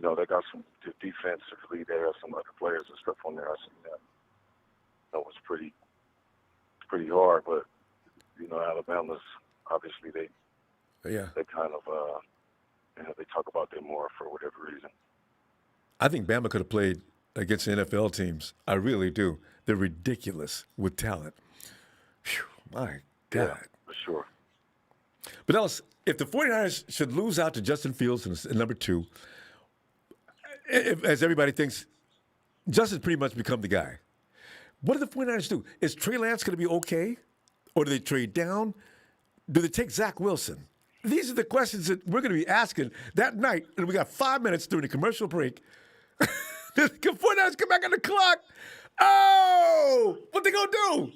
S16: they got some defensively there, some other players and stuff on there. I seen that. That was pretty hard, but Alabama's obviously they kind of they talk about them more for whatever reason.
S1: I think Bama could have played against NFL teams. I really do. They're ridiculous with talent. Whew, my God.
S16: Yeah, for sure.
S1: But Ellis, if the 49ers should lose out to Justin Fields in number 2, as everybody thinks, Justin's pretty much become the guy. What do the 49ers do? Is Trey Lance going to be okay? Or do they trade down? Do they take Zack Wilson? These are the questions that we're going to be asking that night. And we got 5 minutes during the commercial break. The 49ers come back on the clock. Oh, what they going to do?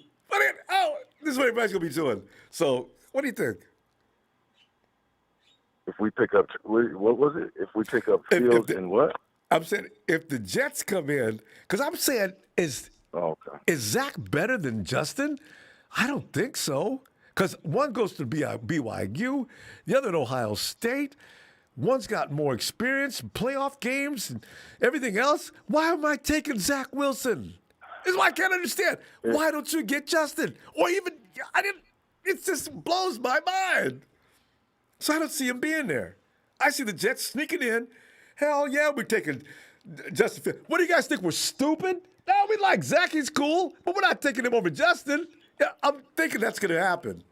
S1: This is what everybody's going to be doing. So, what do you think?
S16: If we pick up, what was it? If we pick up Fields and what?
S1: I'm saying if the Jets come in, because I'm saying, is Zach better than Justin? I don't think so. Because one goes to BYU, the other at Ohio State. One's got more experience, playoff games, and everything else. Why am I taking Zack Wilson? This is why I can't understand. Why don't you get Justin? Or even, it just blows my mind. So I don't see him being there. I see the Jets sneaking in. Hell yeah, we're taking Justin Fields. What do you guys think? We're stupid? No, we like Zach. He's cool. But we're not taking him over Justin. Yeah, I'm thinking that's going to happen.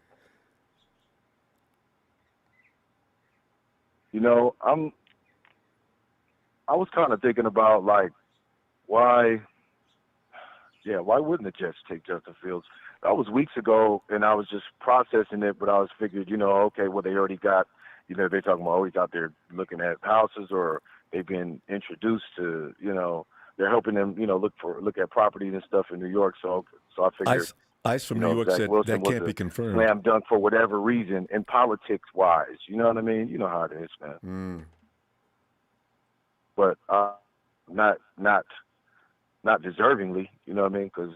S16: I was kind of thinking about, why wouldn't the Jets take Justin Fields? That was weeks ago, and I was just processing it, but I was figured, okay, well, they already got, they're talking about always out there looking at houses, or they've been introduced to, they're helping them, look at properties and stuff in New York. So I figured
S1: Ice from New York
S16: Zack
S1: said
S16: Wilson
S1: that can't be confirmed.
S16: Slam dunk for whatever reason, and politics wise, you know what I mean? You know how it is, man. But not deservingly, you know what I mean? Because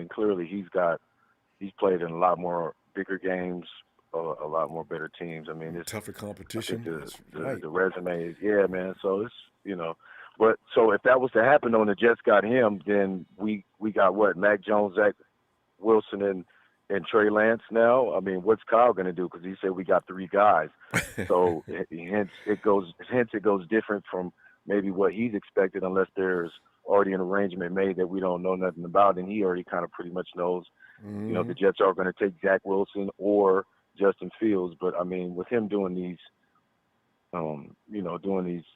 S16: clearly he's played in a lot more bigger games, a lot more better teams. It's
S1: tougher competition.
S16: The resume is, man. So it's but so if that was to happen when the Jets got him, then we got what? Mac Jones, Zack Wilson, and Trey Lance now. What's Kyle going to do? Because he said we got 3 guys. So hence it goes different from maybe what he's expected, unless there's already an arrangement made that we don't know nothing about, and he already kind of pretty much knows. The Jets are going to take Zack Wilson or Justin Fields, but with him doing these,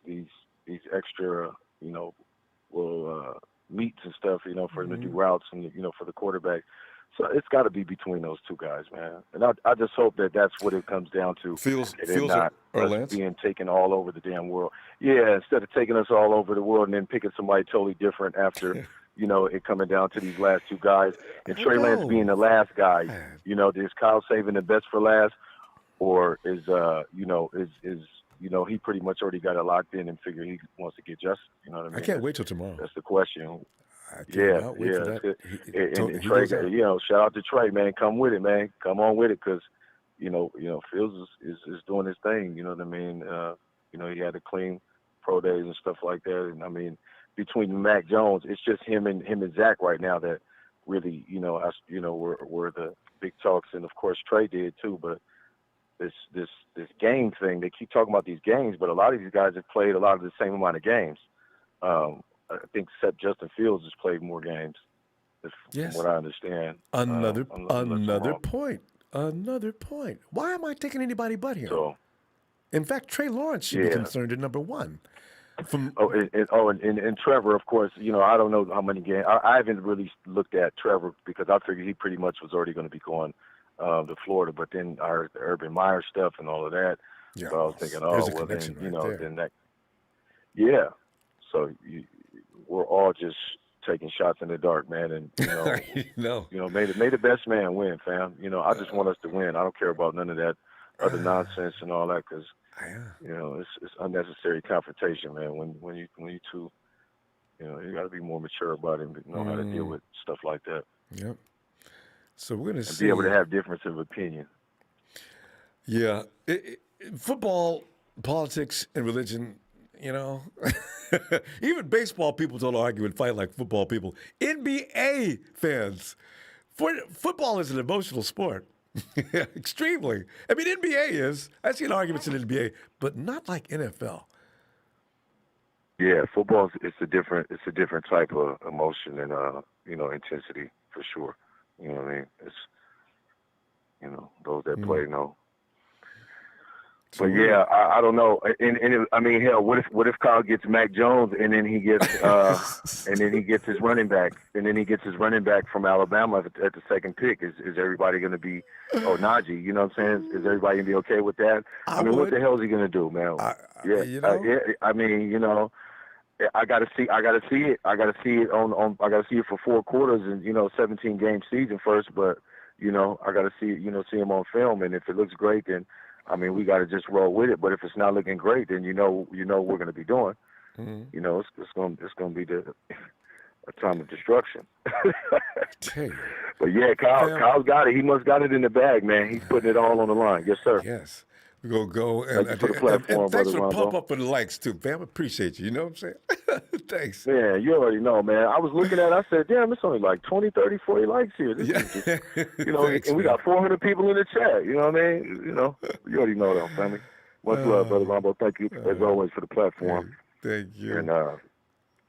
S16: these extra, meets and stuff, for him to do routes and for the quarterback. So it's got to be between those 2 guys, man. And I just hope that that's what it comes down to.
S1: Fields
S16: not
S1: or
S16: us
S1: Lance?
S16: being taken all over the damn world. Yeah, instead of taking us all over the world and then picking somebody totally different after, it coming down to these last 2 guys. And Trey Lance being the last guy, is Kyle saving the best for last? Or is he pretty much already got it locked in and figure he wants to get Justin? You know what I mean?
S1: I can't wait till tomorrow.
S16: That's the question.
S1: Yeah. Wait for that.
S16: And Trey, shout out to Trey, man. Come with it, man. Come on with it, because Fields is doing his thing. You know what I mean? He had a clean pro days and stuff like that. And between Mac Jones, it's just him and Zach right now that really, were the big talks, and of course Trey did too. But this game thing, they keep talking about these games, but a lot of these guys have played a lot of the same amount of games. I think except Justin Fields has played more games, from what I understand.
S1: Another point. Another point. Why am I taking anybody but him? In fact, Trey Lawrence should be concerned at number 1.
S16: And Trevor, of course, I don't know how many games. I haven't really looked at Trevor because I figured he pretty much was already going to be going to Florida. But then the Urban Meyer stuff and all of that. Yeah. So I was thinking, then that. Yeah. So we're all just taking shots in the dark, man, and may the best man win, fam. I just want us to win. I don't care about none of that other nonsense and all that, because it's unnecessary confrontation, man. When you two, you got to be more mature about it and know how to deal with stuff like that.
S1: Yep. So we're gonna
S16: be able to have difference of opinion.
S1: Yeah, football, politics, and religion. Even baseball people don't argue and fight like football people. NBA fans. Football is an emotional sport. Extremely. I mean, NBA is. I've seen arguments in NBA, but not like NFL.
S16: Yeah, football it's a different type of emotion and intensity for sure. You know what I mean? It's those that play know. But yeah, I don't know. I mean, hell, what if Kyle gets Mac Jones and then he gets his running back from Alabama at the second pick? Is everybody going to be Najee? You know what I'm saying? Is everybody going to be okay with that? I mean, what the hell is he going to do, man? I mean, I got to see it. I got to see it I got to see it for 4 quarters and 17 game season first. But I got to see him on film, and if it looks great, then I mean we got to just roll with it. But if it's not looking great, then what we're going to be doing. Mm-hmm. It's going to be a time of destruction. But yeah, Kyle's got it. He must got it in the bag, man. He's putting it all on the line. Yes, sir.
S1: Yes. We're going to go. And thanks for the pump up for the likes, too, fam. Appreciate you. You know what I'm saying? Thanks.
S16: Yeah, you already know, man. I was looking at it. I said, damn, it's only like 20, 30, 40 likes here. This is just, thanks, and we got 400 people in the chat. You know what I mean? You already know that, family. Much love, Brother Ronbo. Thank you, as always, for the platform.
S1: Thank you.
S16: And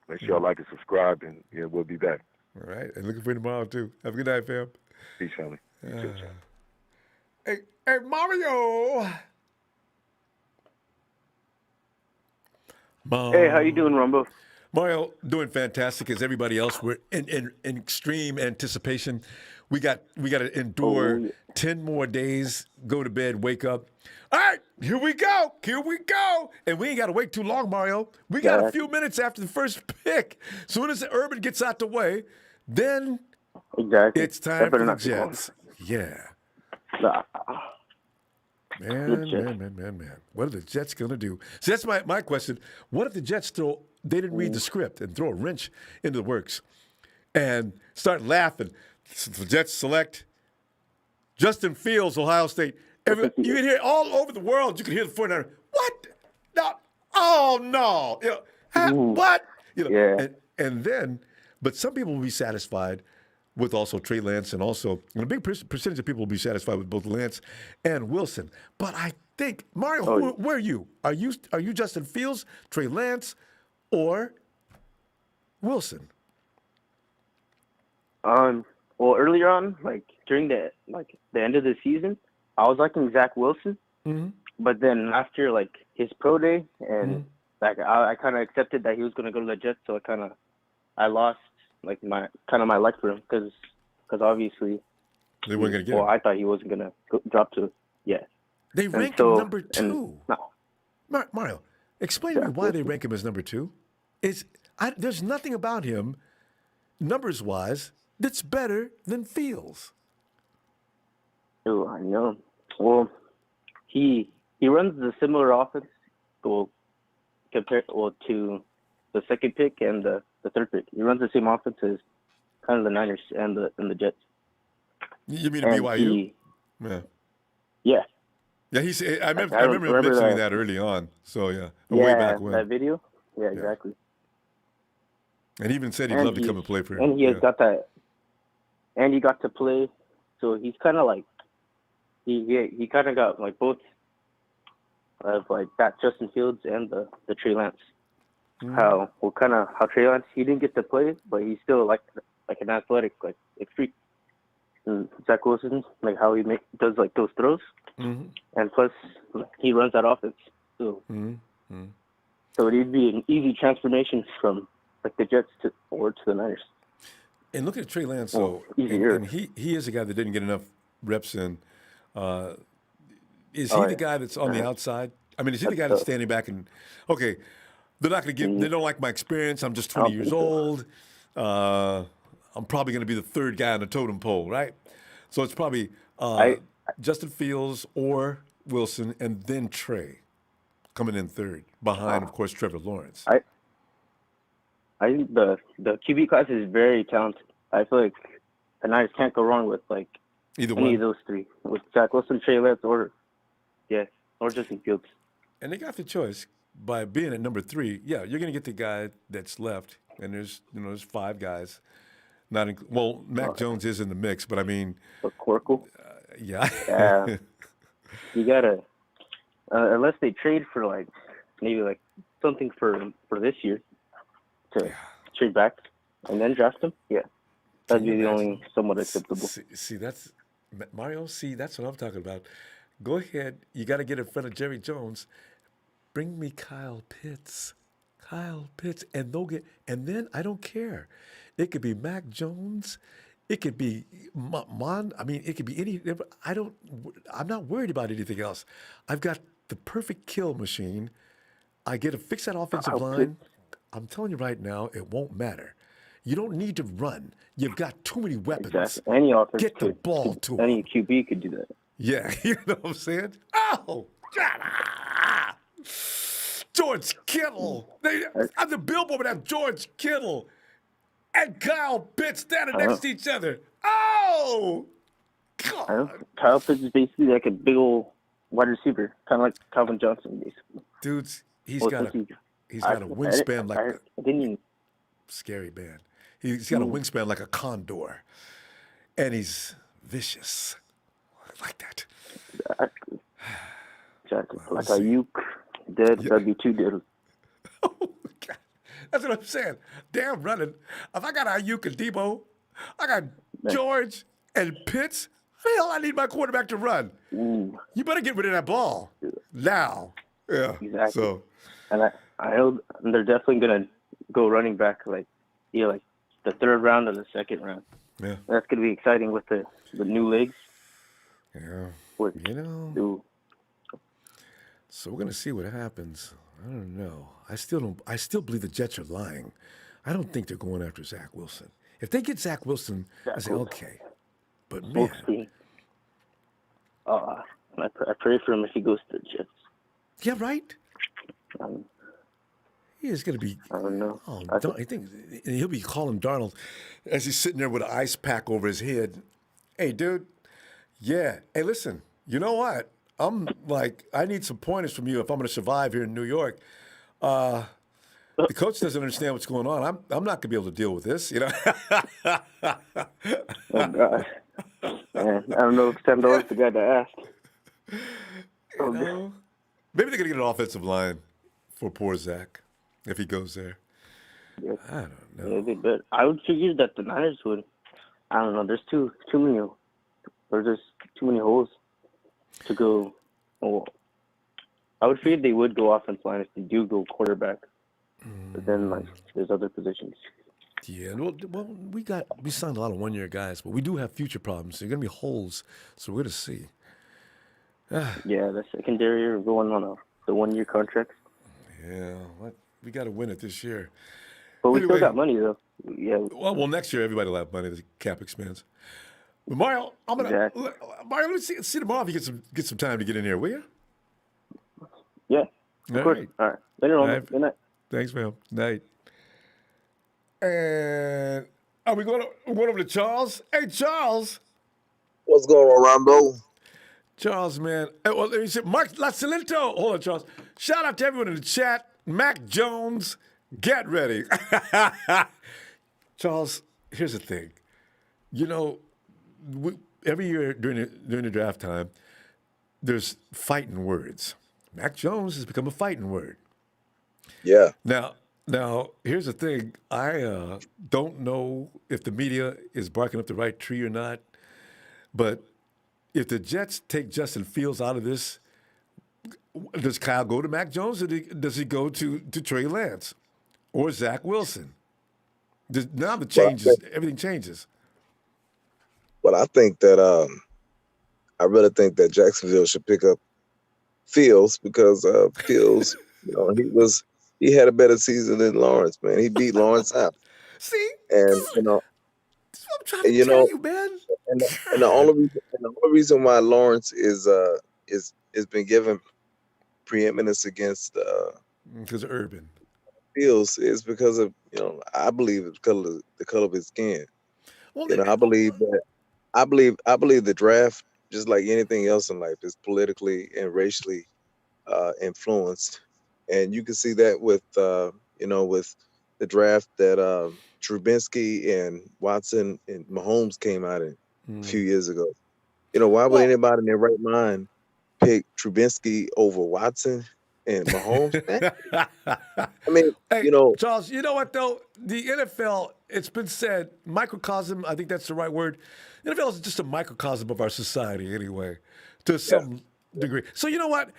S16: make sure y'all like and subscribe, and we'll be back.
S1: All right. And looking for you tomorrow, too. Have a good night, fam.
S16: Peace, family.
S1: Hey, Mario.
S17: Hey, how you doing, Ronbo?
S1: Mario, doing fantastic as everybody else. We're in extreme anticipation. We got to endure 10 more days, go to bed, wake up. All right, here we go. And we ain't got to wait too long, Mario. We got a few minutes after the first pick. Soon as Urban gets out the way, then it's time for the Jets. Yeah. Man. What are the Jets going to do? So that's my question. What if the Jets they didn't read the script and throw a wrench into the works and start laughing? So the Jets select Justin Fields, Ohio State. You can hear all over the world. You can hear the 49ers. What? No. Oh, no. What? And then, but some people will be satisfied with also Trey Lance, and also a big percentage of people will be satisfied with both Lance and Wilson. But I think, Mario, where are you? Are you Justin Fields, Trey Lance, or Wilson?
S17: Well, earlier on, like during the end of the season, I was liking Zack Wilson. Mm-hmm. But then after his pro day, and I kind of accepted that he was going to go to the Jets, so I lost my like for him because obviously
S1: they weren't going to get him.
S17: I thought he wasn't going to drop to
S1: They ranked him number 2. Mario, explain to me why they rank him as number 2. There's nothing about him, numbers wise, that's better than Fields.
S17: Oh, I know. Well, he runs the similar offense, compared to the second pick and the third pick. He runs the same offense as kind of the Niners and the Jets.
S1: You mean BYU?
S17: Yeah.
S1: I remember him mentioning that early on. So way back when.
S17: That video. Yeah, exactly.
S1: And he even said he'd love to come and play for him.
S17: And he has got that. And he got to play, so he's kind of he kind of got both of that Justin Fields and the Trey Lance. How Trey Lance, he didn't get to play, but he's still like an athletic freak. And Zack Wilson, how he does those throws, and plus he runs that offense. So so it'd be an easy transformation from the Jets to the Niners.
S1: And look at Trey Lance, and he is a guy that didn't get enough reps in. Is he the guy that's on the outside? I mean, is he the guy that's standing back and they're not going to give. They don't like my experience. I'm just 20 years old. I'm probably going to be the third guy on the totem pole, right? So it's probably Justin Fields or Wilson, and then Trey coming in third, behind, of course, Trevor Lawrence.
S17: I think the QB class is very talented. I feel like the Niners can't go wrong with any of those three, with Zack Wilson, Trey Lance, or Justin Fields.
S1: And they got the choice. by being at number 3, yeah, you're going to get the guy that's left, and there's 5 guys. Mac Jones is in the mix, but I mean,
S17: Corkle.
S1: Yeah.
S17: You gotta, unless they trade for like maybe like something for this year to trade back and then draft him. Yeah, that'd be the only somewhat acceptable.
S1: See, that's Mario. See, that's what I'm talking about. Go ahead. You got to get in front of Jerry Jones. Bring me Kyle Pitts, and they'll get. And then I don't care. It could be Mac Jones. It could be it could be any. I'm not worried about anything else. I've got the perfect kill machine. I get to fix that offensive line. I'm telling you right now, it won't matter. You don't need to run. You've got too many weapons.
S17: Exactly. Any offense
S1: Get the ball to him.
S17: Any QB could do that.
S1: Yeah, you know what I'm saying? Oh, George Kittle. On the billboard would have George Kittle and Kyle Pitts standing next to each other. Oh, God.
S17: Kyle Pitts is basically like a big old wide receiver, kind of like Calvin Johnson, basically.
S1: Dude's he's got a wingspan like scary man. He's got a wingspan like a condor, and he's vicious. I like that.
S17: Exactly. Like Ayuk, that'd be too deadly.
S1: That's what I'm saying. Damn running. If I got Ayuk and Debo, I got George and Pitts. Hell, I need my quarterback to run.
S17: Ooh.
S1: You better get rid of that ball now. Yeah.
S17: Exactly.
S1: So,
S17: and I know they're definitely gonna go running back like the 3rd round or the 2nd round.
S1: Yeah.
S17: That's gonna be exciting with the new legs.
S1: Yeah.
S17: Ooh.
S1: So we're gonna see what happens. I don't know. I still believe the Jets are lying. I don't think they're going after Zack Wilson. If they get Zack Wilson, I say okay. But man,
S17: I pray for him if he goes to the Jets.
S1: Yeah, right. He is going to be.
S17: I don't know.
S1: I think he'll be calling Darnold as he's sitting there with an ice pack over his head. Hey, dude. Yeah. Hey, listen. You know what? I need some pointers from you if I'm going to survive here in New York. The coach doesn't understand what's going on. I'm not going to be able to deal with this. You know.
S17: Oh God. Man, I don't know if $10 the guy to ask.
S1: Maybe they're going to get an offensive line for poor Zach if he goes there.
S17: Yeah.
S1: I don't know.
S17: Yeah, they bet. I would figure that the Niners would. I don't know. There's too many. There's just too many holes to go. Well, I would figure they would go offensive line if they do go quarterback. But then there's other positions.
S1: Yeah, well, we signed a lot of 1-year guys, but we do have future problems. There are going to be holes, so we're going to see.
S17: Yeah, the secondary are going on the 1-year contract.
S1: Yeah, we got to win it this year.
S17: But we still got money though. Yeah.
S1: Well, next year everybody will have money. The cap expands. But Mario, Mario, let's see tomorrow if you get some time to get in here, will you?
S17: Yeah. Of course. All right. Later on. Good night.
S1: Thanks, man. Night. And are we going over to Charles? Hey, Charles.
S18: What's going on, Ronbo?
S1: Charles, man. Well, let me see. Mark Lasalento. Hold on, Charles. Shout out to everyone in the chat. Mac Jones, get ready. Charles, here's the thing. You know, every year during the draft time, there's fighting words. Mac Jones has become a fighting word.
S18: Yeah.
S1: Now, here's the thing. I don't know if the media is barking up the right tree or not, but if the Jets take Justin Fields out of this, does Kyle go to Mac Jones or does he go to Trey Lance or Zack Wilson? Now everything changes.
S18: Well, I think that I really think that Jacksonville should pick up Fields because Fields, he had a better season than Lawrence, man. He beat Lawrence out.
S1: See,
S18: and
S1: that's what I'm trying to tell you, man.
S18: And the only reason why Lawrence is been given preeminence against
S1: because of Urban
S18: Fields is because of I believe it's because of the color of his skin.
S1: Well,
S18: I believe the draft, just like anything else in life, is politically and racially influenced. And you can see that with with the draft that Trubinsky and Watson and Mahomes came out in a few years ago. Why would anybody in their right mind pick Trubinsky over Watson and Mahomes? I mean,
S1: hey, Charles, you know what though? The NFL, it's been said, microcosm, I think that's the right word. The NFL is just a microcosm of our society anyway, to some degree. So you know what?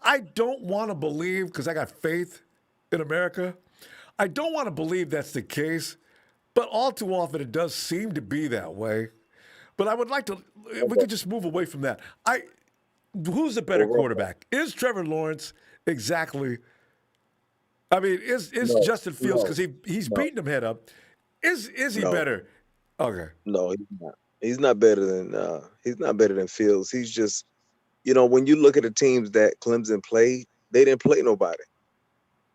S1: I don't want to believe, because I got faith in America, I don't want to believe that's the case, but all too often it does seem to be that way. But I would like to, we could just move away from that. Who's the better quarterback? Is Trevor Lawrence exactly? I mean, is Justin Fields, because he's beating him head up? Is he better? Okay.
S18: No, he's not. He's not better than Fields. He's just, when you look at the teams that Clemson played, they didn't play nobody.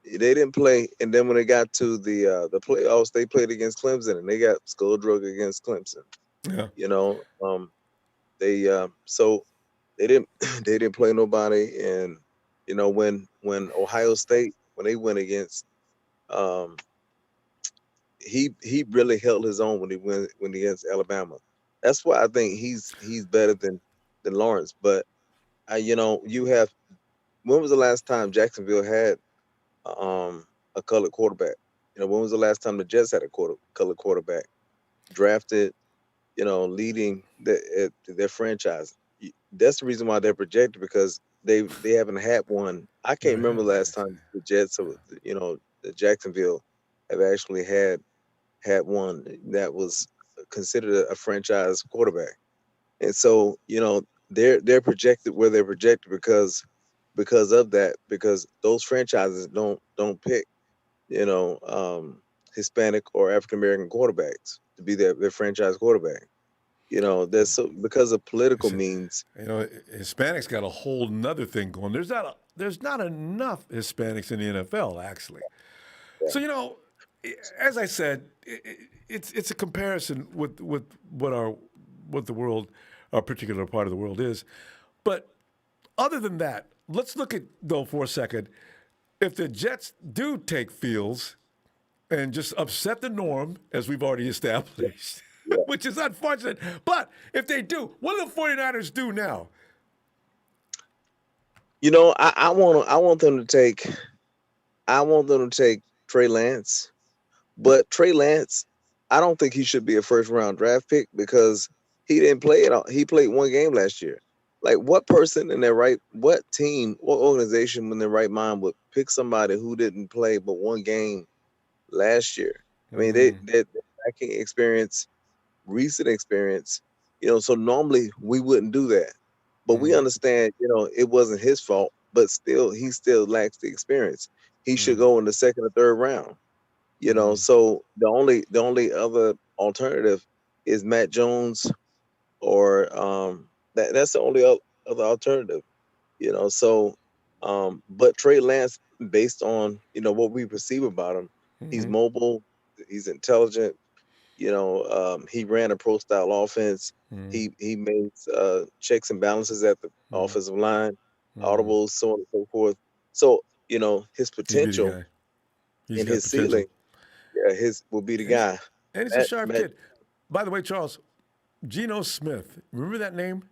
S18: They didn't play, and then when they got to the playoffs, they played against Clemson, and they got skull-drug against Clemson.
S1: Yeah.
S18: So they didn't play nobody, and when Ohio State, when they went against, he really held his own when he went against Alabama. That's why I think he's better than Lawrence. But you have, when was the last time Jacksonville had a colored quarterback? When was the last time the Jets had a colored quarterback drafted? Leading their franchise. That's the reason why they're projected, because they haven't had one. I can't remember the last time the Jets or the Jacksonville have actually had one that was considered a franchise quarterback. And so they're projected where they're projected because of that, because those franchises don't pick Hispanic or African American quarterbacks to be their franchise quarterback. That's so because of political means.
S1: Hispanics got a whole nother thing going. There's not enough Hispanics in the NFL, actually. Yeah. So as I said, it's a comparison with what the world, our particular part of the world is. But other than that, let's look at though for a second. If the Jets do take Fields and just upset the norm, as we've already established, which is unfortunate, but if they do, what do the 49ers do now?
S18: I want them to take Trey Lance, but Trey Lance, I don't think he should be a first round draft pick because he didn't play it all. He played one game last year. Like, what person in what team, what organization in their right mind would pick somebody who didn't play but one game last year? I mean, they're lacking experience, recent experience, so normally we wouldn't do that. But we understand, it wasn't his fault, but still, he still lacks the experience. He should go in the second or third round, So the only other alternative is Matt Jones or that's the only other alternative, So, but Trey Lance, based on what we perceive about him, he's mobile, he's intelligent. He ran a pro style offense. He made checks and balances at the offensive line, audibles, so on and so forth. So his potential and his ceiling, his will be the guy.
S1: And he's a sharp kid. By the way, Charles, Geno Smith, remember that name?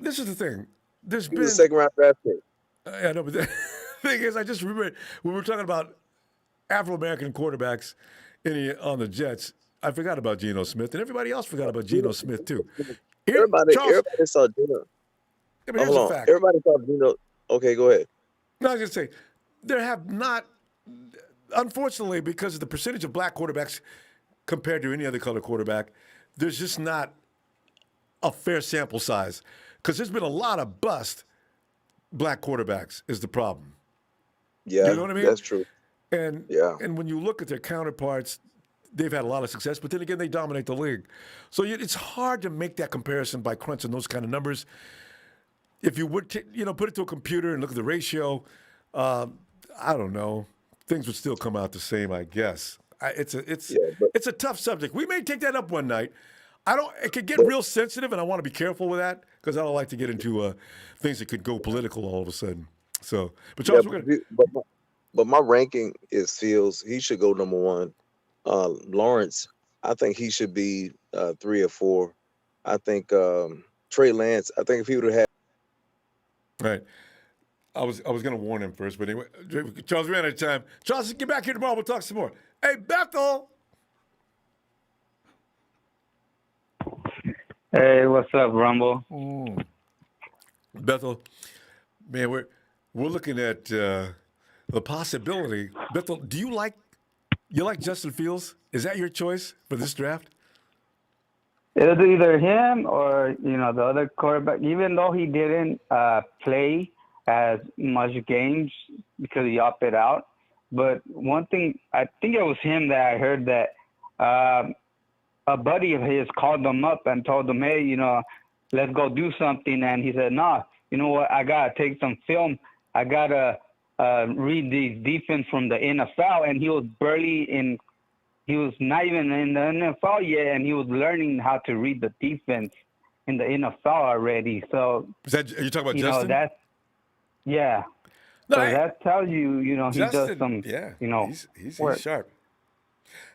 S1: This is the thing. There's been
S18: a second round draft pick.
S1: I know, but the thing is, I just remember when we were talking about Afro-American quarterbacks on the Jets, I forgot about Geno Smith, and everybody else forgot about Geno Smith too.
S18: Everybody saw Geno.
S1: Yeah, but here's a fact.
S18: Everybody saw Geno. Okay, go ahead.
S1: No, I was going to say, there have not, unfortunately, because of the percentage of black quarterbacks compared to any other color quarterback, there's just not a fair sample size. Because there's been a lot of bust black quarterbacks is the problem.
S18: Yeah,
S1: you know what I mean?
S18: That's true.
S1: And when you look at their counterparts, they've had a lot of success, but then again, they dominate the league. So it's hard to make that comparison by crunching those kind of numbers. If you would, put it to a computer and look at the ratio, I don't know, things would still come out the same, I guess. It's a tough subject. We may take that up one night. It could get real sensitive, and I want to be careful with that because I don't like to get into things that could go political all of a sudden. So, but Charles,
S18: but my ranking is Fields. He should go number one. Lawrence, I think he should be 3 or 4. I think Trey Lance. I think if he would have had.
S1: Right. I was going to warn him first, but anyway, Charles, we ran out of time. Charles, get back here tomorrow. We'll talk some more. Hey, Bethel.
S19: Hey, what's up, Ronbo?
S1: Bethel, man, we're looking at the possibility. Bethel, do you like Justin Fields? Is that your choice for this draft?
S19: It's either him or the other quarterback. Even though he didn't play as much games because he opted out, but one thing I think it was him that I heard that a buddy of his called him up and told him, hey, let's go do something, and he said, nah, you know what? I gotta take some film. I gotta read the defense from the NFL, and he was he was not even in the NFL yet, and he was learning how to read the defense in the NFL already. So
S1: are you talking about Justin?
S19: Yeah.
S1: No,
S19: so that tells you,
S1: Justin,
S19: he does some,
S1: he's sharp.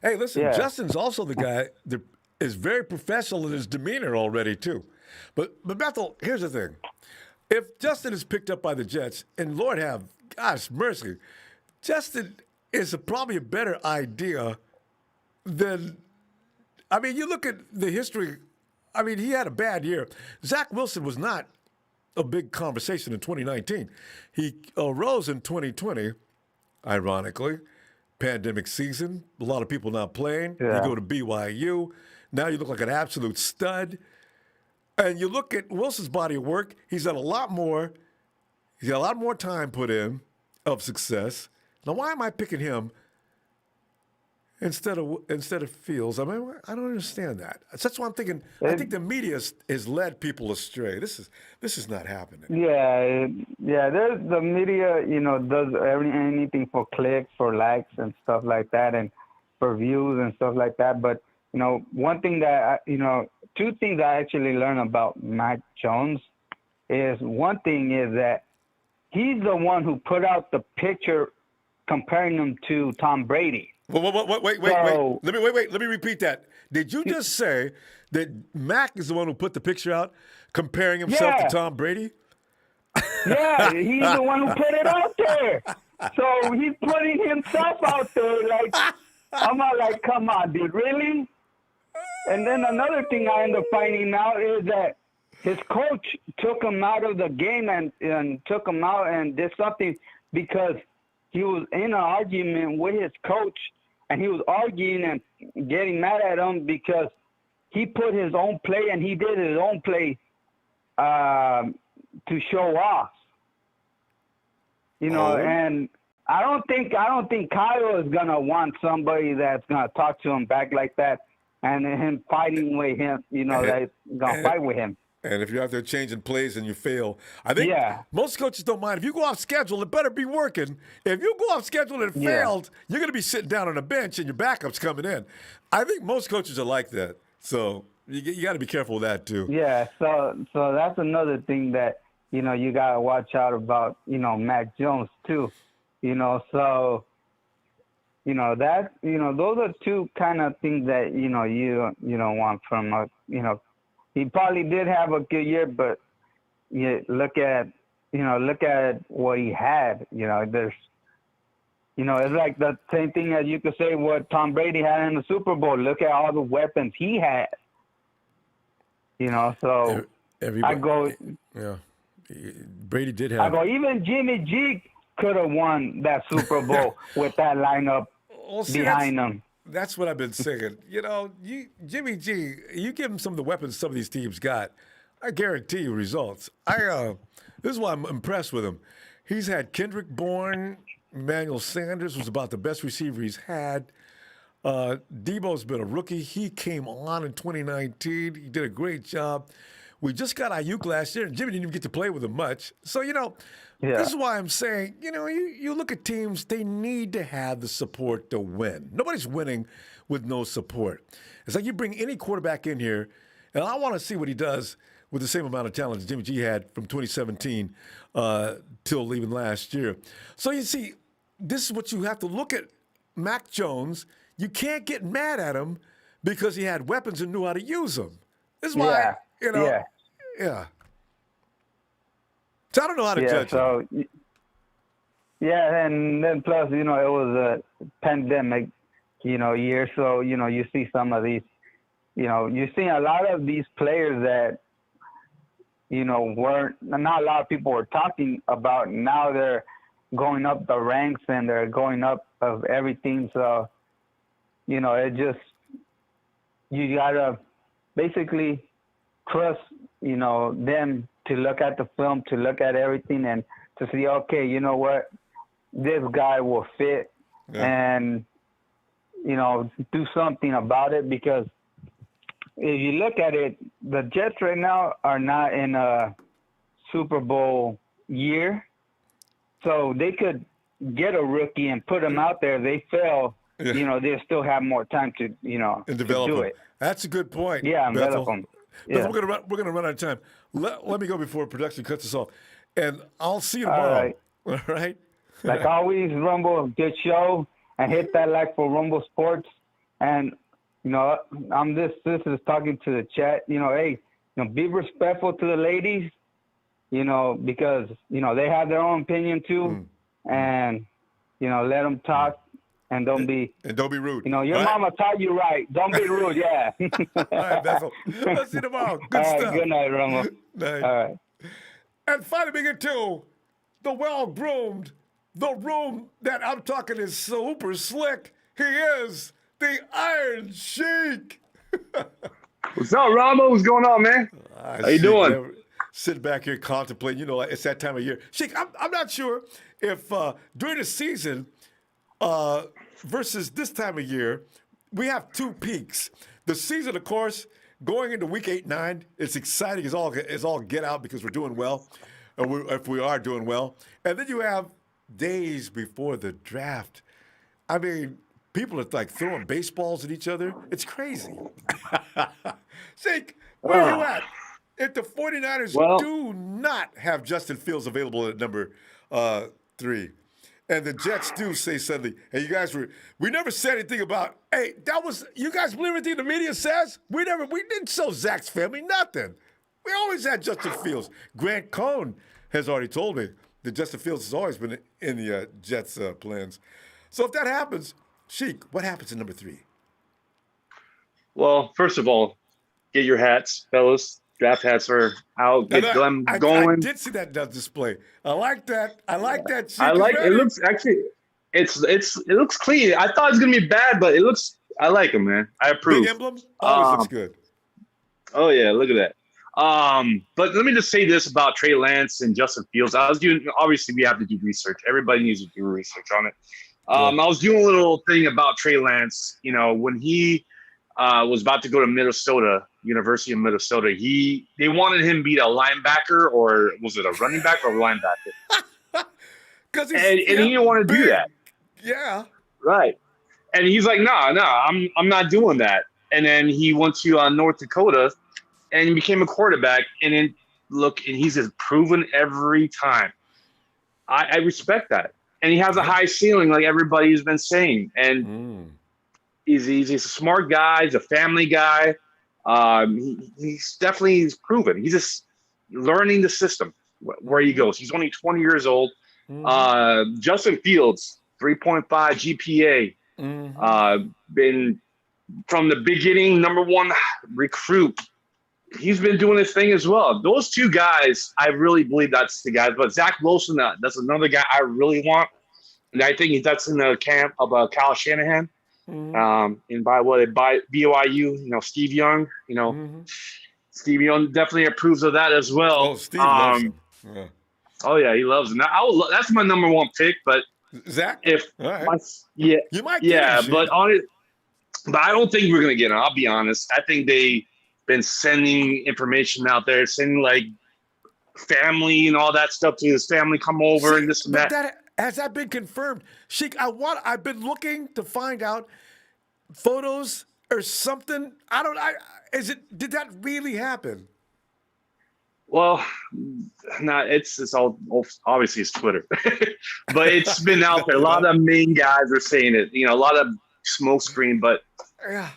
S1: Hey, listen, Justin's also the guy that is very professional in his demeanor already too. But Bethel, here's the thing: if Justin is picked up by the Jets, and Lord have, gosh mercy, Justin is probably a better idea than. I mean, you look at the history. I mean, he had a bad year. Zack Wilson was not a big conversation in 2019. He arose in 2020, ironically. Pandemic season, a lot of people not playing.
S19: Yeah.
S1: You go to BYU. Now you look like an absolute stud. And you look at Wilson's body of work, he's got a lot more time put in of success. Now, why am I picking him instead of Fields? I mean, I don't understand that. That's why I'm thinking. I think the media has led people astray. This is not happening.
S19: Yeah. There's the media, does anything for clicks, for likes, and stuff like that, and for views and stuff like that. But one thing that two things I actually learned about Mac Jones is one thing is that he's the one who put out the picture comparing him to Tom Brady.
S1: Wait. Let me repeat that. Did you just say that Mac is the one who put the picture out comparing himself to Tom Brady?
S19: Yeah, he's the one who put it out there. So he's putting himself out there. Like, I'm not like, come on, dude, really? And then another thing I end up finding out is that his coach took him out of the game and took him out and did something because he was in an argument with his coach, and he was arguing and getting mad at him because he put his own play and he did his own play to show off. And I don't think Kyle is gonna want somebody that's gonna talk to him back like that, and him fighting with him. That's gonna fight with him.
S1: And if you're out there changing plays and you fail, I think most coaches don't mind. If you go off schedule, it better be working. If you go off schedule and it failed, you're going to be sitting down on a bench and your backup's coming in. I think most coaches are like that. So you got to be careful with that too.
S19: Yeah. So that's another thing that, you got to watch out about, Mac Jones too. Those are two kind of things that, you don't want from he probably did have a good year, but look at what he had. There's, it's like the same thing as you could say what Tom Brady had in the Super Bowl. Look at all the weapons he had. So
S1: everybody,
S19: I go.
S1: Yeah, Brady did have.
S19: I go. Even Jimmy G could have won that Super Bowl with that lineup behind him.
S1: That's what I've been saying. Jimmy G, you give him some of the weapons some of these teams got, I guarantee you results. This is why I'm impressed with him. He's had Kendrick Bourne, Emmanuel Sanders was about the best receiver he's had. Debo's been a rookie. He came on in 2019. He did a great job. We just got Ayuk last year, and Jimmy didn't even get to play with him much. So, this is why I'm saying, you look at teams, they need to have the support to win. Nobody's winning with no support. It's like you bring any quarterback in here, and I want to see what he does with the same amount of talent as Jimmy G had from 2017 till even last year. So you see, this is what you have to look at Mac Jones. You can't get mad at him because he had weapons and knew how to use them. This is why, yeah. So I don't know how to judge him.
S19: Yeah, and then plus, it was a pandemic, year. So, you see some of these, you see a lot of these players that, not a lot of people were talking about. Now they're going up the ranks and they're going up of everything. So, it just, you gotta basically trust, them to look at the film, to look at everything and to see, okay, you know what, this guy will fit and, do something about it. Because if you look at it, the Jets right now are not in a Super Bowl year. So they could get a rookie and put him out there. They fail, they still have more time to,
S1: and develop
S19: to do
S1: him.
S19: it.
S1: That's a good point.
S19: Yeah, develop them.
S1: Yeah. We're gonna run out of time. Let me go before production cuts us off. And I'll see you tomorrow. All right.
S19: Like always, Rumble, good show. And hit that like for Rumble Sports. And, this is talking to the chat. Hey, be respectful to the ladies, because, they have their own opinion too. And, let them talk and don't be
S1: rude.
S19: Your mama taught you right. Don't be rude. Yeah.
S1: All right, Bethel. Let's see you tomorrow. Good stuff.
S19: Good night, Rumble.
S1: Night.
S19: All right.
S1: And finally, we get to the well-groomed, the room that I'm talking is super slick. He is the Iron Sheik.
S20: What's up, Ronbo? What's going on, man? How you doing?
S1: Sit back here contemplating. It's that time of year. Sheik, I'm not sure if during the season versus this time of year, we have two peaks. The season, of course, going into week 8, 9, it's exciting. It's all get out because we're doing well, if we are doing well. And then you have days before the draft. I mean, people are like throwing baseballs at each other. It's crazy. Sheik, where are you at? If the 49ers do not have Justin Fields available at number 3, and the Jets do say suddenly, hey, you guys we never said anything about, hey, you guys believe everything the media says? We didn't show Zach's family nothing. We always had Justin Fields. Grant Cohn has already told me that Justin Fields has always been in the Jets' plans. So if that happens, Sheik, what happens in number 3?
S20: Well, first of all, get your hats, fellas. Draft hats are out. Get them going.
S1: I did see that display. I like that. Sheik,
S20: I like it. Looks actually, it looks clean. I thought it was gonna be bad, but I like them, man. I approve.
S1: Big emblem always looks good.
S20: Oh yeah, look at that. But let me just say this about Trey Lance and Justin Fields. Obviously we have to do research. Everybody needs to do research on it. I was doing a little thing about Trey Lance. When he was about to go to Minnesota, University of Minnesota, they wanted him to be a linebacker, or was it a running back or a linebacker? And he didn't want to do that.
S1: Yeah.
S20: Right. And he's like, no, I'm not doing that. And then he went to North Dakota and he became a quarterback. And then and he's just proven every time. I respect that. And he has a high ceiling, like everybody's been saying. And he's a smart guy. He's a family guy. He's proven. He's just learning the system where he goes. He's only 20 years old. Justin Fields, 3.5 GPA. Been from the beginning, number 1 recruit. He's been doing his thing as well. Those two guys, I really believe that's the guys. But Zack Wilson, that's another guy I really want. And I think that's in the camp of Kyle Shanahan. And by BYU, Steve Young, Steve Young definitely approves of that as well.
S1: Oh, Steve loves him. Yeah.
S20: Oh yeah, he loves him. That's my number 1 pick. But
S1: Zach,
S20: you
S1: might
S20: get him, but I don't think we're gonna get him. I'll be honest. I think they've been sending information out there, sending like family and all that stuff to his family, come over and this and that.
S1: Has that been confirmed? Sheik, I've been looking to find out photos or something. Did that really happen?
S20: Well, it's all obviously it's Twitter, but it's been out there. A lot of main guys are saying it. A lot of smoke screen, but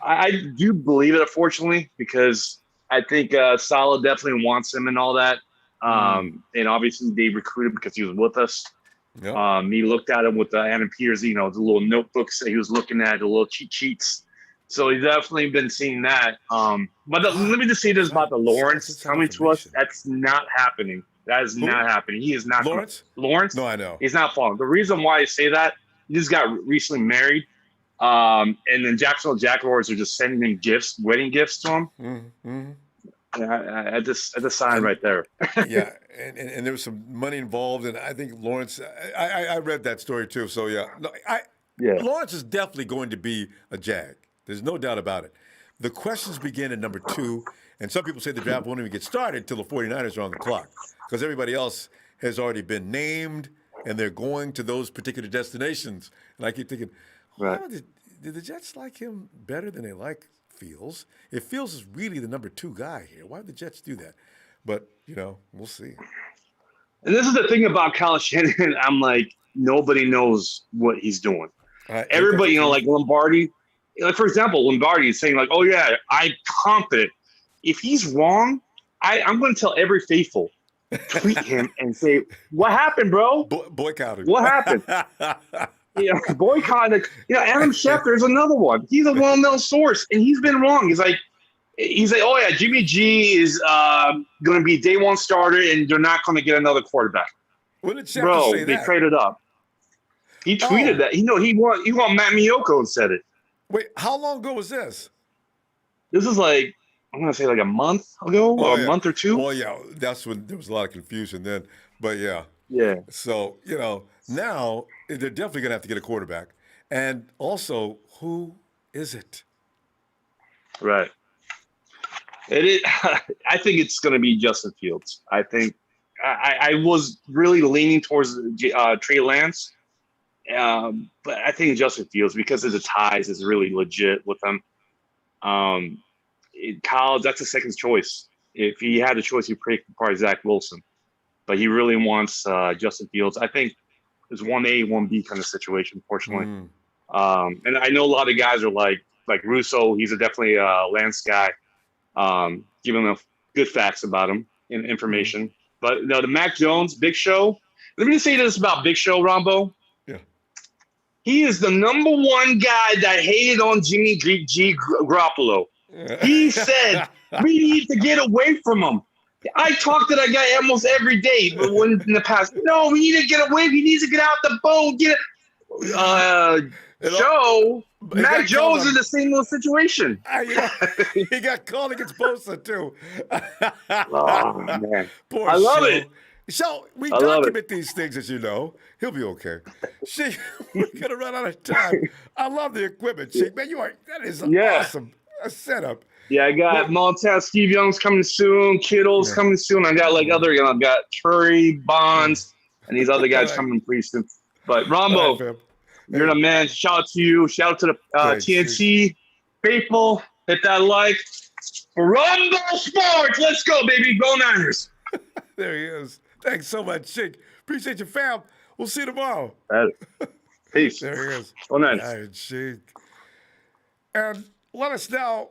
S20: I do believe it, unfortunately, because I think Salah definitely wants him and all that. And obviously they recruited because he was with us.
S1: Yep.
S20: He looked at him with the Adam Peters, the little notebooks that he was looking at, the little cheat sheets. So he's definitely been seeing that. But let me just say this about the Lawrence coming to us. That's not happening. That is not happening. He is not
S1: Lawrence?
S20: Lawrence?
S1: No, I know.
S20: He's not falling. The reason why I say that, he just got recently married. And then Jacksonville Jaguars are just sending him gifts, wedding gifts to him.
S1: Mm-hmm.
S20: Yeah, at the sign right there.
S1: Yeah, and there was some money involved, and I think Lawrence. I read that story too. So yeah, Lawrence is definitely going to be a Jag. There's no doubt about it. The questions begin at number 2, and some people say the draft won't even get started until the 49ers are on the clock because everybody else has already been named, and they're going to those particular destinations. And I keep thinking, did the Jets like him better than they like Fields? If Fields is really the number 2 guy here, why would the Jets do that? But, we'll see.
S20: And this is the thing about Kyle Shanahan. I'm like, nobody knows what he's doing. Everybody, like Lombardi. Like, for example, Lombardi is saying, like, oh, yeah, I'm confident. If he's wrong, I'm going to tell every faithful, tweet him and say, what happened, bro?
S1: Boycott him.
S20: What happened? Boycott. Adam Schefter is another one. He's a well-known source, and he's been wrong. He's like, oh, yeah, Jimmy G is going to be day 1 starter, and they're not going to get another quarterback.
S1: When did Schefter say that?
S20: They traded up. He tweeted that. He won Matt Miyoko and said it.
S1: Wait, how long ago was this?
S20: This is like, I'm going to say like a month ago or a month or 2.
S1: Well, yeah, that's when there was a lot of confusion then. But, yeah.
S20: Yeah.
S1: So, now they're definitely going to have to get a quarterback. And also, who is it?
S20: Right. I think it's going to be Justin Fields. I think I was really leaning towards Trey Lance. But I think Justin Fields, because of the ties, is really legit with them. In college, that's a second choice. If he had a choice, he'd pick probably Zack Wilson. But he really wants Justin Fields. I think it's 1A, 1B kind of situation, fortunately. And I know a lot of guys are like Russo. He's definitely a Lance guy. Giving them good facts about him and information. But the Mac Jones, Big Show. Let me just say this about Big Show, Ronbo. He is the number 1 guy that hated on Jimmy G. Garoppolo. He said, we need to get away from him. I talk to that guy almost every day, but when in the past, no, we need to get away. He needs to get out the boat. Joe, Mac Jones is the same little situation.
S1: He got called against Bosa, too.
S20: Oh, man.
S1: Poor
S20: I love
S1: Show.
S20: it.
S1: So we
S20: I love
S1: document these things, as you know. He'll be okay. Sheik, we're going to run out of time. I love the equipment, Sheik. Man, that is awesome. A setup.
S20: Yeah, I got Montez, Steve Young's coming soon, Kittle's coming soon. I got I've got Curry, Bonds, and these other guys coming pretty soon. But Ronbo, you're the man. Shout out to you. Shout out to the TNT faithful. Hit that like. For Ronbo Sports, let's go, baby. Go Niners.
S1: There he is. Thanks so much, Sheik. Appreciate you, fam. We'll see you tomorrow.
S20: Peace.
S1: There he is.
S20: Go Niners.
S1: All right, Sheik. And let us now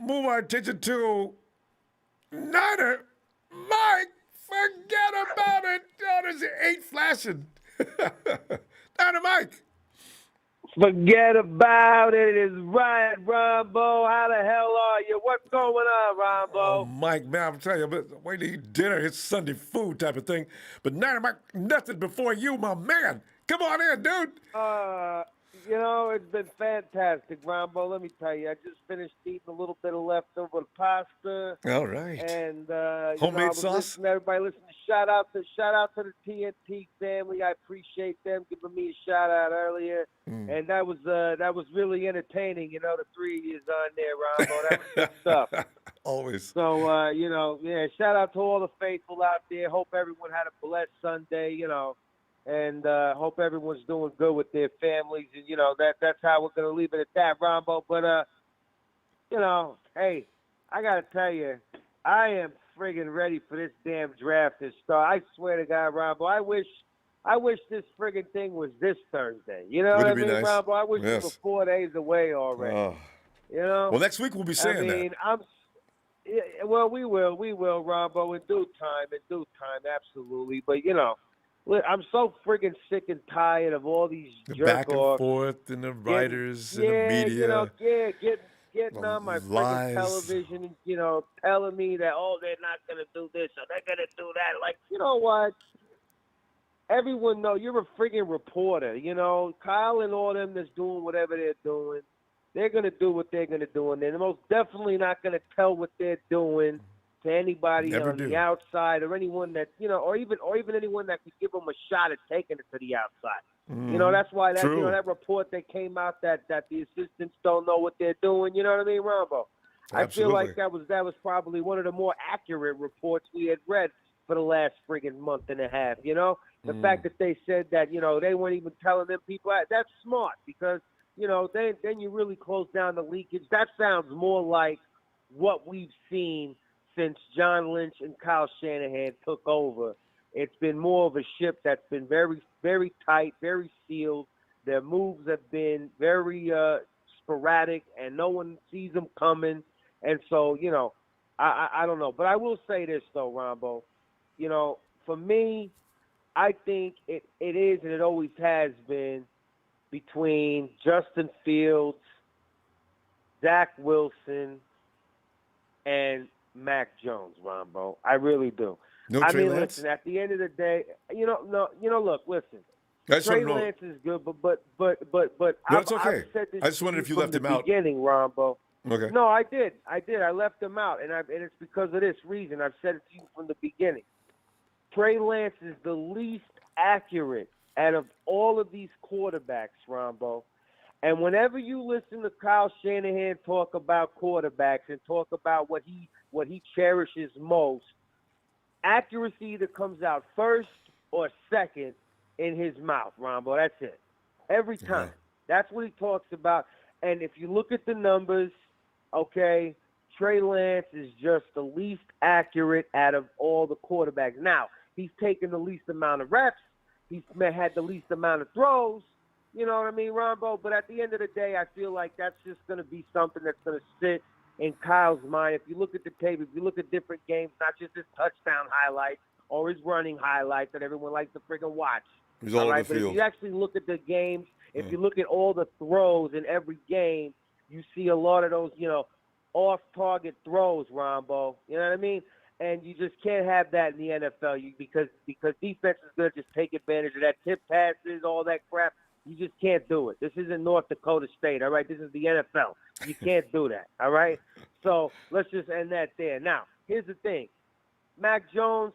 S1: move our attention to Niner Mike. Forget about it. Oh, there's 8 flashing. Niner Mike.
S10: Forget about it. It's right, Ronbo. How the hell are you? What's going on, Ronbo?
S1: Oh, Mike, man, I'm telling you, but wait to eat dinner. It's Sunday food type of thing. But Niner Mike, nothing before you, my man. Come on in, dude.
S10: It's been fantastic, Ronbo. Let me tell you, I just finished eating a little bit of leftover pasta.
S1: All right.
S10: And
S1: homemade sauce.
S10: Everybody listen. Shout out to the TNT family. I appreciate them giving me a shout out earlier. And that was really entertaining. The 3 of you on there, Ronbo. That was good stuff.
S1: Always.
S10: So shout out to all the faithful out there. Hope everyone had a blessed Sunday. And hope everyone's doing good with their families. And, that's how we're going to leave it at that, Ronbo. But, hey, I got to tell you, I am
S21: friggin' ready for this damn draft to start. I swear to God, Ronbo, I wish this friggin' thing was this Thursday. You know
S1: Wouldn't
S21: what I
S1: it be
S21: mean,
S1: nice?
S21: Ronbo? I wish we were 4 days away already.
S1: Oh.
S21: You know?
S1: Well, next week we'll be saying that.
S21: Well, we will, Ronbo, in due time, absolutely. But, I'm so friggin' sick and tired of all these
S1: Back and
S21: jerk-offs.
S1: forth and the writers and the media.
S21: Getting on my
S1: lies.
S21: friggin' television and, telling me that, they're not going to do this or they're going to do that. Like, you know what? Everyone know you're a friggin' reporter. Kyle and all them that's doing whatever they're doing. They're going to do what they're going to do, and they're most definitely not going to tell what they're doing to anybody on the outside or anyone that, or even anyone that could give them a shot at taking it to the outside. That's why that report that came out that the assistants don't know what they're doing. You know what I mean, Ronbo? I feel like that was probably one of the more accurate reports we had read for the last friggin' month and a half. The fact that they said that they weren't even telling them people, that's smart because then you really close down the leakage. That sounds more like what we've seen since John Lynch and Kyle Shanahan took over. It's been more of a ship that's been very, very tight, very sealed. Their moves have been very sporadic, and no one sees them coming. And so, I don't know. But I will say this, though, Ronbo. For me, I think it is, and it always has been, between Justin Fields, Zack Wilson, and Mac Jones, Ronbo. I really do.
S1: No Trey Lance?
S21: Listen, at the end of the day, look, listen. Trey Lance is good, but
S1: no, it's okay.
S21: I've said this
S1: I just wondered if you left him out.
S21: Beginning, Ronbo.
S1: Okay.
S21: No, I did. I left him out, and it's because of this reason. I've said it to you from the beginning. Trey Lance is the least accurate out of all of these quarterbacks, Ronbo. And whenever you listen to Kyle Shanahan talk about quarterbacks and talk about what he cherishes most, accuracy either comes out first or second in his mouth, Ronbo. That's it. Every time.
S1: Yeah.
S21: That's what he talks about. And if you look at the numbers, okay, Trey Lance is just the least accurate out of all the quarterbacks. Now, he's taken the least amount of reps. He's had the least amount of throws. You know what I mean, Ronbo? But at the end of the day, I feel like that's just going to be something that's going to sit in Kyle's mind. If you look at the tape, if you look at different games, not just his touchdown highlights or his running highlights that everyone likes to freaking watch.
S1: He's all over the
S21: But
S1: field.
S21: if you actually look at the games, if you look at all the throws in every game, you see a lot of those, off-target throws, Ronbo. You know what I mean? And you just can't have that in the NFL because defense is going to just take advantage of that, tip passes, all that crap. You just can't do it. This isn't North Dakota State, all right? This is the NFL. You can't do that, all right? So let's just end that there. Now, here's the thing. Mac Jones,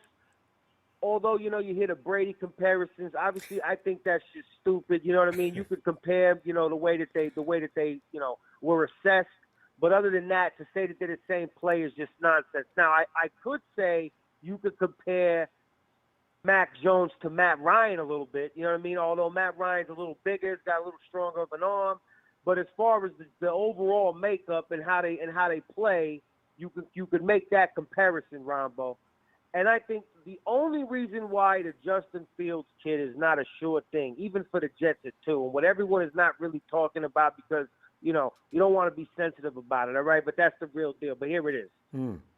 S21: although, you hear the Brady comparisons, obviously I think that's just stupid. You know what I mean? You could compare, the way that they, were assessed. But other than that, to say that they're the same play is just nonsense. Now, I could say you could compare Mac Jones to Matt Ryan a little bit. You know what I mean? Although Matt Ryan's a little bigger, he's got a little stronger of an arm. But as far as the overall makeup and how they play, you could make that comparison, Ronbo. And I think the only reason why the Justin Fields kid is not a sure thing, even for the Jets too, and what everyone is not really talking about because you don't want to be sensitive about it, all right? But that's the real deal. But here it is.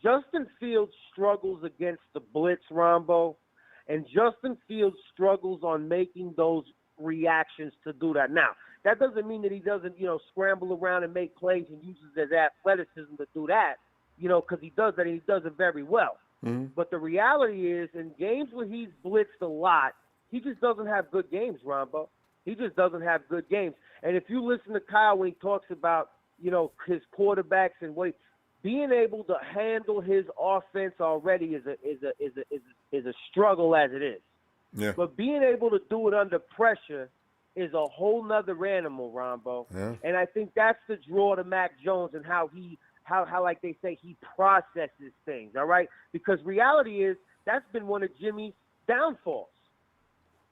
S21: Justin Fields struggles against the blitz, Ronbo, and Justin Fields struggles on making those reactions to do that. Now, that doesn't mean that he doesn't, scramble around and make plays and uses his athleticism to do that, because he does that and he does it very well. But the reality is, in games where he's blitzed a lot, he just doesn't have good games, Ronbo. He just doesn't have good games. And if you listen to Kyle when he talks about, his quarterbacks and being able to handle his offense already is a struggle as it is.
S1: Yeah.
S21: But being able to do it under pressure is a whole nother animal, Ronbo.
S1: Yeah.
S21: And I think that's the draw to Mac Jones and how like they say, he processes things, all right? Because reality is that's been one of Jimmy's downfalls,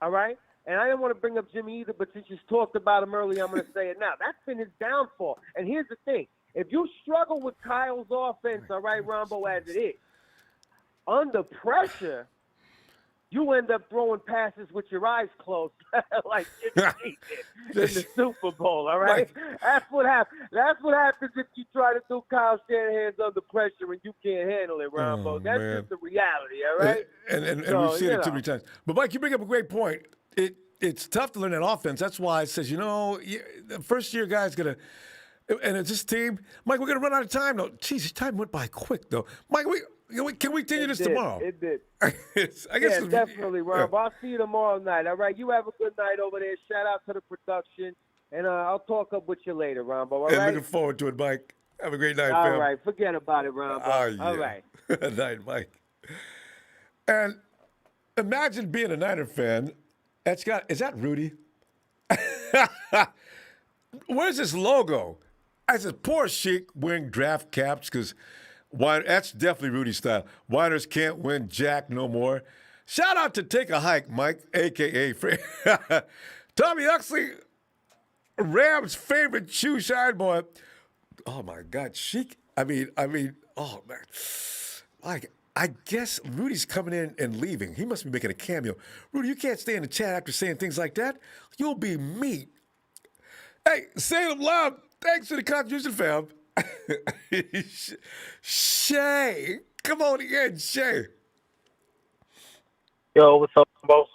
S21: all right? And I didn't want to bring up Jimmy either, but since you talked about him earlier, I'm going to say it now. That's been his downfall. And here's the thing. If you struggle with Kyle's offense, all right, Ronbo, as it is, under pressure, you end up throwing passes with your eyes closed, like Jimmy G did in the Super Bowl. All right, that's what happens. That's what happens if you try to do Kyle Shanahan's under pressure and you can't handle it, Ronbo. That's just the reality. All right,
S1: and we've seen it too many times. But Mike, you bring up a great point. It's tough to learn that offense. That's why it says, the first year guy's gonna. And it's this team, Mike. We're gonna run out of time though. Jeez, time went by quick though. Mike, can we continue this tomorrow?
S21: It did.
S1: I guess
S21: Definitely, Rob. I'll see you tomorrow night. All right, you have a good night over there. Shout out to the production, and I'll talk up with you later, Rombo. All right.
S1: Looking forward to it, Mike. Have a great night,
S21: All
S1: fam.
S21: right, forget about it, Rombo.
S1: Yeah.
S21: All right.
S1: Night, Mike. And imagine being a Niner fan. Is that Rudy? Where's this logo? I said, poor Sheik wearing draft caps because that's definitely Rudy's style. Winers can't win jack no more. Shout out to Take a Hike, Mike, a.k.a. Tommy Huxley, Rams' favorite shoe shine boy. Oh, my God, Sheik. I mean, oh, man. Like, I guess Rudy's coming in and leaving. He must be making a cameo. Rudy, you can't stay in the chat after saying things like that. You'll be meat. Hey, Salem Love, thanks for the contribution, fam. Shay, come on again, Shay.
S3: Yo, what's up, Bo?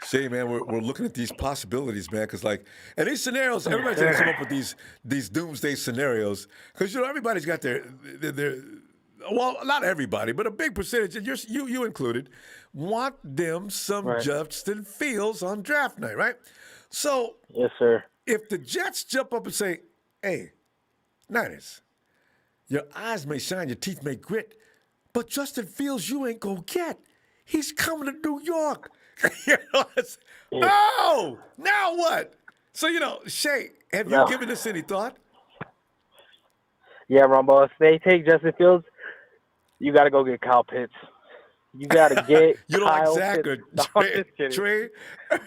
S1: Shay, man, we're looking at these possibilities, man, because and these scenarios, everybody's gonna come up with these doomsday scenarios, because everybody's got their well, not everybody, but a big percentage, and you included, want them some Justin Fields on draft night, right? So,
S3: yes, sir.
S1: If the Jets jump up and say, "Hey, Niners, your eyes may shine, your teeth may grit, but Justin Fields you ain't gonna get. He's coming to New York." Oh, now what? So, Shay, have you given this any thought?
S3: Yeah, Ronbo, if they take Justin Fields, you got to go get Kyle Pitts. You got to get
S1: You don't
S3: Kyle
S1: like Zach
S3: Pitts.
S1: or
S3: No, I'm just kidding.
S1: Trey?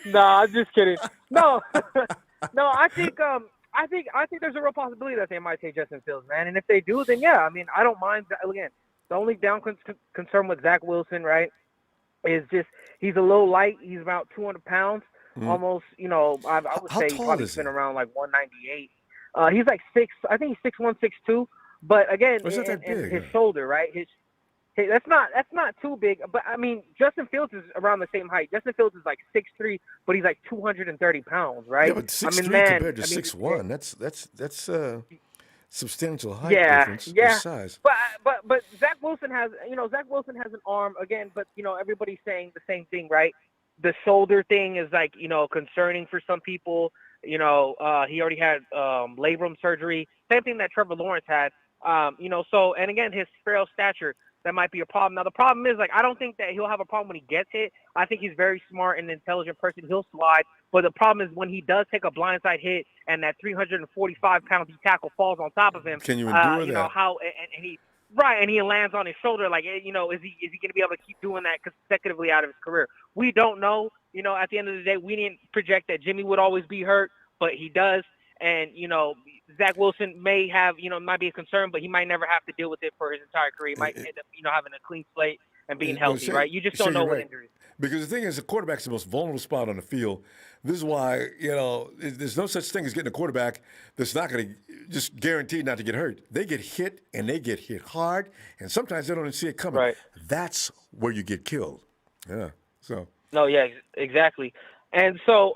S3: No, I'm just kidding. No, no, I think there's a real possibility that they might take Justin Fields, man. And if they do, then yeah, I mean, I don't mind. Again, the only concern with Zack Wilson, right, is just he's a little light. He's about 200 pounds, almost. I would say he's probably been around like 198. He's like 6. I think he's 6'1", 6'2". But again, and his shoulder, right? That's not too big. But I mean, Justin Fields is around the same height. Justin Fields is like 6'3", but he's like 230 pounds, right?
S1: Yeah, but 6'3" compared to 6'1", that's substantial height difference.
S3: Yeah,
S1: size.
S3: But Zack Wilson has an arm again, but everybody's saying the same thing, right? The shoulder thing is like concerning for some people. He already had labrum surgery, same thing that Trevor Lawrence had. So and again, his frail stature, that might be a problem. Now the problem is I don't think that he'll have a problem when he gets hit. I think he's very smart and intelligent person. He'll slide. But the problem is when he does take a blindside hit and that 345-pound tackle falls on top of him.
S1: Can you endure that?
S3: And he lands on his shoulder. Like, is he going to be able to keep doing that consecutively out of his career? We don't know. At the end of the day, we didn't project that Jimmy would always be hurt, but he does. And, Zack Wilson may have, might be a concern, but he might never have to deal with it for his entire career. He might end up, having a clean slate and being healthy, right? You just don't know what injuries.
S1: Because the thing is, the quarterback's the most vulnerable spot on the field. This is why, there's no such thing as getting a quarterback that's not going to just guaranteed not to get hurt. They get hit, and they get hit hard, and sometimes they don't even see it coming.
S3: Right.
S1: That's where you get killed. Yeah, so.
S3: No, yeah, exactly. And so,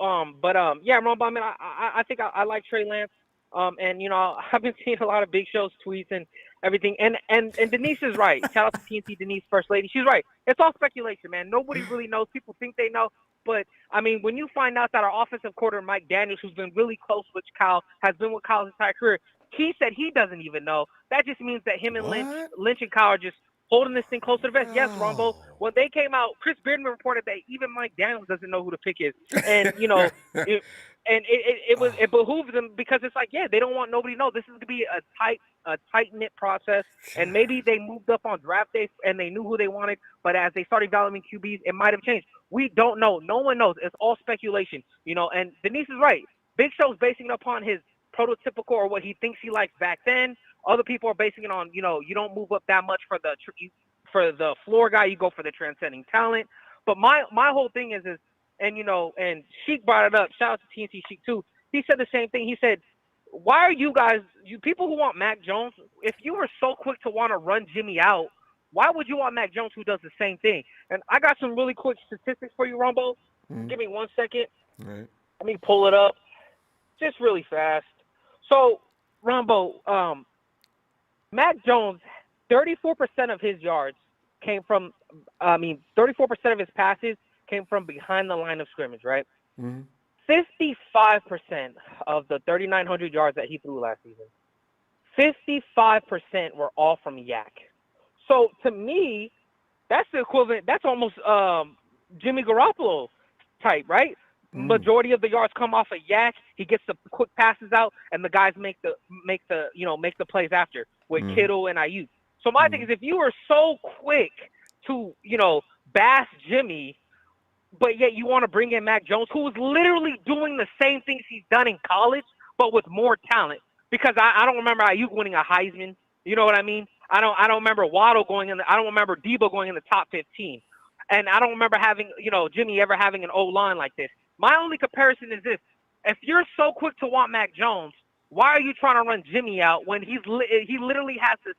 S3: yeah, Ronbo, I mean, I think I like Trey Lance. And I've been seeing a lot of Big Show's tweets and everything. And Denise is right. Shout out to TNT Denise, First Lady. She's right. It's all speculation, man. Nobody really knows. People think they know. But, I mean, when you find out that our offensive coordinator, Mike Daniels, who's been really close with Kyle, has been with Kyle's entire career, he said he doesn't even know. That just means that him and Lynch and Kyle are just holding this thing close to the vest. Yes, Ronbo. When they came out, Chris Beardman reported that even Mike Daniels doesn't know who the pick is. And, it behooves them because it's like, yeah, they don't want nobody to know. This is going to be a tight-knit process. And maybe they moved up on draft day and they knew who they wanted, but as they started developing QBs, it might have changed. We don't know. No one knows. It's all speculation, and Denise is right. Big Show's basing it upon his prototypical or what he thinks he likes back then. Other people are basing it on, you don't move up that much for the floor guy, you go for the transcending talent. But my whole thing is and and Sheik brought it up. Shout out to TNT Sheik too. He said the same thing. He said, "Why are you guys, you people who want Mac Jones? If you were so quick to want to run Jimmy out, why would you want Mac Jones who does the same thing?" And I got some really quick statistics for you, Ronbo. Give me 1 second.
S1: Right.
S3: Let me pull it up, just really fast. So, Ronbo, Mac Jones, 34% of his yards came from, 34% of his passes came from behind the line of scrimmage, right? 55% of the 3,900 yards that he threw last season, 55% were all from yak. So to me, that's the equivalent. That's almost Jimmy Garoppolo type, right? Majority of the yards come off a yak. He gets the quick passes out, and the guys make the plays after with Kittle and Ayuk. So my thing is, if you were so quick to bash Jimmy, but yet you want to bring in Mac Jones, who is literally doing the same things he's done in college, but with more talent. Because I don't remember Ayuk winning a Heisman. You know what I mean? I don't remember Waddle going in. I don't remember Debo going in the top 15. And I don't remember having Jimmy ever having an O-line like this. My only comparison is this: if you're so quick to want Mac Jones, why are you trying to run Jimmy out when he literally has the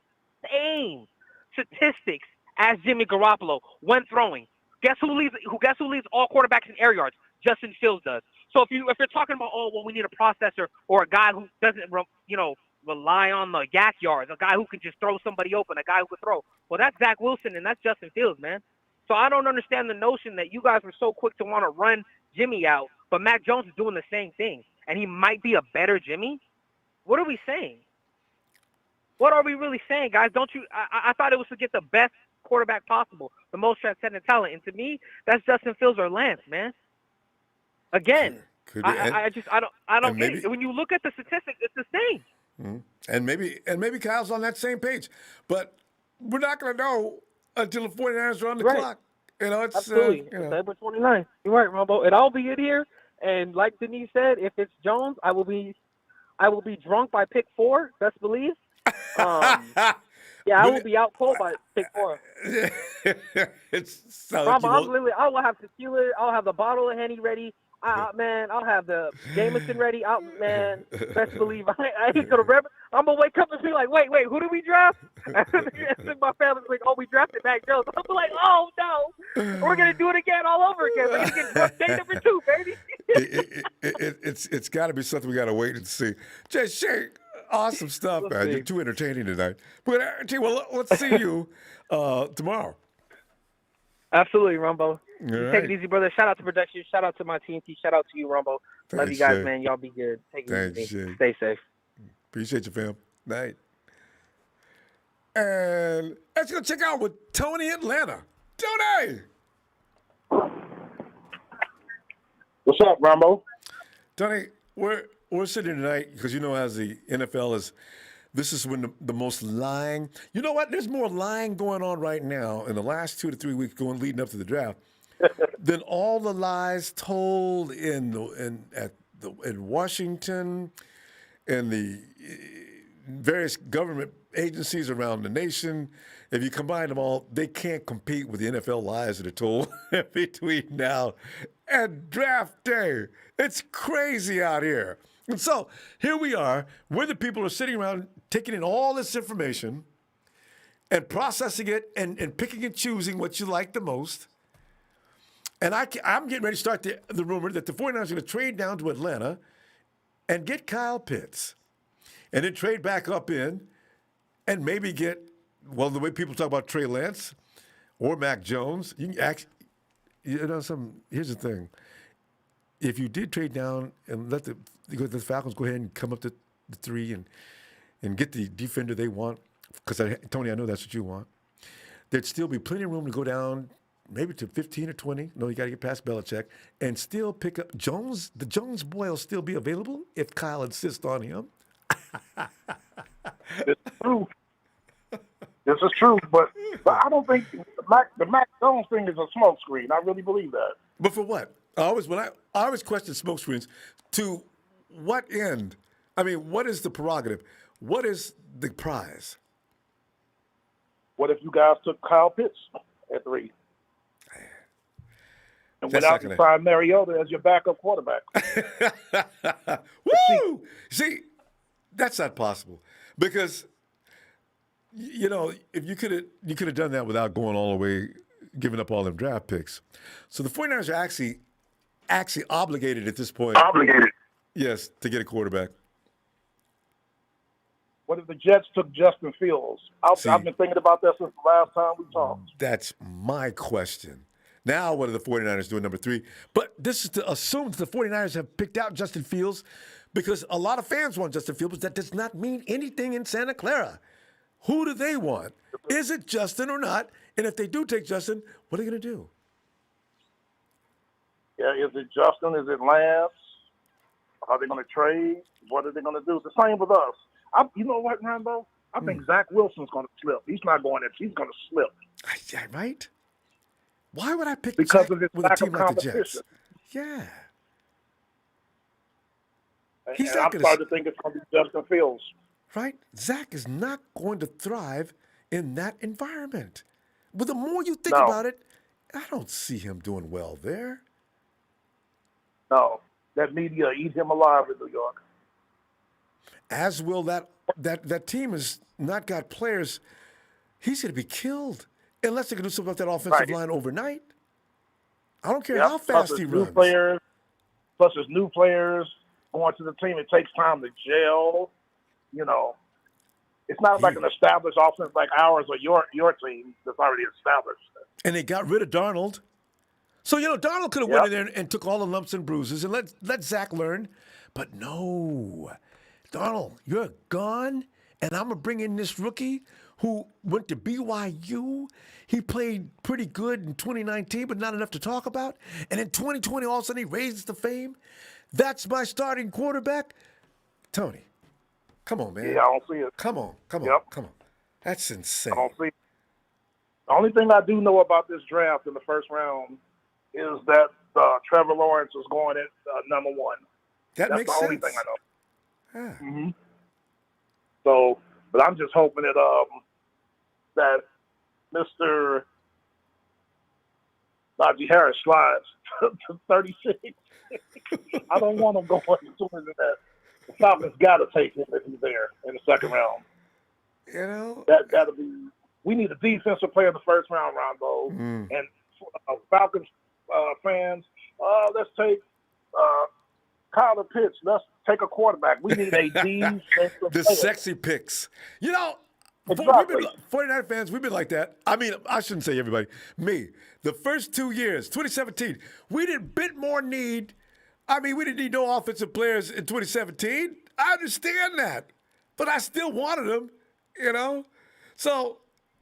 S3: same statistics as Jimmy Garoppolo when throwing? Guess who leads all quarterbacks in air yards? Justin Fields does. So if you're talking about, we need a processor or a guy who doesn't rely on the yak yards, a guy who can just throw somebody open, a guy who can throw. Well, that's Zack Wilson and that's Justin Fields, man. So I don't understand the notion that you guys were so quick to want to run Jimmy out, but Mac Jones is doing the same thing, and he might be a better Jimmy. What are we saying? What are we really saying, guys? Don't you? I thought it was to get the best quarterback possible, the most transcendent talent, and to me, that's Justin Fields or Lance, man. Again, I don't get it. When you look at the statistics, it's the same.
S1: And maybe Kyle's on that same page, but we're not going to know until the 49ers are on the clock. It's
S3: absolutely. It's April 29th. You're right, Ronbo. And I'll be in here, and like Denise said, if it's Jones, I will be drunk by pick 4. Best believe. I will be out cold by pick 4. I will have tequila. I'll have the bottle of Henny ready. I'll have the Jameson ready. Man, best believe I ain't gonna remember. I'm gonna wake up and be like, wait, who did we draft? And then my family's like, we drafted Mac Jones. I'm like, oh no, we're gonna do it again all over again. We're gonna get drunk day number 2, baby.
S1: It's got to be something we got to wait and see. Jay Sheik, awesome stuff, man. You're too entertaining tonight. But let's see you tomorrow.
S3: Absolutely, Ronbo.
S1: Right.
S3: Take it easy, brother. Shout out to production. Shout out to my TNT. Shout out to you, Ronbo. Love you guys, man. Y'all be good. Take it easy. Stay safe.
S1: Appreciate you, fam. Night. And let's go check out with Tony Atlanta. Tony!
S4: What's up, Ronbo?
S1: Tony, we're sitting tonight because as the NFL is, this is when the most lying. You know what? There's more lying going on right now in the last 2 to 3 weeks leading up to the draft than all the lies told in Washington and the various government agencies around the nation. If you combine them all, they can't compete with the NFL lies that are told between now and draft day. It's crazy out here. And so here we are, where the people are sitting around taking in all this information and processing it and picking and choosing what you like the most. And I'm getting ready to start the rumor that the 49ers are going to trade down to Atlanta and get Kyle Pitts and then trade back up in and maybe get, the way people talk about Trey Lance or Mac Jones, you can here's the thing. If you did trade down and let the Falcons go ahead and come up to the 3 and get the defender they want, because Tony, I know that's what you want, there'd still be plenty of room to go down maybe to 15 or 20. No, you got to get past Belichick and still pick up Jones. The Jones boy will still be available if Kyle insists on him.
S4: It's true. This is true, but I don't think the Mac Jones thing is a smokescreen. I really believe that.
S1: But for what? I always question smokescreens. To what end? I mean, what is the prerogative? What is the prize?
S4: What if you guys took Kyle Pitts at 3? And went out and signed Mariota as your backup quarterback.
S1: Woo! See, that's not possible because, if you could have done that without going all the way, giving up all them draft picks. So the 49ers are actually obligated at this point. Yes, to get a quarterback.
S4: What if the Jets took Justin Fields? I've been thinking about that since the last time we talked.
S1: That's my question. Now, what are the 49ers doing, number 3? But this is to assume that the 49ers have picked out Justin Fields because a lot of fans want Justin Fields, but that does not mean anything in Santa Clara. Who do they want? Is it Justin or not? And if they do take Justin, what are they going to do?
S4: Yeah, is it Justin? Is it Lance? Are they going to trade? What are they going to do? The same with us. You know what, Ronbo? I think Zack Wilson's going to slip. He's not going to. He's going to slip.
S1: Yeah, right? Why would I pick
S4: because
S1: Zack
S4: of his
S1: with a
S4: lack
S1: team
S4: of
S1: like the Jets?
S4: competition?
S1: Yeah.
S4: And I'm starting to think it's going to be Justin Fields.
S1: Right? Zack is not going to thrive in that environment. But the more you think about it, I don't see him doing well there.
S4: No. That media eats him alive in New York.
S1: As will that team has not got players. He's going to be killed unless they can do something about that offensive line overnight. I don't care how fast he runs.
S4: Plus, there's new players going to the team. It takes time to gel. It's not like an established offense like ours or your team that's already established.
S1: And they got rid of Darnold. So, Darnold could have went in there and took all the lumps and bruises and let Zack learn. But no. Darnold, you're gone, and I'm going to bring in this rookie who went to BYU. He played pretty good in 2019, but not enough to talk about. And in 2020, all of a sudden, he raises to fame. That's my starting quarterback. Tony, come on, man.
S4: Yeah, I don't see it.
S1: Come on. That's insane.
S4: I don't see it. The only thing I do know about this draft in the first round is that Trevor Lawrence is going at number 1.
S1: That's
S4: makes
S1: the
S4: only
S1: sense.
S4: thing I know.
S1: Yeah.
S4: Mm-hmm. So, but I'm just hoping that Mr. Najee Harris slides to 36. I don't want him going sooner than that. The Falcons got to take him if he's there in the second round. That'll be. We need a defensive player in the first round, Ronbo. And Falcons fans, let's take Kyle Pitts. Let's take a quarterback. We need a defensive
S1: The
S4: player.
S1: sexy picks.
S4: Exactly.
S1: 49 fans, we've been like that. I mean, I shouldn't say everybody. Me. The first 2 years, 2017, we didn't bit more need. I mean, we didn't need no offensive players in 2017. I understand that. But I still wanted them, So,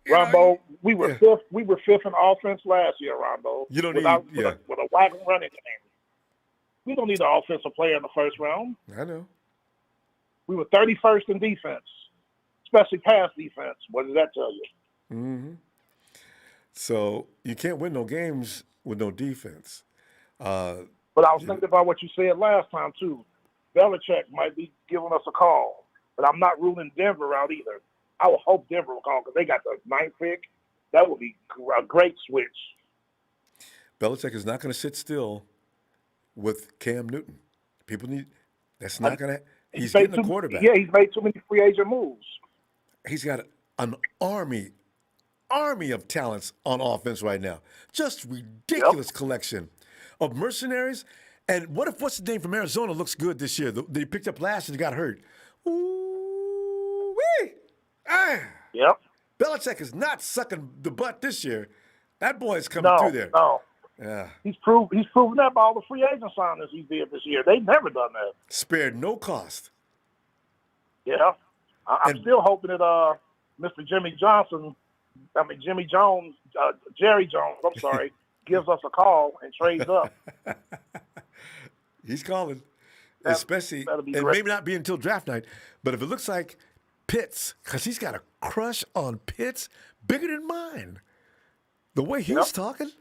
S4: Ronbo, we were fifth. We were fifth in offense last year, Ronbo.
S1: You don't
S4: with a wagon running game. We don't need an offensive player in the first round.
S1: I know.
S4: We were 31st in defense, especially pass defense. What does that tell you?
S1: Mm-hmm. So you can't win no games with no defense.
S4: But I was thinking about what you said last time, too. Belichick might be giving us a call, but I'm not ruling Denver out either. I would hope Denver will call because they got the 9th pick. That would be a great switch.
S1: Belichick is not going to sit still with Cam Newton. People need – that's not going to – he's getting a quarterback.
S4: Yeah, he's made too many free agent moves.
S1: He's got an army of talents on offense right now. Just ridiculous collection of mercenaries. And what if what's the name from Arizona looks good this year? They picked up last and got hurt. Ooh-wee.
S4: Yep.
S1: Belichick is not sucking the butt this year. That boy's coming through there.
S4: No.
S1: Yeah.
S4: He's proven that by all the free agent signings he did this year. They've never done that.
S1: Spared no cost.
S4: Yeah. I'm still hoping that Mr. Jerry Jones, gives us a call and trades up.
S1: He's calling. Especially, and maybe not be until draft night, but if it looks like Pitts, because he's got a crush on Pitts bigger than mine. The way he's talking.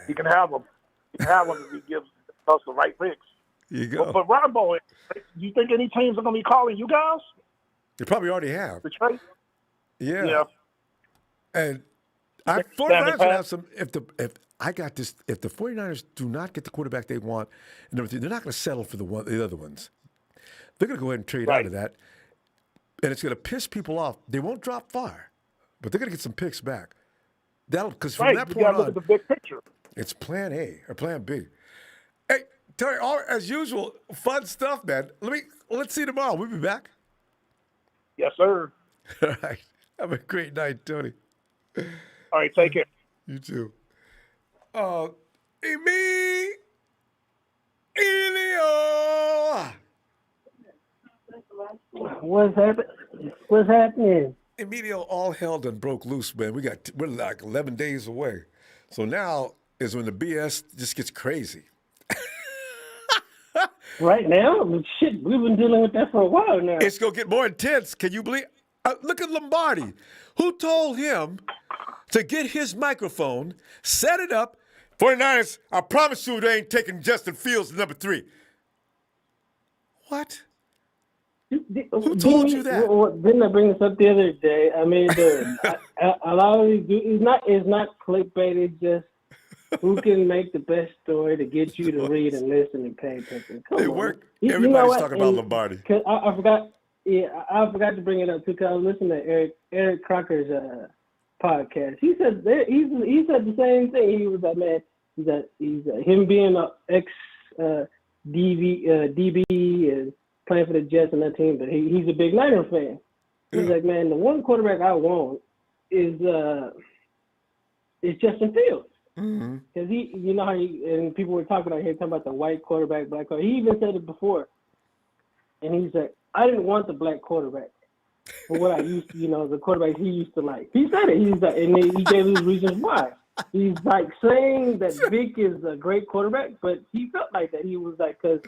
S4: He can have him. He can have him if he gives us the right picks.
S1: You go.
S4: But Ronbo, do you think any teams are going to be calling you guys?
S1: They probably already have.
S4: The trade?
S1: Yeah. And I 49ers would have some. If the 49ers do not get the quarterback they want, and everything, they're not going to settle for the other ones. They're going to go ahead and trade out of that, and it's going to piss people off. They won't drop far, but they're going to get some picks back. Because from that point on,
S4: look at the big picture.
S1: It's Plan A or Plan B. Hey, Terry, as usual, fun stuff, man. Let's see you tomorrow. We'll be back.
S4: Yes, sir.
S1: All right. Have a great night, Tony.
S4: All right, take care.
S1: You too. Emilio.
S5: What's happening?
S1: Emilio, all hell done broke loose, man. We're like 11 days away. So now is when the BS just gets crazy.
S5: Right now? Shit, we've been dealing with that for a while now.
S1: It's going to get more intense. Can you believe? Look at Lombardi. Who told him to get his microphone, set it up? 49ers, I promise you they ain't taking Justin Fields at number 3. What? Who told you that?
S5: Didn't I bring this up the other day? I mean, a lot of these it's not clickbait. It's just who can make the best story to get you to read and listen and pay attention. Come on.
S1: Work. Everybody's talking about Lombardi.
S5: Cause I forgot. Yeah, I forgot to bring it up too. Cause I was listening to Eric Crocker's podcast. He said he said the same thing. He was like, man, he's him being an ex DB and playing for the Jets and that team, but he's a big Niner fan. He's like, man, the one quarterback I want is Justin Fields. Because you know how and people were talking about the white quarterback, black quarterback. He even said it before. And he's like, I didn't want the black quarterback. For what I used to, the quarterback he used to like. He said it. He's like, and he gave his reasons why. He's like saying that Vic is a great quarterback, but he felt like that. He was like, because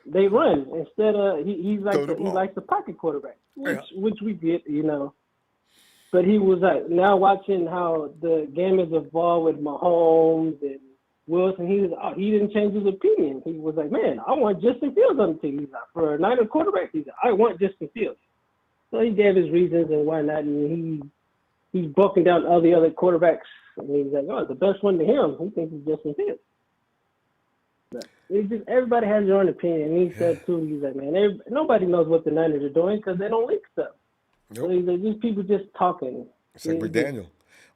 S5: they run instead of he likes the pocket quarterback, which we get, But he was like, now watching how the game has evolved with Mahomes and Wilson, he didn't change his opinion. He was like, man, I want Justin Fields on the team. He's like, for a Niner quarterback, he's like, I want Justin Fields. So he gave his reasons and whatnot, and he's broken down all the other quarterbacks. And he's like, oh, the best one to him, he thinks is Justin Fields. But it's just everybody has their own opinion. And he said too, he's like, man, nobody knows what the Niners are doing because they don't leak stuff. Nope. So he's like, these people just talking.
S1: It's like McDaniel.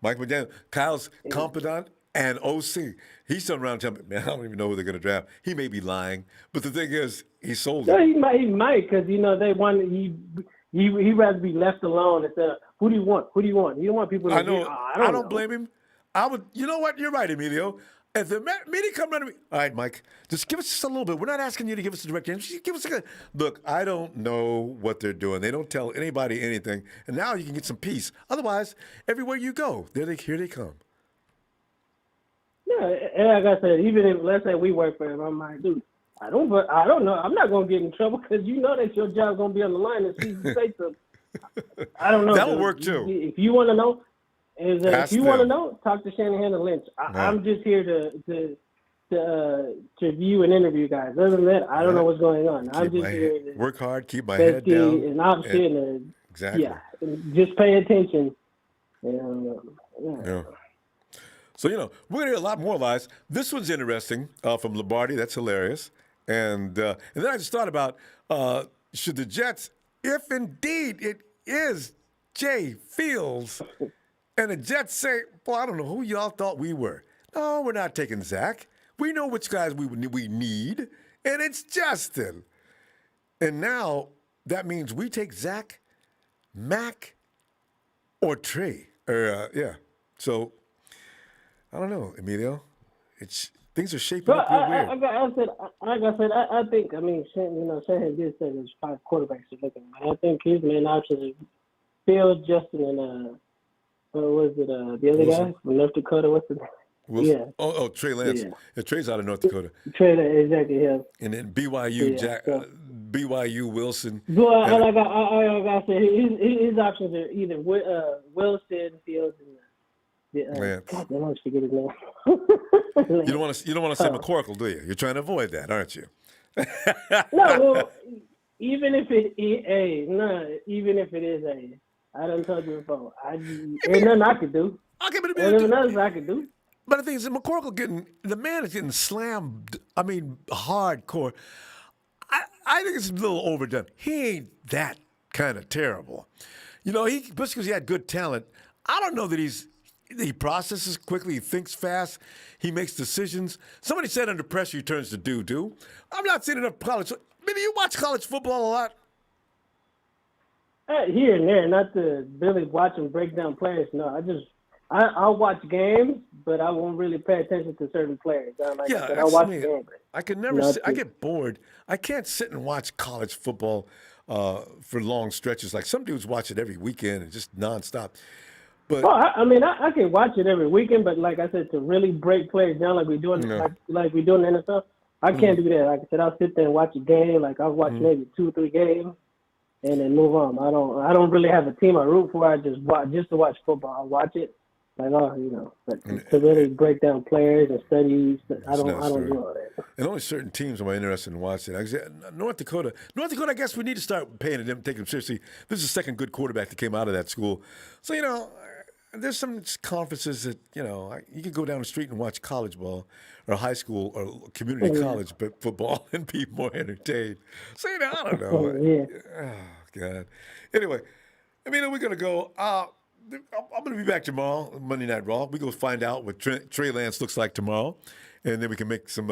S1: Mike McDaniel. Kyle's confidant and OC. He's turned around and telling me, man, I don't even know who they're going to draft. He may be lying, but the thing is, he sold it.
S5: Yeah, he might, because, they want he'd rather be left alone instead of, who do you want? Who do you want? You don't want people to
S1: I don't blame him. I would, you know what? You're right, Emilio. If the media come running to me, all right, Mike, just give us just a little bit. We're not asking you to give us a direct answer. Just give us look, I don't know what they're doing. They don't tell anybody anything. And now you can get some peace. Otherwise, everywhere you go, here they come.
S5: Yeah, and like I said, even if, let's say we work for him, I'm like, dude, I don't know. I'm not going to get in trouble because that your job's going to be on the line and see you say something. I don't know.
S1: That'll work too.
S5: If you want to know, if you want to know, talk to Shanahan and Lynch. I'm just here to view and interview guys. Other than that, I don't know what's going on. I'm just here to
S1: work hard, keep my head down.
S5: And I'm sitting there.
S1: Exactly.
S5: Yeah, just pay attention.
S1: Yeah. So, we're going to hear a lot more lies. This one's interesting from Lombardi. That's hilarious. And then I just thought about, should the Jets, if indeed it is Jay Fields, and the Jets say, well, I don't know who y'all thought we were. No, we're not taking Zach. We know which guys we need, and it's Justin. And now that means we take Zach, Mac, or Trey. So, I don't know, Emilio. Things are shaping up real weird.
S5: I think, Shanahan did say there's 5 quarterbacks to look at. I think his main options are Fields, Justin, and the other guy from North Dakota? What's the name?
S1: Wilson?
S5: Yeah.
S1: Oh, Trey Lance. Yeah, Trey's out of North Dakota.
S5: Trey, exactly, yeah.
S1: And then BYU, BYU, Wilson.
S5: Well, like I said, his options are either Wilson, Fields, and God, I always forget his name.
S1: You don't want to say McCorkle, do you? You're trying to avoid that, aren't you?
S5: No, well, even if it is I done told you before. Ain't nothing I could do.
S1: Okay, but
S5: ain't nothing else I could do.
S1: But the thing is, the man is getting slammed. I mean, hardcore. I think it's a little overdone. He ain't that kind of terrible. You know, just because he had good talent, I don't know that he processes quickly, he thinks fast, he makes decisions. Somebody said under pressure he turns to do. I'm not seeing enough college. Maybe you watch college football a lot?
S5: Here and there, not to really watch and break down players. No, I'll watch games, but I won't really pay attention to certain players. I'll watch games.
S1: I can never. I get bored. I can't sit and watch college football for long stretches. Like some dudes watch it every weekend and just nonstop. But
S5: I can watch it every weekend, but like I said, to really break players down like we're doing, like we do in the NFL, I can't do that. Like I said, I'll sit there and watch a game. Like I'll watch maybe 2 or 3 games, and then move on. I don't really have a team I root for. I just watch to watch football. I watch it. But to really break down players and studies, I don't do all that.
S1: And only certain teams am I interested in watching. North Dakota, I guess we need to start taking them seriously. This is the second good quarterback that came out of that school. So, there's some conferences that, you can go down the street and watch college ball or high school or community college football and be more entertained. So, I don't know. Oh, God. Anyway, we're going to go. I'm going to be back tomorrow, Monday Night Raw. We go find out what Trey Lance looks like tomorrow, and then we can make some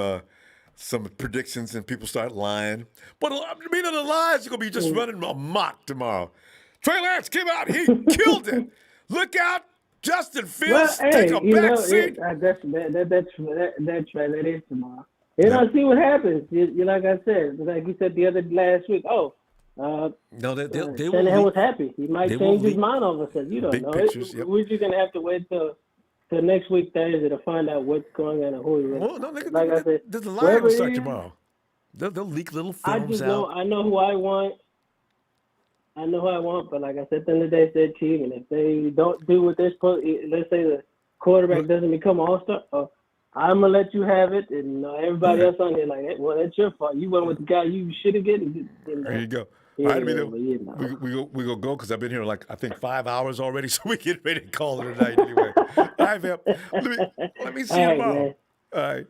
S1: predictions and people start lying. But the lies are going to be just running amok tomorrow. Trey Lance came out. He killed it. Look out. Justin Fields, take a back seat.
S5: That's right. That is tomorrow. I'll see what happens. Like I said, like you said last week.
S1: No, they
S5: Shanahan was happy. He might change his mind all of a sudden. You don't know. We're just gonna have to wait till next week Thursday to find out what's going on and who he is.
S1: Well, no, like I said, the line will start tomorrow. They'll leak little films out.
S5: I know who I want. But like I said, at the end of the day, it's their team, and if they don't do what they're supposed, let's say the quarterback doesn't become All-Star, I'm gonna let you have it, and everybody else on here like, well, that's your fault. You went with the guy you should have get.
S1: There you go. All right, we go because I've been here I think 5 hours already, so we get ready to call it a night anyway. All right, fam. Let me see you tomorrow. All right.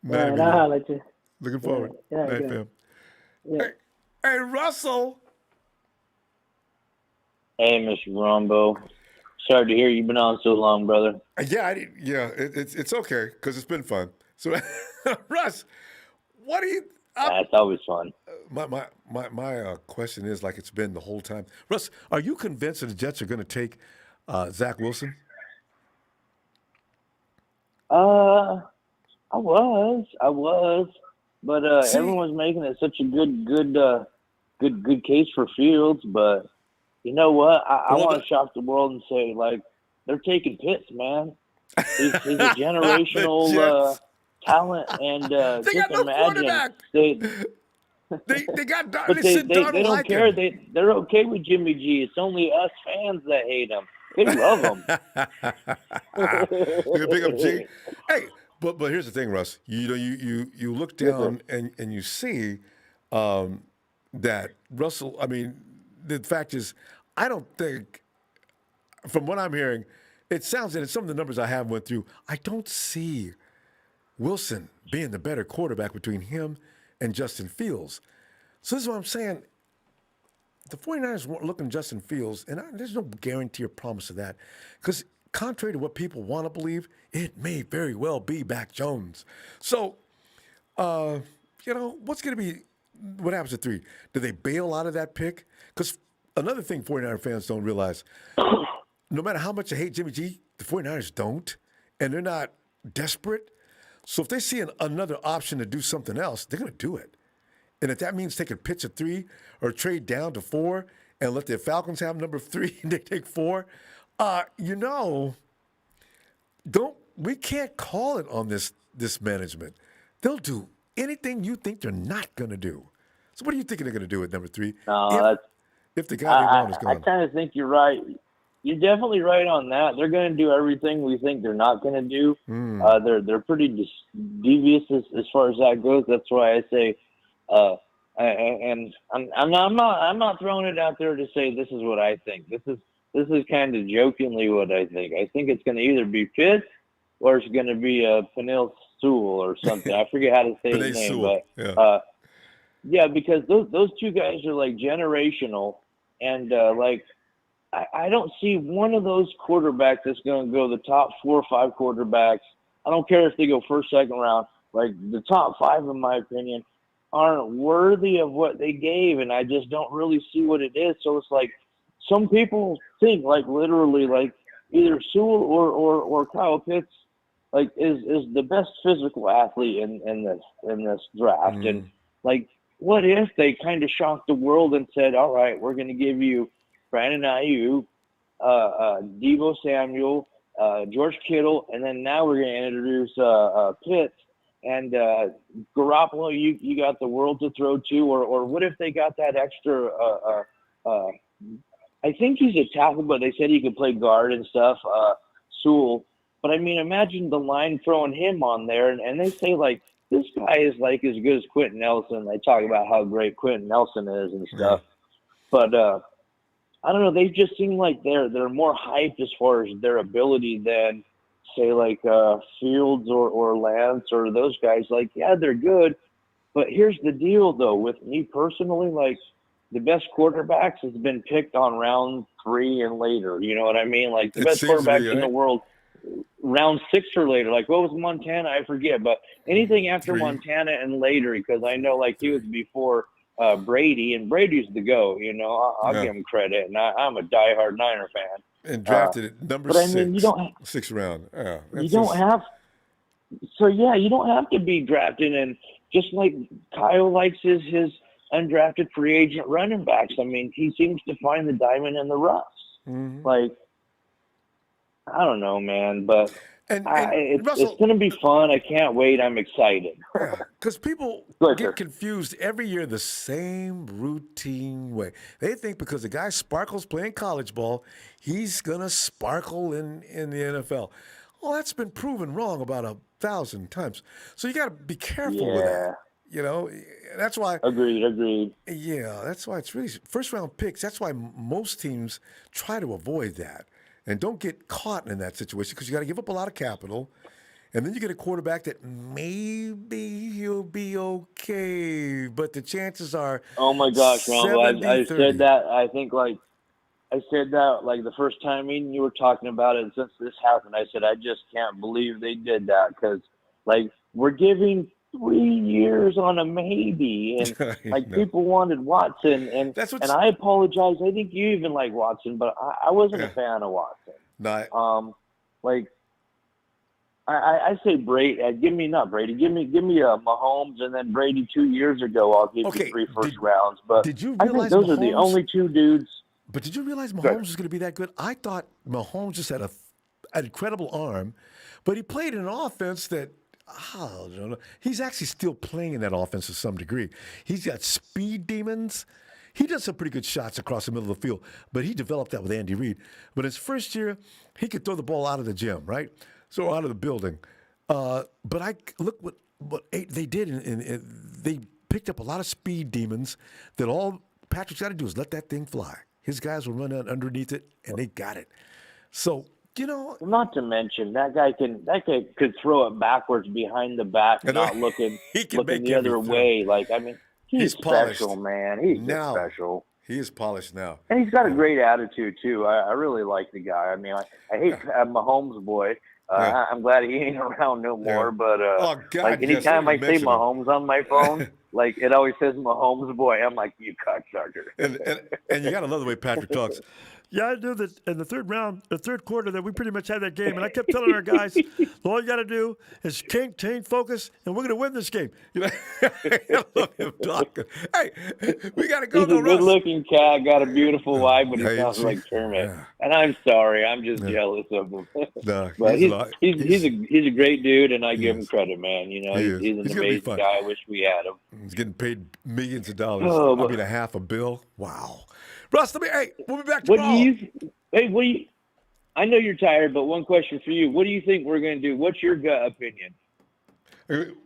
S5: Night, I'll holler at you.
S1: Looking forward. Night, fam. Yeah. Hey, Russell.
S6: Hey, Mr. Ronbo. Sorry to hear you've been on so long, brother.
S1: It's okay because it's been fun. So, Russ, what do you?
S6: It's always fun.
S1: My question is like it's been the whole time. Russ, are you convinced that the Jets are going to take Zack Wilson?
S6: I was, but everyone's making it such a good case for Fields. But you know what? I want to shock the world and say they're taking Pitts, man. He's a generational talent, and
S1: they
S6: just
S1: got no
S6: imagine
S1: they got
S6: but they don't care. They're okay with Jimmy G. It's only us fans that hate him. They love him.
S1: Big up G. Hey, but here's the thing, Russ. You look down and you see that Russell. The fact is, I don't think, from what I'm hearing, it sounds, and some of the numbers I have went through, I don't see Wilson being the better quarterback between him and Justin Fields. So this is what I'm saying. The 49ers weren't looking at Justin Fields, and there's no guarantee or promise of that. Because contrary to what people want to believe, it may very well be Mac Jones. So, what's going to be, what happens at 3? Do they bail out of that pick? Because another thing 49er fans don't realize, no matter how much they hate Jimmy G, the 49ers don't, and they're not desperate. So if they see another option to do something else, they're going to do it. And if that means taking Pitts at 3 or trade down to 4 and let the Falcons have number 3 and they take 4, we can't call it on this management. They'll do anything you think they're not going to do. So what are you thinking they're going to do at number 3? If the guy they want is gone.
S6: I kind of think you're right. You're definitely right on that. They're going to do everything we think they're not going to do. They're pretty devious as far as that goes. That's why I say, and I'm not throwing it out there to say this is what I think. This is this is kind of jokingly what I think. I think it's going to either be Pitts or it's going to be Penei Sewell or something. I forget how to say his name,
S1: Sewell.
S6: but yeah, because those two guys are like generational, and I don't see one of those quarterbacks that's going to go the top 4 or 5 quarterbacks. I don't care if they go first, second round. Like the top 5, in my opinion, aren't worthy of what they gave, and I just don't really see what it is. So it's like some people think like literally like either Sewell or Kyle Pitts like is the best physical athlete in this draft, and like what if they kind of shocked the world and said, all right, we're going to give you Brandon Ayuk, Deebo Samuel, George Kittle, and then now we're going to introduce Pitts. And Garoppolo, you got the world to throw to, or what if they got that extra? I think he's a tackle, but they said he could play guard and stuff. Sewell, but I mean, imagine the line throwing him on there, and they say like this guy is like as good as Quentin Nelson. They talk about how great Quentin Nelson is and stuff, but I don't know. They just seem like they're more hyped as far as their ability than, say, like Fields or Lance or those guys. Like, yeah, they're good, but here's the deal, though. With me personally, like the best quarterbacks has been picked on round 3 and later. You know what I mean? Like the best quarterbacks in the world, round 6 or later. Like what was Montana? I forget, but anything after
S1: 3.
S6: Montana and later, because I know like he was before Brady, and Brady's the go. You know, I'll give him credit, and I'm a diehard Niner fan.
S1: And drafted at number 6,
S6: I mean, you don't,
S1: 6th round.
S6: You don't have to be drafted. And just like Kyle likes his undrafted free agent running backs. I mean, he seems to find the diamond in the rough. Like, I don't know, man, but it's going to be fun. I can't wait. I'm excited.
S1: Because people get confused every year the same routine way. They think because the guy sparkles playing college ball, he's going to sparkle in the NFL. Well, that's been proven wrong about 1,000 times. So you got to be careful with that. You know, that's why.
S6: Agreed.
S1: Yeah, that's why it's really first round picks. That's why most teams try to avoid that and don't get caught in that situation because you got to give up a lot of capital. And then you get a quarterback that maybe he'll be okay, but the chances are.
S6: Oh my gosh, Ronbo! I said that. I think I said that the first time you were talking about it. Since this happened, I said I just can't believe they did that because we're giving 3 years on a maybe, and people wanted Watson, and I apologize. I think you even like Watson, but I wasn't a fan of Watson. I say Brady. Give me Mahomes, and then Brady 2 years ago. I'll give you 3 first rounds. But
S1: did you
S6: I think
S1: realize
S6: those are the only 2 dudes.
S1: But did you realize Mahomes was going to be that good? I thought Mahomes just had an incredible arm, but he played in an offense that. I don't know. He's actually still playing in that offense to some degree. He's got speed demons. He does some pretty good shots across the middle of the field, but he developed that with Andy Reid. But his first year, he could throw the ball out of the gym, right? So out of the building. But look what they did. They picked up a lot of speed demons that all Patrick's got to do is let that thing fly. His guys will run underneath it, and they got it. So, you know,
S6: not to mention that guy could throw it backwards behind the back, not looking the other way. Like, I mean, he's special, polished. Man. He's special.
S1: He is polished now,
S6: and he's got a great attitude too. I really like the guy. I mean, I hate Mahomes' boy. I'm glad he ain't around no more. But anytime I say Mahomes on my phone, it always says Mahomes' boy. I'm like, you cocksucker.
S1: And you got to love the way Patrick talks.
S7: Yeah, I knew that in the third quarter, that we pretty much had that game. And I kept telling our guys, all you got to do is maintain focus, and we're going to win this game.
S1: I love him talking. Hey, we got to go.
S6: He's a good-looking cat, got a beautiful wife, but he sounds like Kermit. Yeah. And I'm sorry, I'm just jealous of him.
S1: No,
S6: but he's a great dude, and I give him credit, man. You know, he's an amazing guy. I wish we had him.
S1: He's getting paid millions of dollars. $1.5 million. Wow. Russ, we'll be back tomorrow.
S6: I know you're tired, but one question for you. What do you think we're going to do? What's your gut opinion?
S1: Let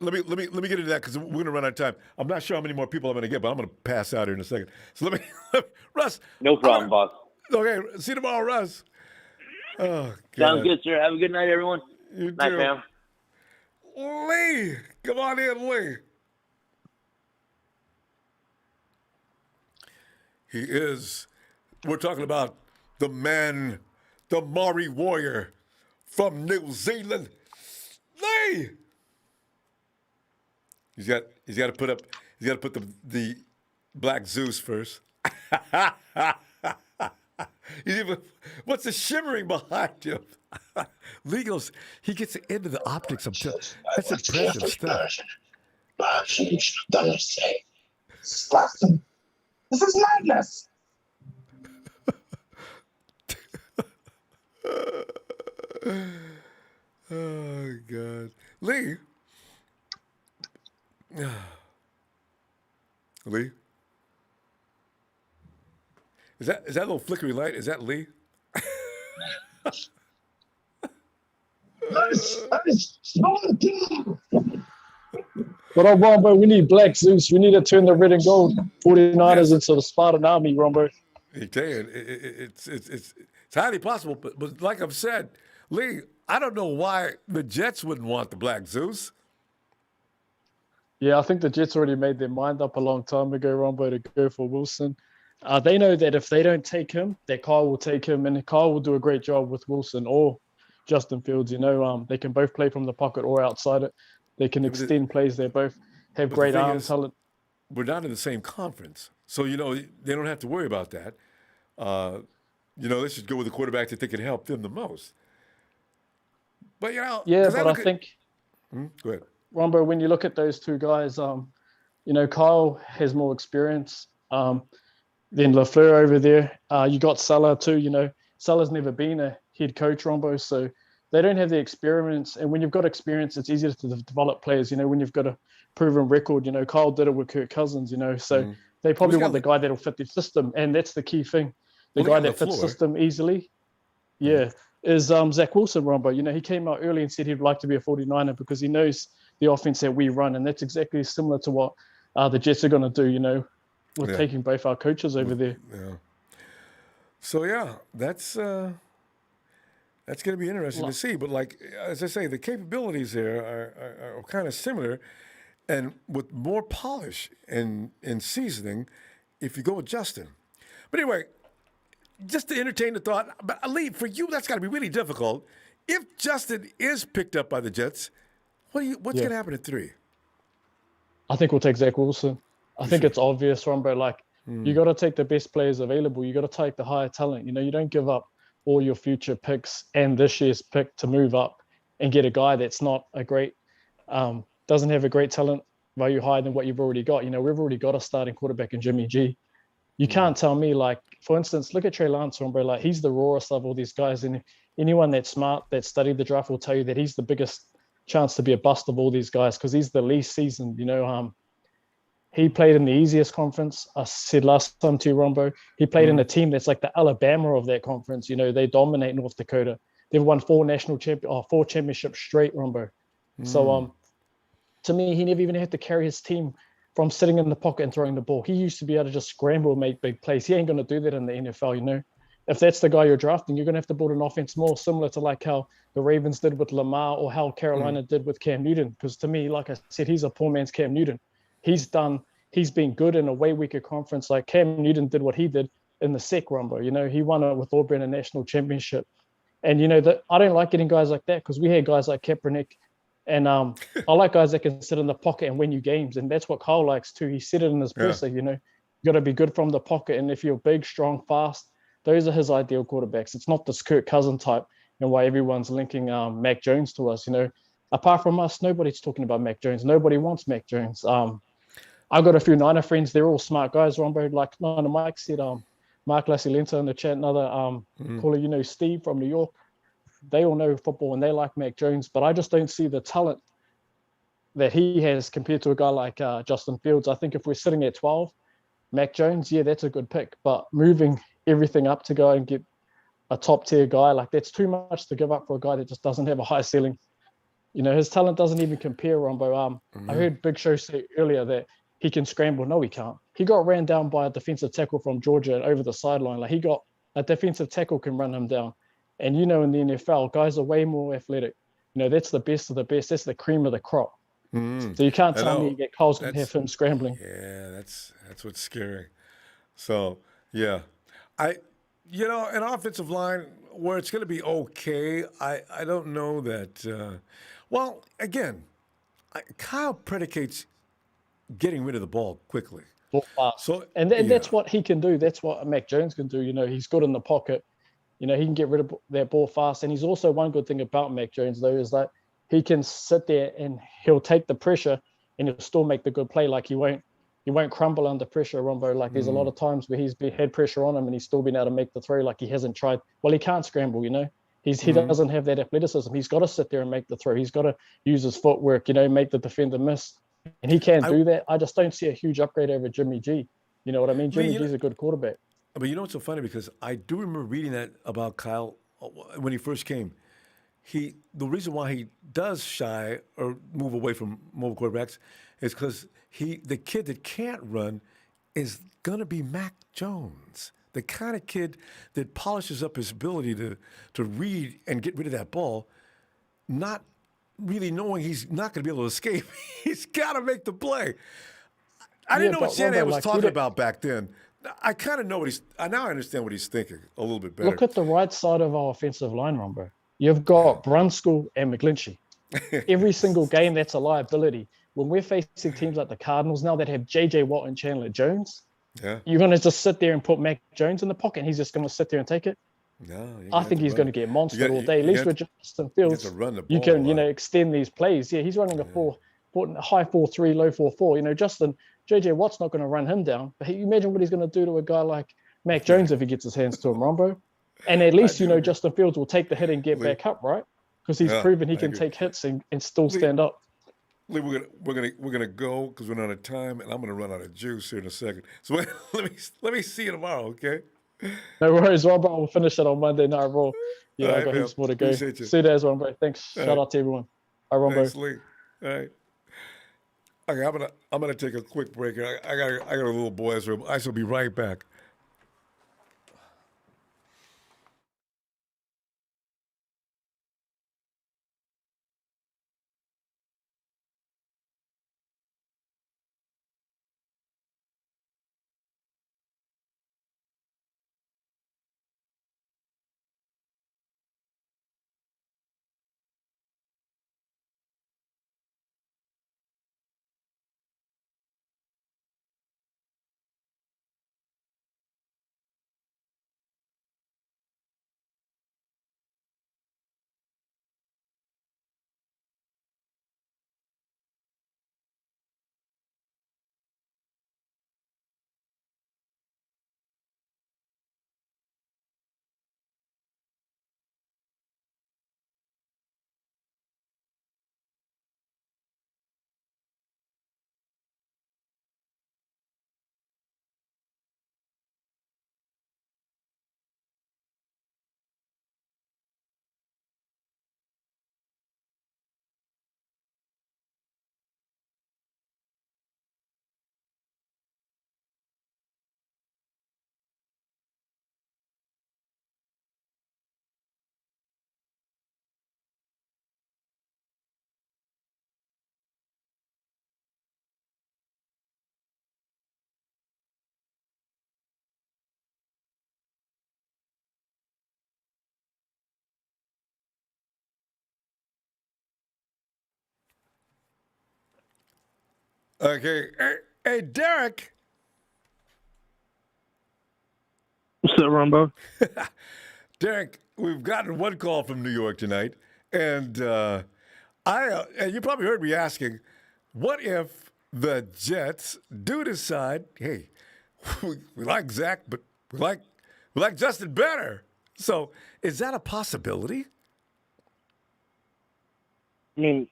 S1: me get into that because we're going to run out of time. I'm not sure how many more people I'm going to get, but I'm going to pass out here in a second. So let me Russ.
S6: No problem, boss.
S1: Okay, see you tomorrow, Russ. Oh, God.
S6: Sounds good, sir. Have a good night, everyone.
S1: You
S6: Night,
S1: too.
S6: fam.
S1: Lee, come on in, Lee. He is. We're talking about the man, the Maori warrior from New Zealand, Lee. He's got to put the Black Zeus first. What's the shimmering behind him? Lee goes, he gets into the optics of that's impressive stuff.
S8: This is madness.
S1: Oh, God. Lee. Lee? Is that little flickery light? Is that Lee?
S8: What up, Ronbo? We need Black Zeus. We need to turn the red and gold 49ers into the Spartan army, Ronbo.
S1: I tell you, it's highly possible, but like I've said, Lee, I don't know why the Jets wouldn't want the Black Zeus.
S8: Yeah, I think the Jets already made their mind up a long time ago, Ronbo, to go for Wilson. They know that if they don't take him, that Kyle will take him, and Kyle will do a great job with Wilson or Justin Fields. They can both play from the pocket or outside it. They can extend plays. They both have great arm talent.
S1: We're not in the same conference, so they don't have to worry about that. They should go with the quarterback that they can help them the most. But
S8: yeah, but I think
S1: go ahead,
S8: Ronbo. When you look at those two guys, Kyle has more experience than LaFleur over there. You got Salah too. Salah's never been a head coach, Ronbo, so they don't have the experience. And when you've got experience, it's easier to develop players. When you've got a proven record, Kyle did it with Kirk Cousins. So they probably want the guy that'll fit the system, and that's the key thing. The guy that fits the system easily, is Zack Wilson, Ronbo. He came out early and said he'd like to be a 49er because he knows the offense that we run, and that's exactly similar to what the Jets are going to do. With taking both our coaches over there.
S1: Yeah. So that's going to be interesting to see. But as I say, the capabilities there are kind of similar, and with more polish and seasoning, if you go with Justin. But anyway, just to entertain the thought, but Lee, for you, that's got to be really difficult. If Justin is picked up by the Jets, what's going to happen at 3?
S8: I think we'll take Zack Wilson. I think it's obvious, Ronbo. You got to take the best players available. You got to take the higher talent. You don't give up all your future picks and this year's pick to move up and get a guy that's not a great, doesn't have a great talent value higher than what you've already got. We've already got a starting quarterback in Jimmy G. You can't tell me, for instance, look at Trey Lance, Ronbo. He's the rawest of all these guys, and anyone that's smart, that studied the draft, will tell you that he's the biggest chance to be a bust of all these guys because he's the least seasoned. He played in the easiest conference. I said last time to you, Ronbo, he played in a team that's like the Alabama of that conference. They dominate North Dakota. They've won 4 championships straight, Ronbo. So to me, he never even had to carry his team from sitting in the pocket and throwing the ball. He used to be able to just scramble and make big plays. He ain't going to do that in the NFL, If that's the guy you're drafting, you're going to have to build an offense more similar to how the Ravens did with Lamar or how Carolina did with Cam Newton. Because to me, like I said, he's a poor man's Cam Newton. He's been good in a way weaker conference. Like Cam Newton did what he did in the SEC, Ronbo. He won it with Auburn a national championship. And, I don't like getting guys like that because we had guys like Kaepernick. And I like guys that can sit in the pocket and win you games. And that's what Kyle likes too. He said it in his presser, you got to be good from the pocket. And if you're big, strong, fast, those are his ideal quarterbacks. It's not this Kirk Cousins type and why everyone's linking Mac Jones to us. Apart from us, nobody's talking about Mac Jones. Nobody wants Mac Jones. I've got a few Niner friends. They're all smart guys, Ronbo. Like Niner Mike said, Mark Lassilenta in the chat, another caller, Steve from New York. They all know football and they like Mac Jones, but I just don't see the talent that he has compared to a guy like Justin Fields. I think if we're sitting at 12, Mac Jones, that's a good pick. But moving everything up to go and get a top tier guy, that's too much to give up for a guy that just doesn't have a high ceiling. His talent doesn't even compare, Ronbo. I heard Big Show say earlier that he can scramble. No, he can't. He got ran down by a defensive tackle from Georgia over the sideline. He got a defensive tackle can run him down. And in the NFL, guys are way more athletic. That's the best of the best. That's the cream of the crop. So you can't tell me that Kyle's going to have him scrambling.
S1: Yeah, that's what's scary. So, yeah. An offensive line where it's going to be okay, I don't know that. Well, again, Kyle predicates getting rid of the ball quickly.
S8: So, and that's what he can do. That's what Mac Jones can do. He's good in the pocket. He can get rid of that ball fast. And he's also, one good thing about Mac Jones, though, is that he can sit there and he'll take the pressure and he'll still make the good play. Like he won't crumble under pressure, Ronbo. Like there's a lot of times where he's had pressure on him and he's still been able to make the throw. Like he hasn't tried. Well, he can't scramble, He doesn't have that athleticism. He's got to sit there and make the throw. He's got to use his footwork, make the defender miss. And he can do that. I just don't see a huge upgrade over Jimmy G. You know what I mean? Jimmy G's a good quarterback.
S1: But what's so funny, because I do remember reading that about Kyle when he first came. The reason why he does shy or move away from mobile quarterbacks is because the kid that can't run is gonna be Mac Jones, the kind of kid that polishes up his ability to read and get rid of that ball, not really knowing he's not going to be able to escape. He's got to make the play. I didn't know what Shanahan was talking about back then. I kind of know now I understand what he's thinking a little bit better.
S8: Look at the right side of our offensive line, Ronbo. You've got Brunskill and McGlinchey. Every single game, that's a liability. When we're facing teams like the Cardinals now that have J.J. Watt and Chandler Jones, you're going to just sit there and put Mac Jones in the pocket and he's just going to sit there and take it?
S1: No,
S8: I think he's going to get monstered all day. At least with Justin Fields, you can, extend these plays. Yeah, he's running a high 4.3, low 4.4. J.J. Watt's not going to run him down. But imagine what he's going to do to a guy like Mac Jones if he gets his hands to him, Rombo. And at least, Justin Fields will take the hit and get back up, right? Because he's proven he can take hits and still stand up.
S1: Lee, we're gonna go because we're out of time, and I'm gonna run out of juice here in a second. So let me see you tomorrow, okay?
S8: No worries, Robert. We'll finish it on Monday Night Raw. Yeah, I got heaps more to go. See you there, Rombo. Thanks. Shout out to everyone. Bye, Rombo.
S1: Thanks, Lee. All right. Okay, I'm gonna take a quick break here. I got a little boy's room. I shall be right back. Okay. Hey, Derek.
S11: What's up, Ronbo?
S1: Derek, we've gotten one call from New York tonight, and and you probably heard me asking, what if the Jets do decide, hey, we like Zach, but we like Justin better? So is that a possibility?
S4: I mean,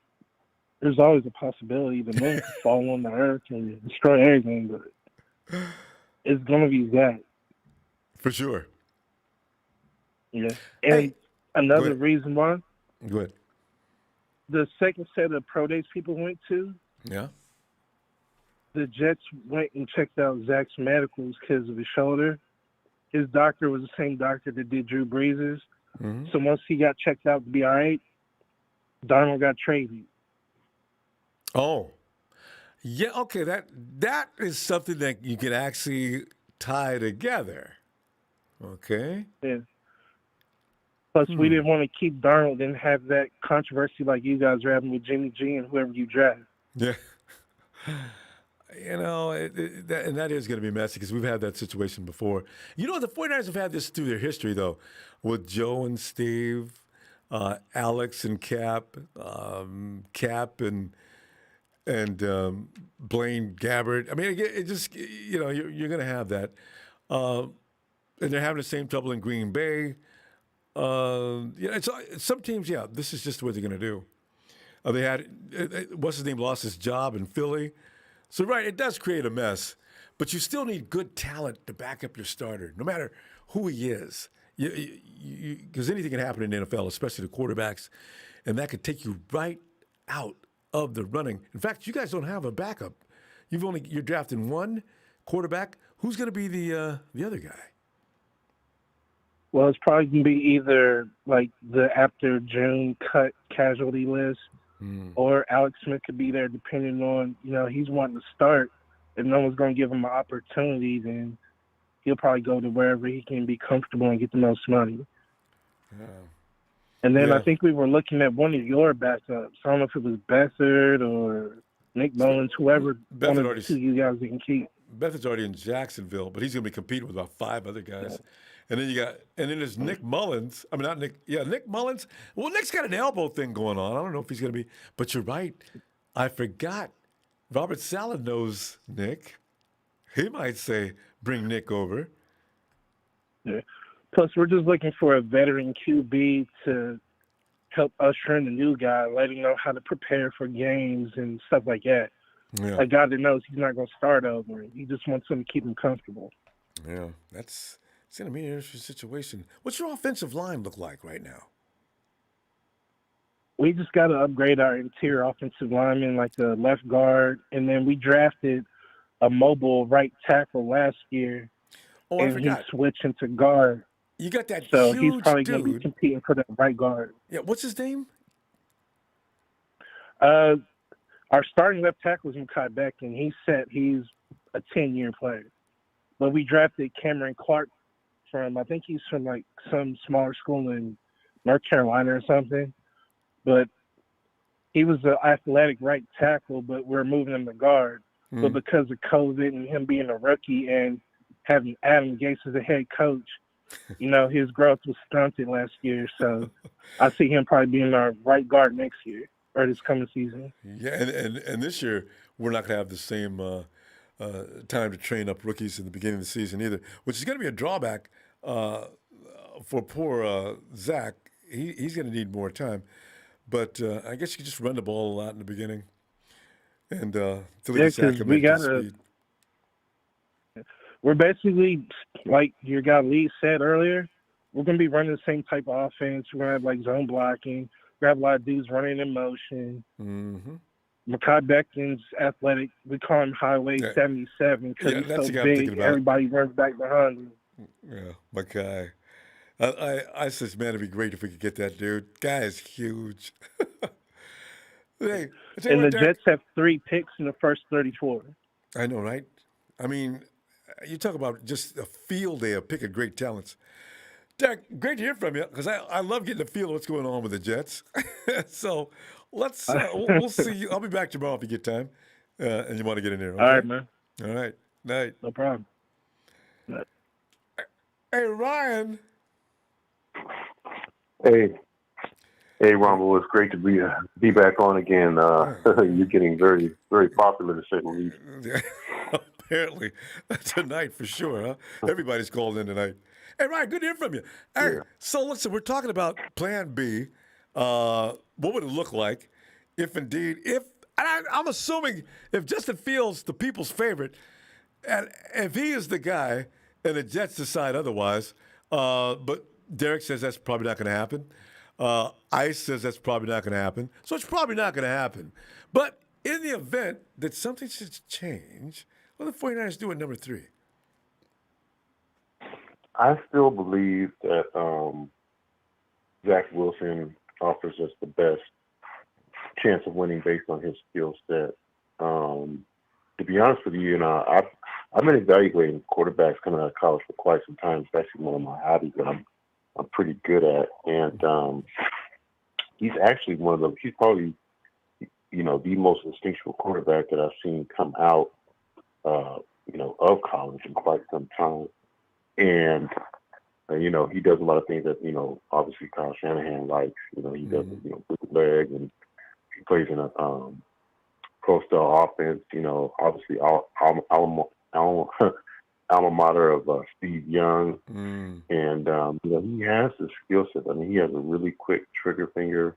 S4: there's always a possibility the moon could fall on the earth and destroy everything, but it's going to be Zach.
S1: For sure.
S4: Yeah. And another reason why.
S1: Go ahead.
S4: The second set of pro days people went to.
S1: Yeah.
S4: The Jets went and checked out Zach's medicals because of his shoulder. his doctor was the same doctor that did Drew Brees'.
S1: Mm-hmm.
S4: So once he got checked out to be all right, Darnold got traded.
S1: Oh, yeah. Okay, that is something that you can actually tie together. Okay.
S4: Yeah. Plus, we didn't want to keep Darnold and have that controversy like you guys are having with Jimmy G and whoever you draft.
S1: Yeah. You know, that is going to be messy because we've had that situation before. You know, the 49ers have had this through their history, though, with Joe and Steve, Alex and Cap, Cap and Blaine Gabbert. I mean, it just, you know, you're going to have that. And they're having the same trouble in Green Bay. Some teams, this is just what they're going to do. They had, what's his name, lost his job in Philly. So, right, it does create a mess, but you still need good talent to back up your starter, no matter who he is. Because anything can happen in the NFL, especially the quarterbacks, and that could take you right out of the running. In fact, you guys don't have a backup. You're drafting one quarterback. Who's going to be the other guy?
S4: Well, it's probably going to be either like the after June cut casualty list, or Alex Smith could be there depending on, you know, he's wanting to start. If no one's going to give him an opportunity, then he'll probably go to wherever he can be comfortable and get the most money.
S1: Yeah.
S4: And then I think we were looking at one of your backups. I don't know if it was Beathard or Nick Mullins, whoever one of the two you guys can keep.
S1: Beathard's already in Jacksonville, but he's going to be competing with about 5 other guys. And then there's Nick Mullins. I mean, not Nick. Yeah, Nick Mullins. Well, Nick's got an elbow thing going on. I don't know if he's going to be. But you're right. I forgot. Robert Saleh knows Nick. He might say, bring Nick over.
S4: Yeah. Plus, we're just looking for a veteran QB to help usher in the new guy, let him know how to prepare for games and stuff like that.
S1: Yeah.
S4: A guy that knows he's not going to start over. He just wants him to keep him comfortable.
S1: Yeah, it's going to be an interesting situation. What's your offensive line look like right now?
S4: We just got to upgrade our interior offensive lineman, like the left guard, and then we drafted a mobile right tackle last year, and he's switching to guard.
S1: You got that
S4: so
S1: huge
S4: he's probably going to be competing for the right guard.
S1: Yeah, what's his name?
S4: Our starting left tackle is Mekhi Becton. He's a 10-year player. But we drafted Cameron Clark I think he's from like some smaller school in North Carolina or something. But he was an athletic right tackle, but we're moving him to guard. But because of COVID and him being a rookie and having Adam Gase as a head coach, you know, his growth was stunted last year. So I see him probably being our right guard next year or this coming season.
S1: Yeah, and this year we're not going to have the same time to train up rookies in the beginning of the season either, which is going to be a drawback for poor Zach. He's going to need more time. But I guess you can just run the ball a lot in the beginning. And till he gets acclimated to speed.
S4: We're basically, like your guy Lee said earlier, we're going to be running the same type of offense. We're going to have like zone blocking. We're going to have a lot of dudes running in motion.
S1: Mm-hmm.
S4: Mekhi Becton's athletic. We call him Highway 77 because he's so big. Everybody runs back behind him.
S1: Yeah, Mekhi. I said, man, it'd be great if we could get that dude. Guy is huge. Hey,
S4: and the Jets have 3 picks in the first 34.
S1: I know, right? I mean, you talk about just a field day of picking great talents. Derek, great to hear from you because I love getting a feel of what's going on with the Jets. So let's we'll see you. I'll be back tomorrow if you get time and you want to get in there. Okay?
S4: All right, man.
S1: All right. Night.
S4: No problem.
S1: Hey, Ryan.
S9: Hey, Ronbo, it's great to be back on again. You're getting very, very popular, to say the least.
S1: Apparently, tonight for sure, huh? Everybody's called in tonight. Hey, Ryan, good to hear from you. Hey, so listen, we're talking about Plan B. What would it look like if indeed, I'm assuming if Justin Fields, the people's favorite, and if he is the guy and the Jets decide otherwise, but Derek says that's probably not going to happen. Ice says that's probably not going to happen. So it's probably not going to happen. But in the event that something should change, what do the 49ers do at number 3?
S9: I still believe that Zack Wilson offers us the best chance of winning based on his skill set. To be honest with you, I've been evaluating quarterbacks coming out of college for quite some time. It's actually one of my hobbies that I'm pretty good at. And he's actually he's probably, the most instinctual quarterback that I've seen come out, of college in quite some time. And, he does a lot of things that, obviously Kyle Shanahan likes. He does, bootleg, and he plays in a pro-style offense, obviously alma mater of Steve Young. And, he has the skill set. I mean, he has a really quick trigger finger,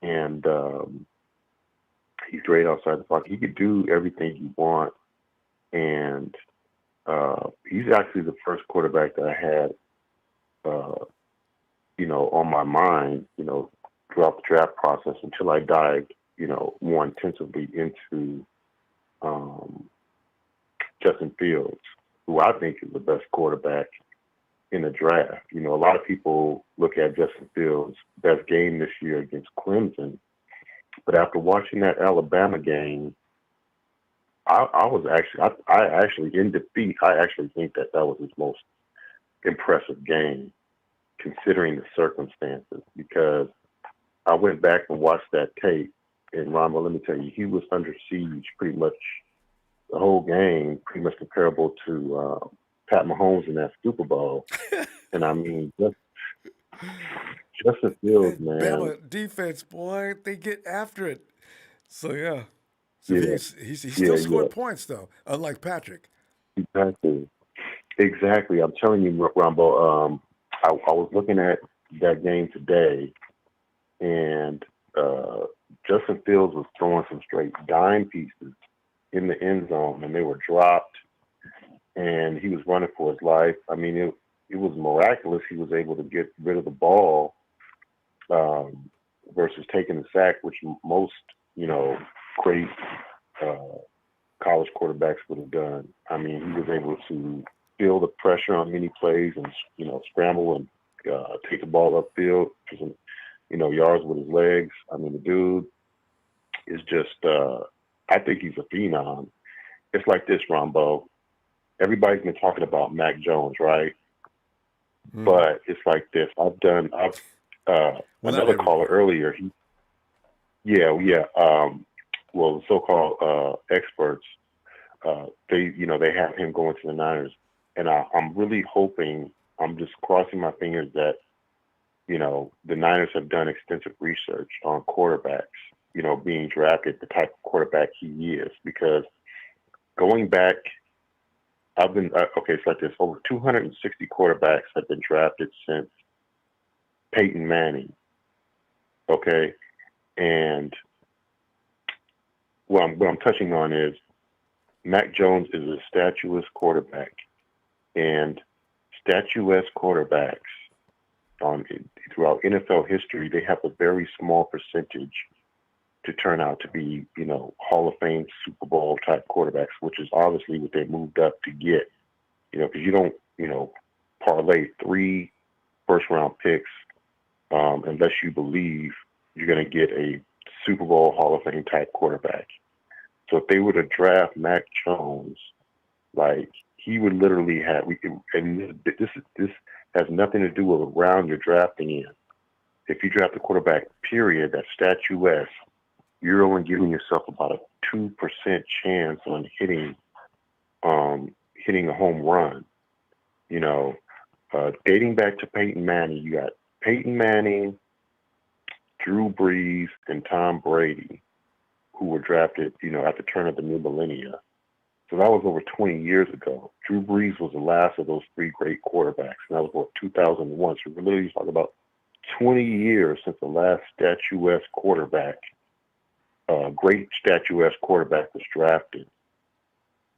S9: and he's great outside the pocket. He could do everything you want. And he's actually the first quarterback that I had, on my mind, throughout the draft process until I dived, more intensively into Justin Fields, who I think is the best quarterback in the draft. A lot of people look at Justin Fields' best game this year against Clemson, but after watching that Alabama game, I actually in defeat, I actually think that was his most impressive game, considering the circumstances, because I went back and watched that tape, and Ronbo, let me tell you, he was under siege pretty much the whole game, pretty much comparable to Pat Mahomes in that Super Bowl. And I mean, Justin Fields, man.
S1: Bama defense, boy, they get after it. So yeah. So
S9: Yeah.
S1: he still scored points though, unlike Patrick.
S9: Exactly. I'm telling you, Ronbo, I was looking at that game today, and Justin Fields was throwing some straight dime pieces in the end zone, and they were dropped, and he was running for his life. I mean, it was miraculous he was able to get rid of the ball versus taking the sack, which most, great college quarterbacks would have done. I mean, he was able to feel the pressure on many plays and, scramble and take the ball upfield for some, yards with his legs. I mean, the dude is just, I think he's a phenom. It's like this, Ronbo. Everybody's been talking about Mac Jones, right? But it's like this. Another caller earlier, well, the so-called experts, they have him going to the Niners. And I'm really hoping, I'm just crossing my fingers that, the Niners have done extensive research on quarterbacks, being drafted, the type of quarterback he is. Because going back, it's like this, over 260 quarterbacks have been drafted since Peyton Manning. Okay? And what I'm touching on is Mac Jones is a statuesque quarterback. And statuesque quarterbacks throughout NFL history, they have a very small percentage to turn out to be, Hall of Fame, Super Bowl type quarterbacks, which is obviously what they moved up to get. Because you don't, parlay 3 first-round picks unless you believe you're going to get a Super Bowl Hall of Fame type quarterback. So if they were to draft Mac Jones, like, he would literally have, and this has nothing to do with the round you're drafting in. If you draft a quarterback, period, that's statuesque, you're only giving yourself about a 2% chance on hitting a home run. Dating back to Peyton Manning, you got Peyton Manning, Drew Brees, and Tom Brady, who were drafted, at the turn of the new millennia. So that was over 20 years ago. Drew Brees was the last of those 3 great quarterbacks, and that was, 2001. So we're literally talking about 20 years since the last statuesque quarterback, great statuesque quarterback was drafted.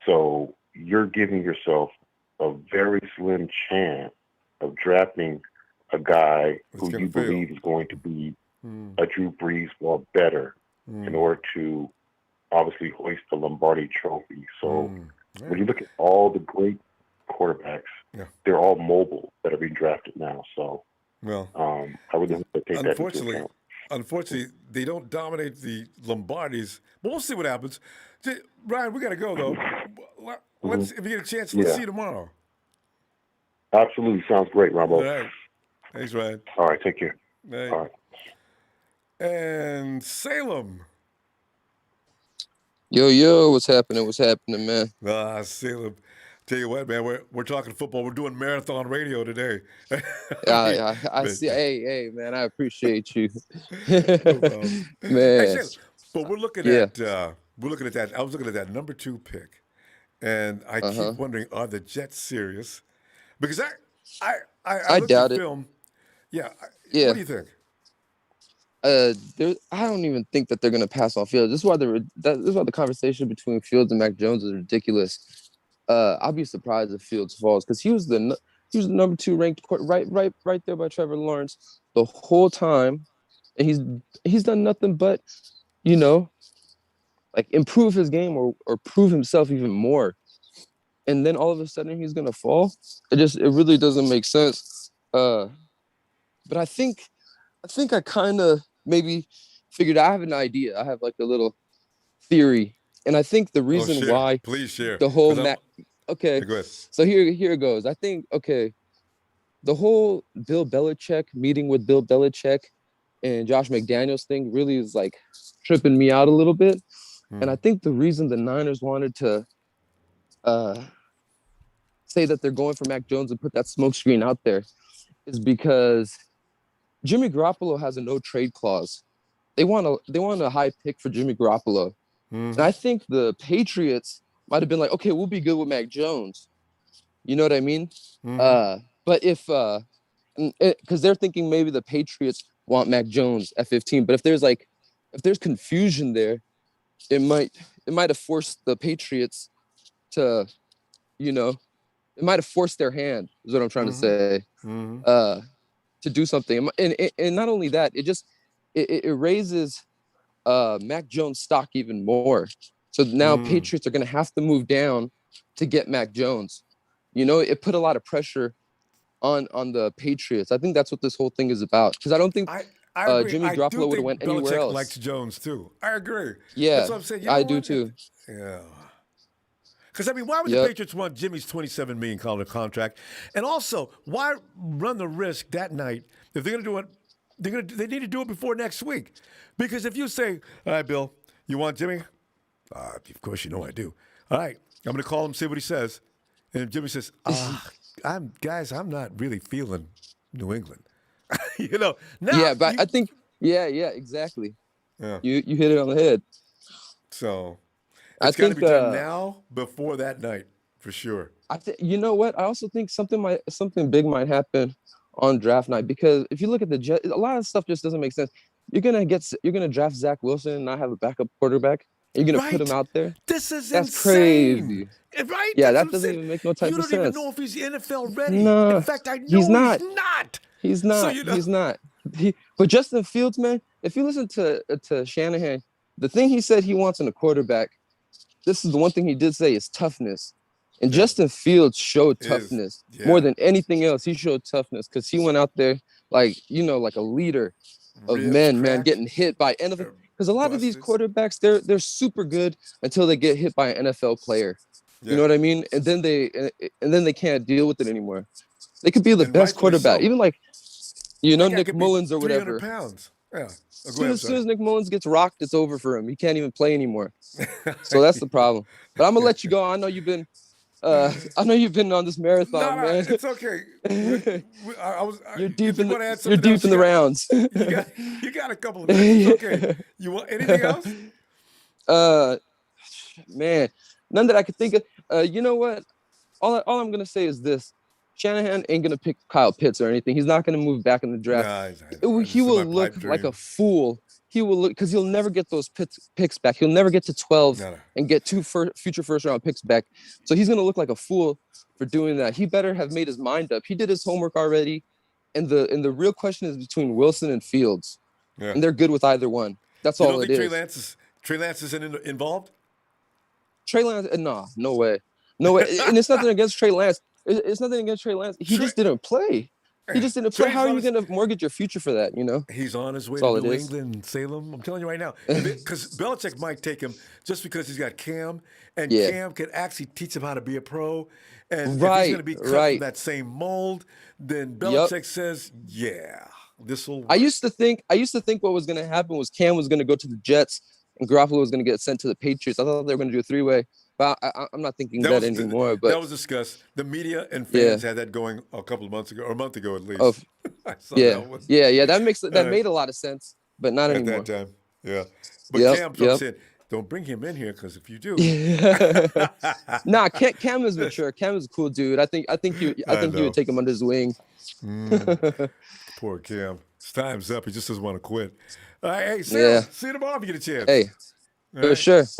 S9: So you're giving yourself a very slim chance of drafting a guy who you believe is going to be a Drew Brees or better in order to obviously hoist the Lombardi trophy. So when you look at all the great quarterbacks.
S1: Yeah.
S9: They're all mobile that are being drafted now. So,
S1: well,
S9: I would have to take that into account.
S1: Unfortunately, they don't dominate the Lombardis. But we'll see what happens. Ryan, we got to go, though. If you get a chance, let's see you tomorrow.
S9: Absolutely. Sounds great, Ronbo.
S1: All right. Thanks, Ryan.
S9: All right. Take care.
S1: All
S9: right.
S1: And Salem.
S2: Yo, what's happening? What's happening, man?
S1: Salem. Tell you what, man, we're talking football. We're doing marathon radio today.
S2: I see. Hey, man, I appreciate you.
S1: Man.
S2: Man.
S1: Hey, but we're looking at that. I was looking at that number 2 pick, and I keep wondering, are the Jets serious? Because I looked
S2: doubt
S1: at
S2: it.
S1: film. Yeah.
S2: Yeah.
S1: What do you think?
S2: I don't even think that they're going to pass on Fields. This is why the conversation between Fields and Mac Jones is ridiculous. I'll be surprised if Fields falls because he was the number 2 ranked right there by Trevor Lawrence the whole time, and he's done nothing but, like improve his game or prove himself even more. And then all of a sudden he's gonna fall. It really doesn't make sense. But I think I kind of maybe figured I have an idea. I have like a little theory, and I think the reason why
S1: please share
S2: the whole
S1: go ahead.
S2: So here it goes. I think the whole Bill Belichick meeting with Bill Belichick and Josh McDaniels thing really is like tripping me out a little bit. And I think the reason the Niners wanted to say that they're going for Mac Jones and put that smokescreen out there is because Jimmy Garoppolo has a no trade clause. They want a high pick for Jimmy Garoppolo. And I think the Patriots might have been like, okay, we'll be good with Mac Jones. You know what I mean? But if because they're thinking maybe the Patriots want Mac Jones at 15, but if there's confusion there, it might have forced the Patriots to, it might have forced their hand, is what I'm trying to say, to do something. And not only that, it raises Mac Jones stock even more. So now Patriots are going to have to move down to get Mac Jones. It put a lot of pressure on the Patriots. I think that's what this whole thing is about. Because I don't think Jimmy Garoppolo would have went anywhere else.
S1: Likes Jones too. I agree.
S2: Yeah,
S1: that's what I'm saying.
S2: I do too.
S1: Yeah. Because why would the Patriots want Jimmy's $27 million contract? And also, why run the risk that night if they're going to do it? They need to do it before next week. Because if you say, "All right, Bill, you want Jimmy?" Of course, I do. All right, I'm going to call him, see what he says. And if Jimmy says, I'm not really feeling New England. Now.
S2: Yeah, but I think, exactly.
S1: Yeah.
S2: You hit it on the head.
S1: So it's got to be done now before that night for sure.
S2: You know what? I also think something big might happen on draft night, because if you look at the Jets, a lot of stuff just doesn't make sense. You're gonna draft Zack Wilson and not have a backup quarterback. You're gonna put him out there.
S1: This is
S2: That's
S1: insane.
S2: Crazy.
S1: Right?
S2: Yeah,
S1: That's
S2: that doesn't even make no type of sense.
S1: You don't even know if he's NFL ready.
S2: No,
S1: in fact, I know
S2: he's not.
S1: He's not. So
S2: He's not. But Justin Fields, man, if you listen to Shanahan, the thing he said he wants in a quarterback, this is the one thing he did say, is toughness. And Justin Fields showed toughness more than anything else. He showed toughness because he went out there like a leader of men, getting hit by NFL. Because a lot of these quarterbacks, they're super good until they get hit by an NFL player. You know what I mean? And then they can't deal with it anymore. They could be the best quarterback, even like Nick Mullins or whatever.
S1: 300 pounds. Yeah.
S2: As soon as Nick Mullins gets rocked, it's over for him. He can't even play anymore. So that's the problem. But I'm gonna let you go. I know you've been on this marathon, man.
S1: It's okay.
S2: You're deep in the rounds.
S1: You got a couple of minutes. It's okay. You want anything else?
S2: Man, none that I could think of. You know what? All I'm gonna say is this: Shanahan ain't gonna pick Kyle Pitts or anything. He's not gonna move back in the draft. He will look like a fool. He will look, because he'll never get those picks back. He'll never get to 12 and get two future first-round picks back. So he's going to look like a fool for doing that. He better have made his mind up. He did his homework already, and the real question is between Wilson and Fields, and they're good with either one. That's all it is.
S1: Trey Lance isn't involved?
S2: Trey Lance, no way. And it's nothing against Trey Lance. It's nothing against Trey Lance. He just didn't play. He just didn't play. How are you going to mortgage your future for that? You know,
S1: he's on his way
S2: That's all
S1: to
S2: it
S1: New
S2: is.
S1: England and Salem. I'm telling you right now, because Belichick might take him just because he's got Cam, and
S2: Yeah.
S1: Cam can actually teach him how to be a pro. And if he's
S2: Right,
S1: going to be cut
S2: right.
S1: from that same mold, then
S2: Yep.
S1: Belichick says, "Yeah, this will."
S2: I used to think what was going to happen was Cam was going to go to the Jets and Garoppolo was going to get sent to the Patriots. I thought they were going to do a three-way, but I'm not thinking that anymore. But
S1: that was discussed. The media and fans had that going a couple of months ago, or a month ago at least.
S2: Oh,
S1: I saw
S2: yeah,
S1: that one.
S2: yeah. That made a lot of sense, but not
S1: at
S2: anymore.
S1: that time. Yeah, but
S2: Yep,
S1: Cam
S2: yep.
S1: said, "Don't bring him in here because if you do."
S2: Nah, Cam is mature. Cam is a cool dude. I think you
S1: know.
S2: would take him under his wing.
S1: Poor Cam. His time's up. He just doesn't want to quit. All right, hey, Sam, see you tomorrow if you get a chance.
S2: Hey,
S1: All
S2: for
S1: right.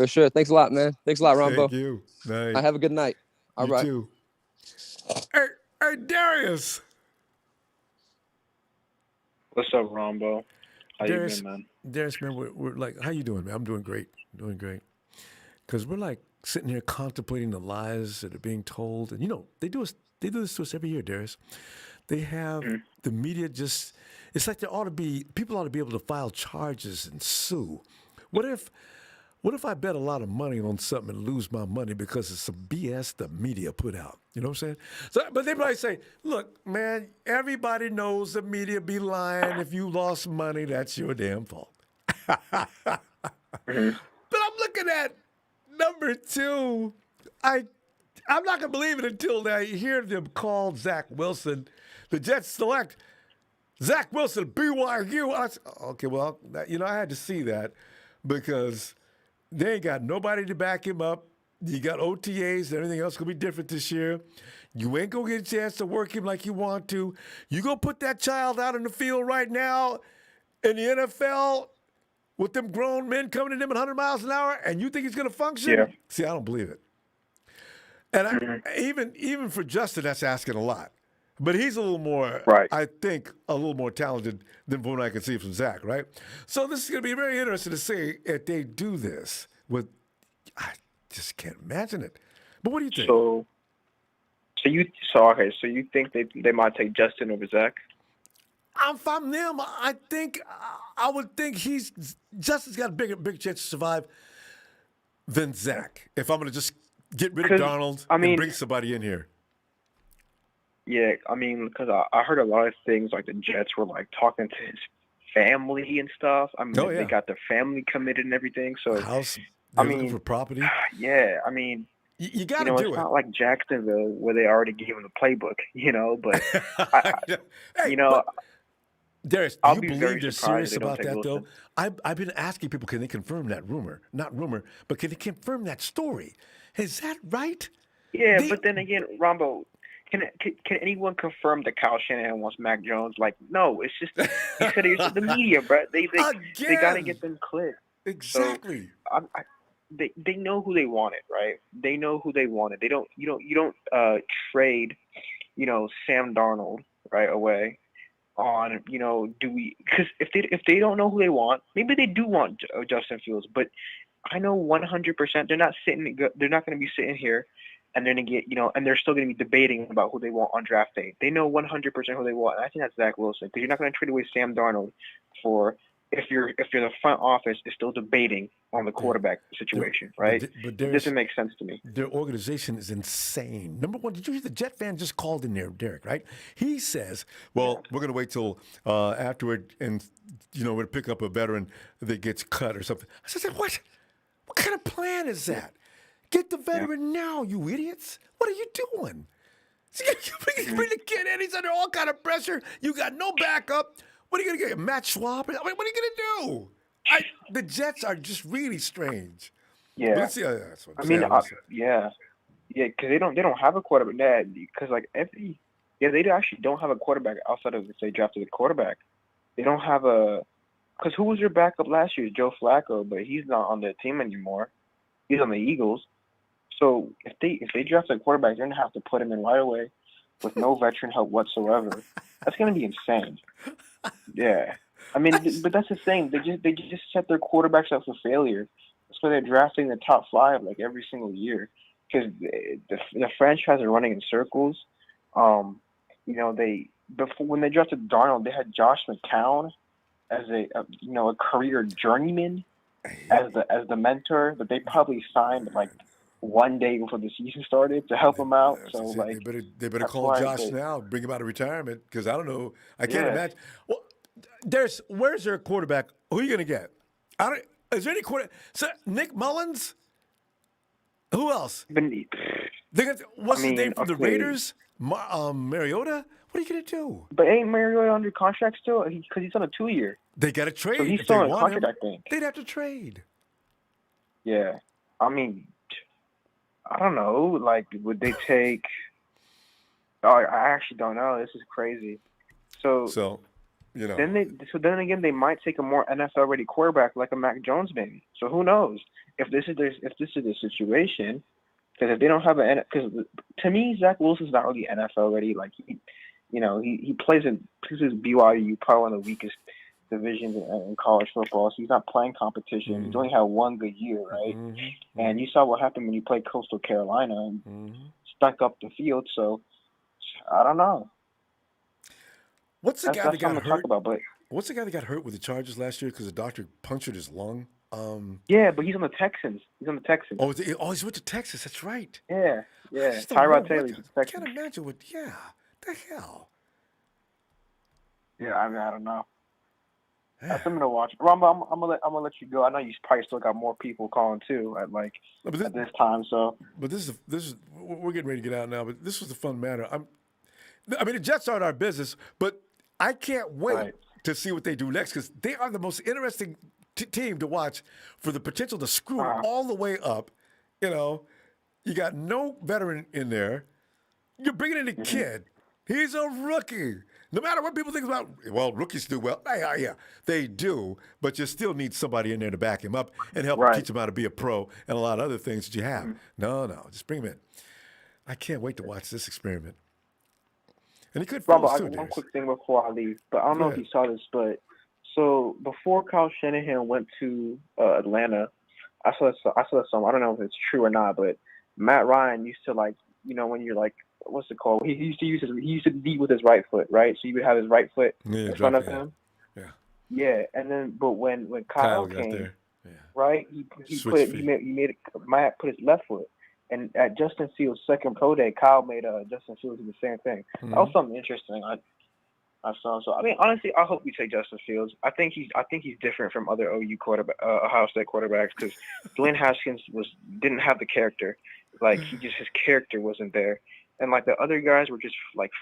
S2: sure. Thanks a lot, man. Thanks a lot, Ronbo.
S1: Thank you. Night.
S2: I have a good night. All
S1: You
S2: right.
S1: too. Hey, Darius.
S13: What's up, Ronbo? How
S1: Darius,
S13: you been, man?
S1: Darius, man, we're like, how you doing, man? I'm doing great. Doing great. Because we're like sitting here contemplating the lies that are being told. And, you know, they do this to us every year, Darius. They have the media just, it's like people ought to be able to file charges and sue. What if I bet a lot of money on something and lose my money because of some BS the media put out? You know what I'm saying? So, but they probably say, look, man, everybody knows the media be lying. If you lost money, that's your damn fault. But I'm looking at number 2. I'm not going to believe it until I hear them call Zack Wilson. The Jets select Zack Wilson, BYU. I said, okay, well, I had to see that because they ain't got nobody to back him up. You got OTAs and everything else going to be different this year. You ain't going to get a chance to work him like you want to. You going to put that child out in the field right now in the NFL with them grown men coming at him at 100 miles an hour, and you think he's going to function?
S13: Yeah.
S1: See, I don't believe it. And even for Justin, that's asking a lot. But he's a little more, I think, a little more talented than what I can see from Zach, right? So this is going to be very interesting to see if they do this. I just can't imagine it. But what do you think?
S13: So you think they might take Justin over Zach?
S1: If I'm them, I would think Justin's got a bigger chance to survive than Zach. If I'm going to just get rid of Donald and bring somebody in here.
S13: Yeah, I mean, because I heard a lot of things like the Jets were like talking to his family and stuff. I mean, they got their family committed and everything. So
S1: They're looking for property.
S13: Yeah, I mean,
S1: you got to do it.
S13: It's not like Jacksonville where they already gave him the playbook, But
S1: Darius, do
S13: I'll
S1: you
S13: be
S1: believe
S13: very
S1: they're
S13: surprised
S1: serious
S13: they don't
S1: about
S13: take
S1: that,
S13: Wilson.
S1: though? I've been asking people, can they confirm that rumor? Not rumor, but can they confirm that story? Is that right?
S13: Yeah, but then again, Ronbo, can anyone confirm that Kyle Shanahan wants Mac Jones? Like, no, it's just he said it's the media, bro. They got to get them clicks.
S1: Exactly.
S13: So, they know who they wanted, right? They know who they wanted. You don't trade, Sam Darnold right away on, because if they don't know who they want, maybe they do want Justin Fields, but I know 100% they're not going to be sitting here and they're going to get, and they're still going to be debating about who they want on draft day. They know 100% who they want. And I think that's Zack Wilson, because you're not going to trade away Sam Darnold for if the front office is still debating on the quarterback situation, right?
S1: But
S13: it doesn't make sense to me.
S1: Their organization is insane. Number one, did you hear the Jet fan just called in there, Derek, right? He says, well, we're going to wait till afterward and, we're going to pick up a veteran that gets cut or something. I said, what? What kind of plan is that? Get the veteran now, you idiots. What are you doing? You bring the kid in, he's under all kind of pressure. You got no backup. What are you going to get, Matt Schwab? What are you going to do? The Jets are just really strange.
S13: Yeah.
S1: But let's see. That's what
S13: because they don't have a quarterback. Because they actually don't have a quarterback outside of if they drafted a quarterback. They don't have because who was your backup last year? Joe Flacco, but he's not on the team anymore. He's on the Eagles. So if they draft a quarterback, they're gonna have to put him in right away with no veteran help whatsoever. That's gonna be insane. Yeah, I mean, but that's the thing. They just set their quarterbacks up for failure. That's why they're drafting the top 5 like every single year, because the franchise are running in circles. You know, they before when they drafted Darnold, they had Josh McCown as a career journeyman as the mentor, but they probably signed like one day before the season started to help him out. So like
S1: they better
S13: that's
S1: call
S13: why
S1: Josh now, bring him out of retirement, because I don't know. I can't
S13: Yeah.
S1: imagine. Well, where's their quarterback? Who are you going to get? Is there any quarterback? So Nick Mullins? Who else? What's his name from the Raiders? Mariota? What are you going to do?
S13: But ain't Mariota under contract still? Because he's on a 2-year.
S1: They got to trade.
S13: So he's
S1: If
S13: still
S1: they
S13: on a
S1: want
S13: contract,
S1: him,
S13: I think.
S1: they'd have to trade.
S13: Yeah. I mean, I don't know. Like, would they take? Oh, I actually don't know. This is crazy. So
S1: you know.
S13: Then again, they might take a more NFL ready quarterback like a Mac Jones maybe. So who knows if this is the situation? Because if they don't have because to me Zach Wilson's not really NFL ready. Like he plays in BYU, probably one of the weakest divisions in college football. So he's not playing competition. He's only had one good year, right? And you saw what happened when you played Coastal Carolina and stunk up the field. So I don't know.
S1: What's the guy that got hurt?
S13: Talk about, but
S1: what's the guy that got hurt with the Chargers last year because the doctor punctured his lung?
S13: Yeah, but he's on the Texans.
S1: Oh, he's with the Texas. That's right.
S13: Yeah.
S1: Tyrod
S13: Taylor.
S1: I can't imagine what. Yeah, the hell.
S13: Yeah, I mean, I don't know. That's something to watch. Ronbo, I'm gonna let you go. I know you probably still got more people calling too at this time. So,
S1: but this is we're getting ready to get out now. But this was a fun matter. I mean, the Jets aren't our business, but I can't wait to see what they do next because they are the most interesting team to watch for the potential to screw it all the way up. You know, you got no veteran in there. You're bringing in a kid. He's a rookie. No matter what people think about, well, rookies do well. Yeah, they do. But you still need somebody in there to back him up and help him teach him how to be a pro and a lot of other things that you have. No, just bring him in. I can't wait to watch this experiment. And he could
S13: Ronbo, one quick thing before I leave, but I don't know if you saw this, but so before Kyle Shanahan went to Atlanta, I saw some. I don't know if it's true or not, but Matt Ryan used to when you're what's it called? He used to lead with his right foot, right? So you would have his right foot in front of him. Yeah, and then but when Kyle came, there. Right, Matt put his left foot. And at Justin Fields' second pro day, Kyle made Justin Fields do the same thing. That was something interesting. I saw. So I mean, honestly, I hope we take Justin Fields. I think he's different from other Ohio State quarterbacks because Dwayne Haskins didn't have the character. Like his character wasn't there. And the other guys were just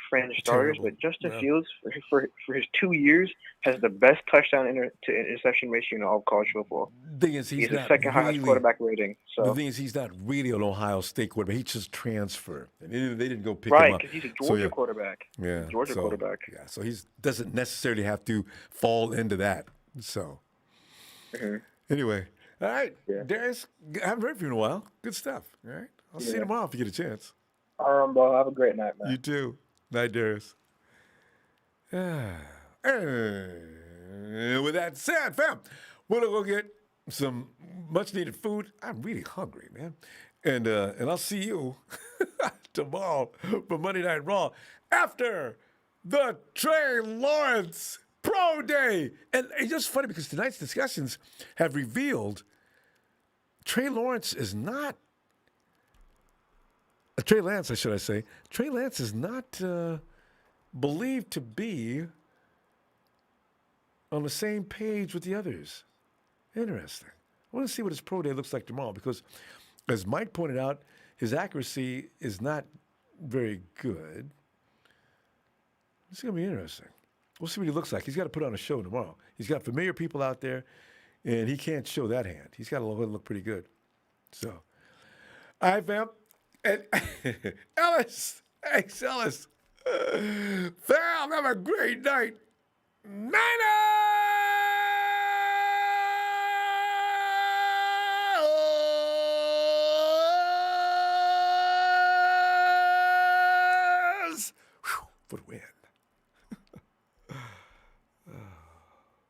S13: fringe starters, but Justin Fields for his 2 years has the best touchdown to interception ratio in all of college football.
S1: He's
S13: the second highest quarterback rating. So
S1: the thing is, he's not really an Ohio State quarterback. He just transferred, and they didn't go pick him
S13: right
S1: up.
S13: because he's a Georgia quarterback.
S1: Yeah,
S13: quarterback.
S1: Yeah, so he doesn't necessarily have to fall into that. So anyway, all right, Darius, I haven't heard from you in a while. Good stuff. All right, I'll see you tomorrow if you get a chance.
S13: All right, Ronbo. Have a great night, man.
S1: You too. Night, Darius. And with that said, fam, we're going to go get some much-needed food. I'm really hungry, man. And I'll see you tomorrow for Monday Night Raw after the Trey Lawrence Pro Day. And it's just funny because tonight's discussions have revealed Trey Lawrence is not Trey Lance, should I say. Trey Lance is not believed to be on the same page with the others. Interesting. I want to see what his pro day looks like tomorrow because, as Mike pointed out, his accuracy is not very good. It's going to be interesting. We'll see what he looks like. He's got to put on a show tomorrow. He's got familiar people out there, and he can't show that hand. He's got to look pretty good. So, all right, fam. And Ellis, thanks, Ellis. Fam, have a great night. Niners! For the win.